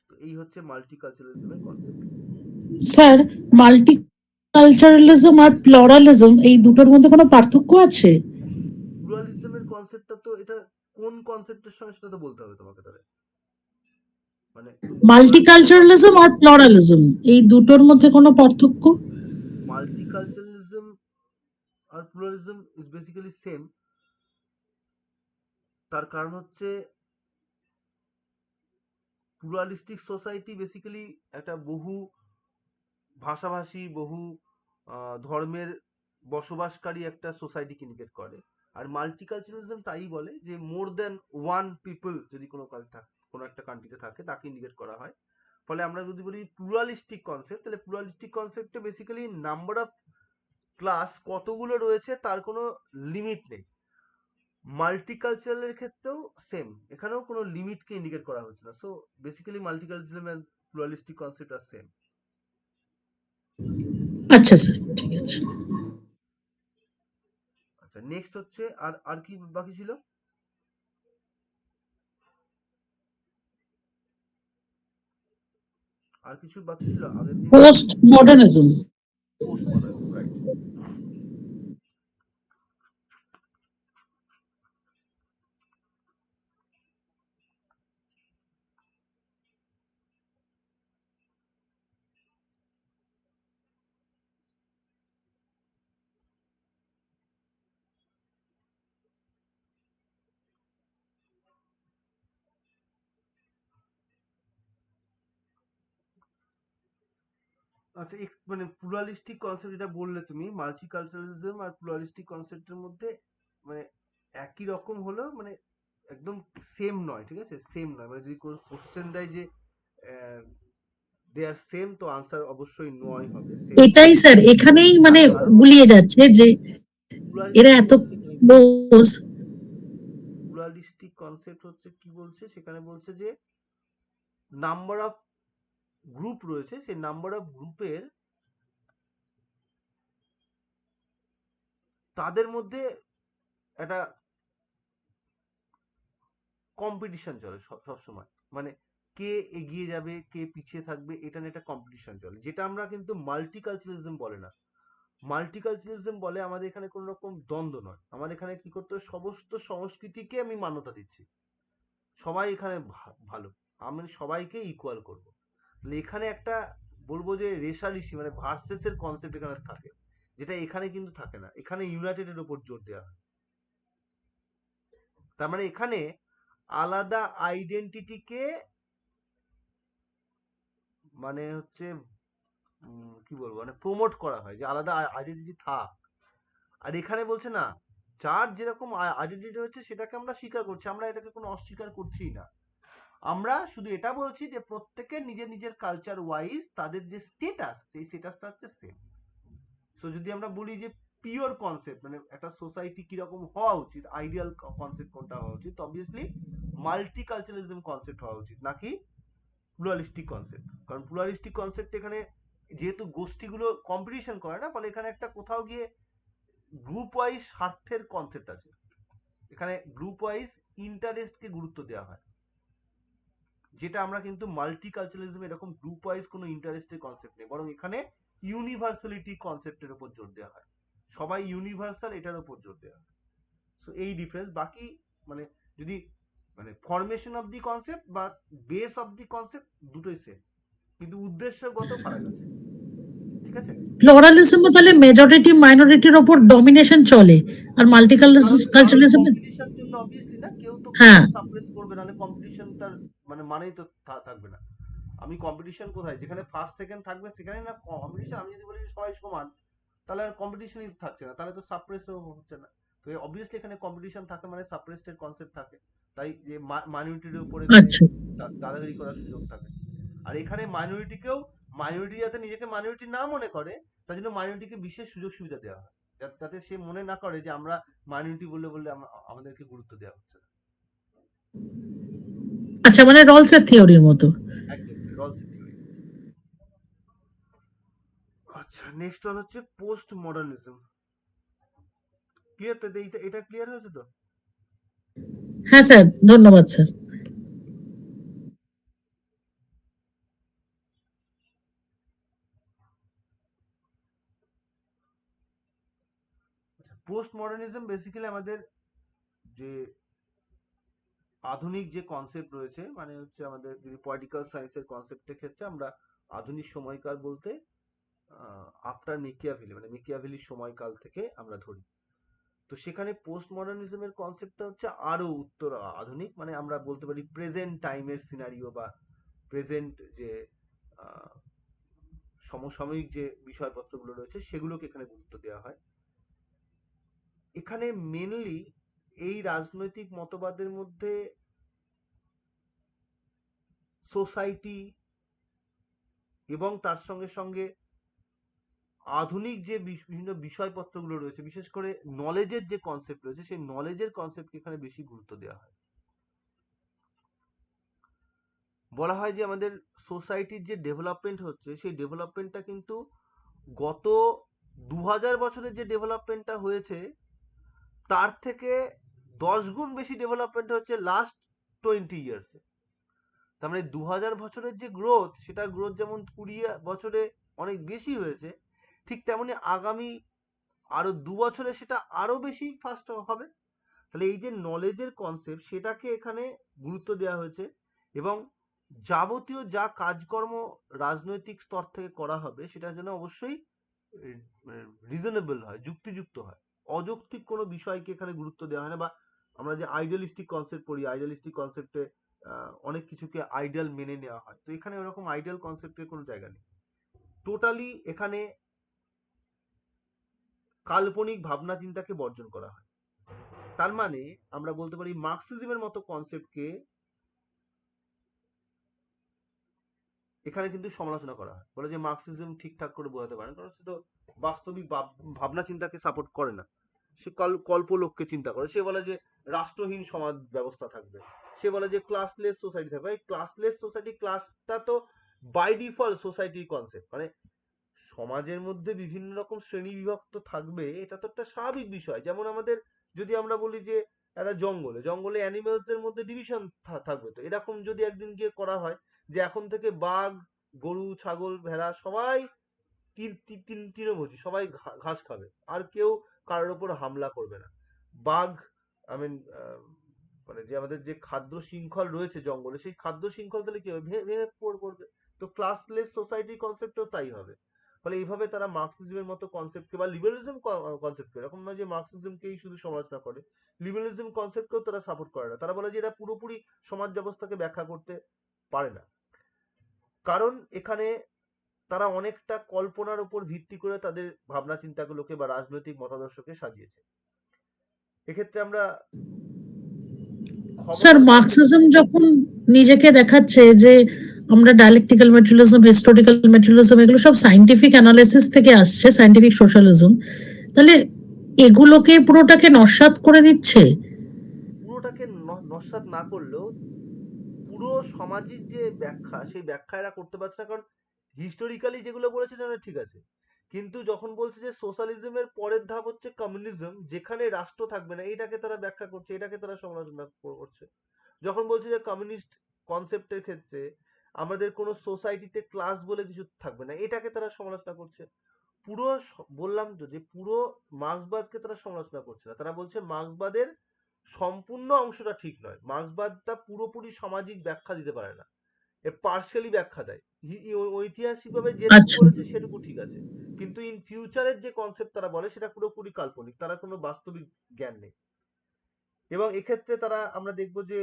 A: তো এই হচ্ছে মাল্টিকালচারালিজমের কনসেপ্ট।
B: স্যার, মাল্টিকালচারালিজম আর প্লুরালিজম এই দুটোর মধ্যে কোনো পার্থক্য আছে?
A: প্লুরালিজমের কনসেপ্টটা তো এটা কোন কনসেপ্টের সঙ্গে সেটা তো বলতে হবে তোমাকে। তাহলে মানে
B: মাল্টিকালচারালিজম আর প্লুরালিজম এই দুটোর মধ্যে কোনো পার্থক্য?
A: মাল্টিকালচারালিজম আর প্লুরালিজম ইজ বেসিক্যালি সেম। তার কারণ হচ্ছে প্লুরালিস্টিক সোসাইটি বেসিক্যালি একটা বহু ভাষাভাষী, বহু ধর্মের বসবাসকারী একটা সোসাইটিকে ইন্ডিকেট করে। আর মাল্টিকালচারালিজম তাই বলে যে মোর দেন ওয়ান পিপল যদি কোনো কোনো একটা কান্ট্রিতে থাকে তাকে ইন্ডিকেট করা হয়। ফলে আমরা যদি বলি প্লুরালিস্টিক কনসেপ্ট, তাহলে প্লুরালিস্টিক কনসেপ্টে বেসিক্যালি নাম্বার অফ ক্লাস কতগুলো রয়েছে তার কোনো লিমিট নেই। মাল্টিকালচারালের ক্ষেত্রেও সেম, এখানেও কোনো লিমিটকে ইন্ডিকেট করা হচ্ছে না। So basically multiculturalism and pluralistic concept আর সেম।
B: আচ্ছা স্যার, ঠিক আছে।
A: আচ্ছা, নেক্সট হচ্ছে আর আর কি বাকি ছিল? আর কিছু বাকি ছিল আগের দিন?
B: Post modernism.
A: Post modernism, right. আচ্ছা, মানে প্লুরালিস্টিক কনসেপ্ট যেটা বললে তুমি, মাল্টিকালচারালিজম আর প্লুরালিস্টিক কনসেপ্টের মধ্যে মানে একই রকম হলেও মানে একদম সেম নয়, ঠিক আছে? সেম নয়, মানে যদি কোনো কোশ্চেন দেয় যে দে আর সেম, তো আনসার অবশ্যই নয় হবে, সেম
B: এটাই
A: নয়।
B: স্যার এখানেই মানে
A: তার কারণ
B: গুলিয়ে যাচ্ছে যে এরা
A: প্লুরালিস্টিক
B: এত
A: কনসেপ্ট
B: ক্লোজ।
A: প্লুরালিস্টিক কনসেপ্ট হচ্ছে কি বলছে, সেখানে বলছে যে নাম্বার অফ গ্রুপ রয়েছে, সেই নাম্বার অফ গ্রুপের তাদের মধ্যে একটা কম্পিটিশন চলে সবসময়। মানে কে এগিয়ে যাবে, কে পিছিয়ে থাকবে, এটা নিয়ে একটা কম্পিটিশন চলে, যেটা আমরা কিন্তু মাল্টিকালচারালিজম বলে না। মাল্টিকালচারালিজম বলে আমাদের এখানে কোনো রকম দ্বন্দ্ব নয়, আমাদের এখানে কি করতে হবে, সমস্ত সংস্কৃতিকে আমি মান্যতা দিচ্ছি, সবাই এখানে ভালো, আমি সবাইকে ইকুয়াল করব। তাহলে এখানে একটা বলবো যে রেশালিসি মানে ভার্সেসের কনসেপ্ট এখানে থাকে, যেটা এখানে কিন্তু থাকে না, এখানে ইউনাইটেডের উপর জোর দেওয়া হয়। তার মানে এখানে আলাদা আইডেন্টিটিকে মানে হচ্ছে কি বলবো মানে প্রমোট করা হয়, যে আলাদা আইডেন্টিটি থাক। আর এখানে বলছে না, যার যেরকম আইডেন্টিটি হচ্ছে সেটাকে আমরা স্বীকার করছি, আমরা এটাকে কোনো অস্বীকার করছি না, আমরা শুধু এটা বলছি যে প্রত্যেকের নিজের নিজের কালচার ওয়াইজ তাদের যে স্টেটাস, সেই স্টেটাসটা হচ্ছে সেম। সো যদি আমরা বলি যে পিওর কনসেপ্ট মানে একটা সোসাইটি কিরকম হওয়া উচিত, আইডিয়াল কনসেপ্ট কোনটা হওয়া উচিত, অবভিয়াসলি মাল্টিকালচারালিজম কনসেপ্ট হওয়া উচিত, নাকি প্লুরালিস্টিক কনসেপ্ট। কারণ প্লুরালিস্টিক কনসেপ্ট এখানে যেহেতু গোষ্ঠীগুলো কম্পিটিশন করে না, ফলে এখানে একটা কোথাও গিয়ে গ্রুপ ওয়াইজ স্বার্থের কনসেপ্ট আছে, এখানে গ্রুপ ওয়াইজ ইন্টারেস্টকে গুরুত্ব দেওয়া হয়, যেটা আমরা কিন্তু মাল্টিকালচারালিজম এরকম গ্রুপ ওয়াইজ কোনো ইন্টারেস্টের কনসেপ্ট নেই, বরং এখানে ইউনিভার্সালিটি কনসেপ্টের উপর জোর দেওয়া হয়, সবাই ইউনিভার্সাল এটার উপর জোর দেওয়া হয়। সো এই ডিফারেন্স, বাকি মানে যদি মানে ফরমেশন অফ দি কনসেপ্ট বা বেস অফ দি কনসেপ্ট দুটোই সেম, কিন্তু উদ্দেশ্যগত ফারাক আছে, ঠিক আছে।
B: প্লুরালিজমে তাহলে মেজরিটি মাইনরিটির ওপর ডমিনেশন চলে, আর
A: কারণ
B: মাল্টিকালচারালিজমে
A: কম্পিটিশন জন্য অবভিয়াসলি না, কেউ তো
B: হ্যাঁ
A: কাউকে সাপ্রেস করবে, নাহলে কম্পিটিশন তার মানে মানেই তো থাকবে না। আমি কম্পিটিশন কোথায়, যেখানে ফার্স্ট সেকেন্ড থাকবে সেখানে না কম্পিটিশন। আমি যদি বলি সবাই সমান, তাহলে আর কম্পিটিশনই থাকছে না, তাহলে তো সাপ্রেসও হচ্ছে না। তো অবভিয়াসলি এখানে কম্পিটিশন থাকে মানে সাপ্রেসড কনসেপ্ট থাকে, তাই যে মাইনরিটির উপর এখানে
B: আচ্ছা
A: দাদাগিরি করার সুযোগ থাকে। আর এখানে মাইনরিটিকেও, মাইনরিটি যাতে নিজেকে মাইনরিটি না মনে করে, তার জন্য মাইনরিটিকে বিশেষ সুযোগ সুবিধা দেওয়া হয়, যাতে সে মনে না করে যে আমরা মাইনরিটি বললে বললে আমাদেরকে গুরুত্ব দেওয়া হচ্ছে না।
B: আচ্ছা, মানে রলসের থিওরির মতো।
A: একদম রলসের থিওরি। আচ্ছা, নেক্সট ওয়ান হচ্ছে পোস্ট মডার্নিজম। ক্লিয়ার তো, এটা ক্লিয়ার হয়েছে তো?
B: হ্যাঁ স্যার, ধন্যবাদ স্যার।
A: পোস্ট মডার্নিজম বেসিক্যালি আমাদের যে আধুনিক যে কনসেপ্ট রয়েছে, মানে হচ্ছে আমাদের যদি পলিটিক্যাল সায়েন্সের কনসেপ্টের ক্ষেত্রে আমরা আধুনিক সময়কাল বলতে আফটার মেকিয়াভেলি মানে মেকিয়াভেলির সময়কাল থেকে আমরা ধরি। তো সেখানে পোস্ট মডার্নিজমের কনসেপ্টটা হচ্ছে আরো উত্তর আধুনিক, মানে আমরা বলতে পারি প্রেজেন্ট টাইমের সিনারিও বা প্রেজেন্ট যে সমসাময়িক যে বিষয়পত্রগুলো রয়েছে সেগুলোকে এখানে গুরুত্ব দেওয়া হয়। এখানে মেনলি এই রাজনৈতিক মতবাদের মধ্যে সোসাইটি এবং তার সঙ্গে সঙ্গে আধুনিক যে বিভিন্ন বিষয়পত্রগুলো রয়েছে, বিশেষ করে নলেজের যে কনসেপ্ট রয়েছে, সেই নলেজের কনসেপ্টকে এখানে বেশি গুরুত্ব দেওয়া হয়। বলা হয় যে আমাদের সোসাইটির যে ডেভেলপমেন্ট হচ্ছে, সেই ডেভেলপমেন্টটা কিন্তু গত 2000 বছরের যে ডেভেলপমেন্টটা হয়েছে তার থেকে 10 গুণ বেশি ডেভেলপমেন্ট হচ্ছে লাস্ট 20 ইয়ার্সে। তার মানে 2000 বছরের যে গ্রোথ, সেটা গ্রোথ যেমন 20 বছরে অনেক বেশি হয়েছে, ঠিক তেমনি আগামী আরো 2 বছরে সেটা আরো বেশি ফাস্ট হবে। তাহলে এই যে নলেজের কনসেপ্ট, সেটাকে এখানে গুরুত্ব দেওয়া হয়েছে, এবং যাবতীয় যা কাজকর্ম রাজনৈতিক স্তর থেকে করা হবে সেটা যেন অবশ্যই রিজনেবল হয়, যুক্তিযুক্ত হয়, অযৌক্তিক কোনো বিষয়কে এখানে গুরুত্ব দেওয়া হয় না। বা আমরা যে আইডিয়ালিস্টিক কনসেপ্ট পড়ি, আইডিয়ালিস্টিক কনসেপ্টে অনেক কিছুকে আইডিয়াল মেনে নেওয়া হয়, তো এখানে ওরকম আইডিয়াল কনসেপ্টের কোনো জায়গা নেই। টোটালি এখানে কাল্পনিক ভাবনা চিন্তাকে বর্জন করা হয়। তার মানে আমরা বলতে পারি মার্কসিজমের মতো কনসেপ্টকে এখানে কিন্তু সমালোচনা করা হয়, বলে যে মার্কসিজম ঠিকঠাক করে বোঝাতে পারে না, কারণ সে তো বাস্তবিক ভাবনা চিন্তাকে সাপোর্ট করে না, সে কল্পলোককে চিন্তা করে। সে বলে যে রাষ্ট্রহীন সমাজ ব্যবস্থা থাকবে, সে বলে যে ক্লাসলেস সোসাইটি থাকবে। এই ক্লাসলেস সোসাইটি, ক্লাসটা তো বাই ডিফল্ট সোসাইটির কনসেপ্ট, মানে সমাজের মধ্যে বিভিন্ন রকম শ্রেণী বিভক্ত থাকবে, এটা তো একটা স্বাভাবিক বিষয়। যেমন আমাদের যদি আমরা বলি যে একটা জঙ্গলে অ্যানিমেলসদের মধ্যে ডিভিশন থাকবে, তো এরকম যদি একদিন গিয়ে করা হয় যে এখন থেকে বাঘ, গরু, ছাগল, ভেড়া সবাই তৃণভোজী, সবাই ঘাস খাবে, আর কেউ কারোর উপর হামলা করবে না। বাঘ, আই মিন মানে যে আমাদের যে খাদ্য শৃঙ্খল রয়েছে জঙ্গলে, সেই খাদ্য শৃঙ্খল তাহলে কি হবে, ভেঙে পড়বে। তো ক্লাসলেস সোসাইটি কনসেপ্টও তাই হবে। ফলে এইভাবে তারা মার্কসিজমের মতো কনসেপ্টকে বা লিবারালিজম কনসেপ্টকে, এরকম নয় যে মার্কসিজমকেই শুধু সমালোচনা করে, লিবারালিজম কনসেপ্টকেও তারা সাপোর্ট করে না। তারা বলে যে এরা পুরোপুরি সমাজ ব্যবস্থাকে ব্যাখ্যা করতে পারে না, কারণ এখানে তারা অনেকটা কল্পনার উপর ভিত্তি করে তাদের ভাবনা চিন্তাগুলোকে বা রাজনৈতিক মতাদর্শকে সাজিয়েছে। এক্ষেত্রে আমরা
B: স্যার মার্কসিজম যখন নিজেকে দেখাচ্ছে যে আমরা ডায়ালেকটিক্যাল ম্যাটেরিয়ালিজম, হিস্টোরিক্যাল ম্যাটেরিয়ালিজম, এগুলো সব সায়েন্টিফিক অ্যানালিসিস থেকে আসছে, সায়েন্টিফিক সোশ্যালিজম, তাহলে এগুলোকে পুরোটাকে নস্যাৎ করে দিচ্ছে।
A: পুরোটাকে নস্যাৎ না করলেও পুরো সামাজিক যে ব্যাখ্যা, সেই ব্যাখ্যা এরা করতে পারছে না, কারণ হিস্টোরিক্যালি যেগুলো বলেছে সেটা ঠিক আছে, কিন্তু যখন বলছে যে সোশ্যালিজমের পরের ধাপ হচ্ছে কমিউনিজম, যেখানে রাষ্ট্র থাকবে না, এটাকে তারা ব্যাখ্যা করছে, এটাকে তারা সমালোচনা করছে। যখন বলছে যে কমিউনিস্ট কনসেপ্টের ক্ষেত্রে আমাদের কোনো সোসাইটিতে ক্লাস বলে কিছু থাকবে না, এটাকে তারা সমালোচনা করছে। পুরো বললাম তো যে পুরো মার্ক্সবাদকে তারা সমালোচনা করছে না, তারা বলছে মার্ক্সবাদের সম্পূর্ণ অংশটা ঠিক নয়, মার্ক্সবাদটা পুরোপুরি সামাজিক ব্যাখ্যা দিতে পারে না, এর পার্শিয়ালি ব্যাখ্যা দেয়। ঐতিহাসিকভাবে যেটুকু বলেছে সেটুকু ঠিক আছে, কিন্তু ইন ফিউচারের যে কনসেপ্ট তারা বলে সেটা পুরোপুরি কাল্পনিক, তারা কোনো বাস্তবিক জ্ঞান নেই। এবং এক্ষেত্রে তারা আমরা দেখব যে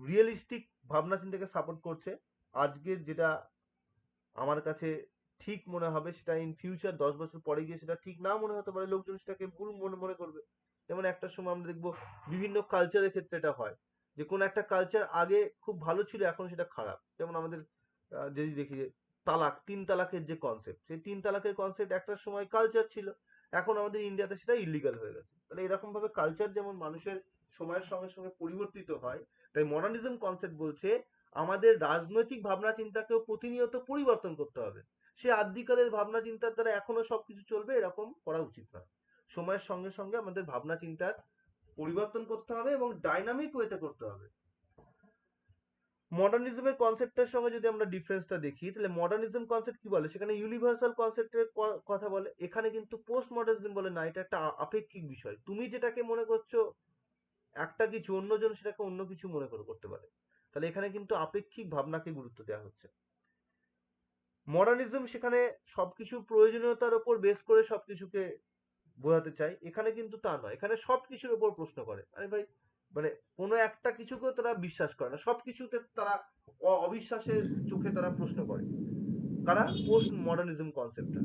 A: রিয়েলিস্টিক ভাবনা চিন্তাকে সাপোর্ট করছে। আজকের যেটা আমার কাছে ঠিক মনে হবে সেটা ইন ফিউচার 10 বছর পরে গিয়ে সেটা ঠিক না মনে হতে পারে, লোকজন সেটাকে ভুল মনে করবে। যেমন একটা সময় আমরা দেখবো বিভিন্ন কালচারের ক্ষেত্রে এটা হয়, যে কোন একটা কালচার আগে খুব ভালো ছিল, এখন সেটা খারাপ। যেমন আমাদের যদি দেখি যে তালাক, 3 তালাকের যে কনসেপ্ট, সেই 3 তালাকের কনসেপ্ট একটা সময় কালচার ছিল, এখন আমাদের ইন্ডিয়াতে সেটা ইলিগাল হয়ে গেছে। তাহলে এরকম ভাবে কালচার যেমন মানুষের সময়ের সঙ্গে সঙ্গে পরিবর্তিত হয়, তাই মডার্নিজম কনসেপ্ট বলছে আমাদের রাজনৈতিক ভাবনা চিন্তাকেও প্রতিনিয়ত পরিবর্তন করতে হবে। সে আদিকালের ভাবনা চিন্তার দ্বারা এখনো সবকিছু চলবে, এরকম করা উচিত নয়। সময়ের সঙ্গে সঙ্গে আমাদের ভাবনা চিন্তার পরিবর্তন করতে হবে এবং ডাইনামিক ওয়েতে করতে হবে। মডার্নিজমের কনসেপ্টের সঙ্গে যদি আমরা ডিফারেন্সটা দেখি, তাহলে মডার্নিজম কনসেপ্ট কি বলে, সেখানে ইউনিভার্সাল কনসেপ্টের কথা বলে, এখানে কিন্তু পোস্ট মডার্নিজম বলে না, এটা একটা আপেক্ষিক বিষয়। তুমি যেটাকে মনে করছো একটা কিছু, অন্যজন সেটাকে অন্য কিছু মনে করতে পারে। তাহলে এখানে কিন্তু আপেক্ষিক ভাবনাকে গুরুত্ব দেওয়া হচ্ছে। মডার্নিজম সেখানে সবকিছুর প্রয়োজনীয়তার উপর বেস করে সবকিছুকে বোঝাতে চায়, এখানে কিন্তু তা নয়, এখানে সবকিছুর উপর প্রশ্ন করে। আরে ভাই, মানে কোনো একটা কিছুকেও তারা বিশ্বাস করে না, সবকিছুতে তারা অবিশ্বাসের চোখে তারা প্রশ্ন করে। কারা? পোস্ট মডার্নিজম কনসেপ্টটা।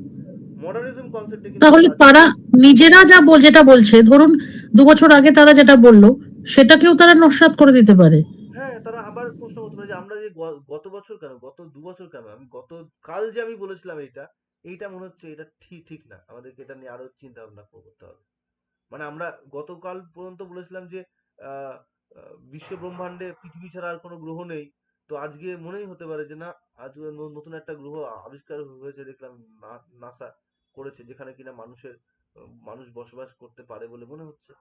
A: মডার্নিজম কনসেপ্টে কিন্তু
B: তাহলে তারা নিজেরা যেটা বলছে, ধরুন 2 বছর আগে তারা যেটা বললো সেটাকেও তারা নস্যাৎ করে দিতে পারে।
A: হ্যাঁ, তারা আবার প্রশ্ন করতে পারে যে আমরা যে গত বছর কেন, গত 2 বছর কেন, আমি কাল যে আমি বলেছিলাম এইটা মনে হচ্ছে এটা ঠিক না, আমাদেরকে এটা নিয়ে আরো চিন্তা ভাবনা করতে হবে। মানে আমরা গতকাল পর্যন্ত বলেছিলাম যে আহ বিশ্ব ব্রহ্মাণ্ডে পৃথিবী ছাড়া আর কোনো গ্রহ নেই, তো আজকে মনেই হতে পারে যে না, আজকে নতুন একটা গ্রহ আবিষ্কার হয়েছে, দেখলাম নাসা করেছে, যেখানে কিনা মানুষ বসবাস করতে পারে বলে মনে হচ্ছে।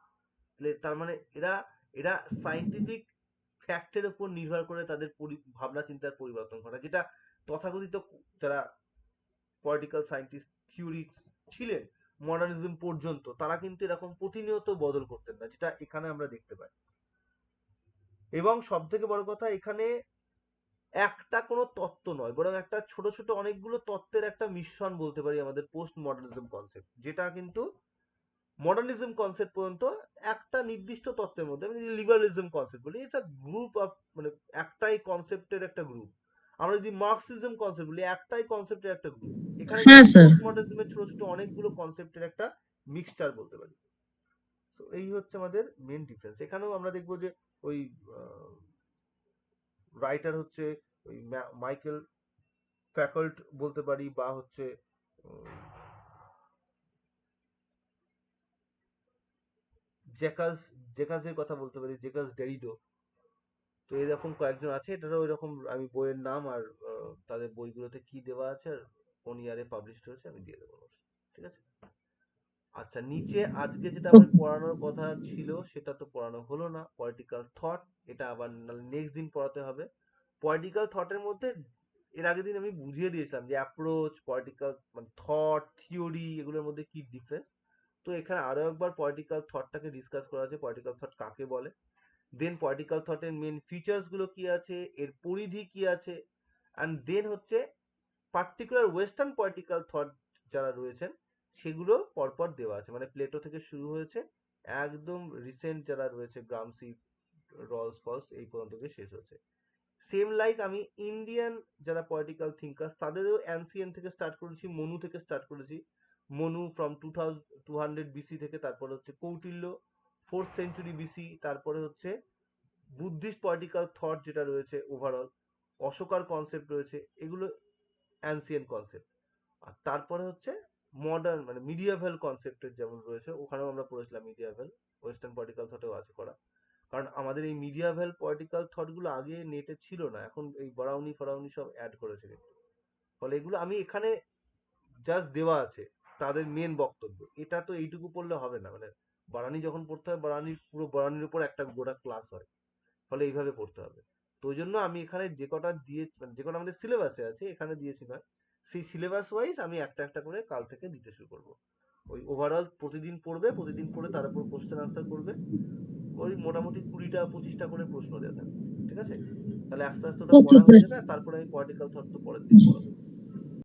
A: তার মানে এরা এরা সায়েন্টিফিক ফ্যাক্টের উপর নির্ভর করে তাদের ভাবনা চিন্তার পরিবর্তন ঘটায়, যেটা তথাকথিত যারা পলিটিক্যাল সায়েন্টিস্ট থিওরি ছিলেন মডার্নিজম পর্যন্ত, তারা কিন্তু এরকম প্রতিনিয়ত বদল করতেন না, যেটা এখানে আমরা দেখতে পাই। এবং সব থেকে বড় কথা, এখানে একটা কোনো তত্ত্ব নয়, বরং একটা ছোট ছোট অনেকগুলো তত্ত্বের একটা মিশ্রণ বলতে পারি আমাদের পোস্ট মডার্নিজম কনসেপ্ট, যেটা কিন্তু মডার্নিজম কনসেপ্ট পর্যন্ত একটা নির্দিষ্ট তত্ত্বের মধ্যে, আমি লিবারালিজম কনসেপ্ট বলি, ইটস আ গ্রুপ অফ, মানে একটাই কনসেপ্টের একটা গ্রুপ। আমরা যদি মার্কসিজম কনসেপ্ট বলি, একটাই কনসেপ্টের একটা গ্রুপ। এখানে পোস্ট মডার্নিজমের ছোট ছোট অনেকগুলো কনসেপ্টের একটা মিক্সচার বলতে পারি। তো এই হচ্ছে আমাদের মেন ডিফারেন্স। এখানেও আমরা দেখবো যে ওই রাইটার হচ্ছে ওই মাইকেল ফ্যাকল্ট বলতে পারি, বা হচ্ছে জেকাসের কথা বলতে পারি, জেকাস ডেরিডো। তো এরকম কয়েকজন আছে, এটারও এরকম আমি বইয়ের নাম আর তাদের বইগুলোতে কি দেওয়া আছে আর কোন ইয়ারে পাবলিশড হয়েছে আমি দিয়ে দেবো, ঠিক আছে? আচ্ছা, নিচে আজকে যেটা আমাদের পড়ানোর কথা ছিল সেটা তো পড়ানো হলো না, পলিটিক্যাল থট, এটা আবার নেক্সট দিন পড়াতে হবে। পলিটিক্যাল থটের মধ্যে এর আগের দিন আমি বুঝিয়ে দিয়েছিলাম যে অ্যাপ্রোচ, পলিটিক্যাল মানে থট, থিওরি এগুলোর মধ্যে কি ডিফারেন্স। তো এখানে আরো একবার পলিটিক্যাল থটটাকে ডিসকাস করা আছে, পলিটিক্যাল থট কাকে বলে, দেন পলিটিক্যাল থটের মেন ফিচার্স গুলো কি আছে, এর পরিধি কি আছে, অ্যান্ড দেন হচ্ছে পার্টিকুলার ওয়েস্টার্ন পলিটিক্যাল থট যারা রয়েছেন সেগুলো পরপর দেওয়া আছে, মানে প্লেটো থেকে শুরু হয়েছে একদম রিসেন্ট যারা রয়েছে গ্রামসি, রলস ফলস এই পর্যন্ত গিয়ে শেষ হচ্ছে। সেম লাইক আমি ইন্ডিয়ান যারা পলিটিক্যাল থিঙ্কার্স তাদেরও অ্যানসিয়েন্ট থেকে স্টার্ট করেছি, মনু থেকে স্টার্ট করেছি। মনু ফ্রম 2200 বিসি থেকে, তারপরে হচ্ছে কৌটিল্য 4th সেঞ্চুরি বিসি, তারপরে হচ্ছে বুদ্ধিস্ট পলিটিক্যাল থট যেটা রয়েছে ওভারঅল, অশোকার কনসেপ্ট রয়েছে, এগুলো অ্যানসিয়েন্ট কনসেপ্ট। আর তারপরে হচ্ছে মডার্ন মানে মিডিয়াভেল কনসেপ্টের যেমন রয়েছে, ওখানেও আমরা পড়েছিলাম মিডিয়াভেল, ওয়েস্টার্ন পলিটিক্যাল থটেও আছে করা। কারণ আমাদের এই মিডিয়াভেল পলিটিক্যাল থটগুলো আগে নেটে ছিল না, এখন এই বরাউনি ফরাউনি সব অ্যাড করেছে কিন্তু। ফলে এগুলো আমি এখানে জাস্ট দেওয়া আছে তাদের মেন বক্তব্য। এটা তো এইটুকু পড়লে হবে না, মানে বারানি যখন পড়তে হয় বারানির পুরো বারানির উপর একটা গোটা ক্লাস হয়, ফলে এইভাবে পড়তে হবে। তো ওই জন্য আমি এখানে যে কটা দিয়ে মানে যে কটা আমাদের সিলেবাসে আছে এখানে দিয়েছি নয়, সেই সিলেবাস ওয়াইজ আমি একটা একটা করে কাল থেকে দিতে শুরু করবো। ওই ওভারঅল প্রতিদিন পড়বে, প্রতিদিন পড়ে তার উপর কোশ্চেন আনসার করবে, ওই মোটামুটি 20টা 25টা করে প্রশ্ন দেওয়া থাকবে, ঠিক আছে? তাহলে আস্তে আস্তে ওটা
B: ওকে
A: পড়া হয়ে
B: স্যার।
A: যাবে, আর তারপরে আমি পলিটিক্যাল থট তো পরের দিন পড়াবো।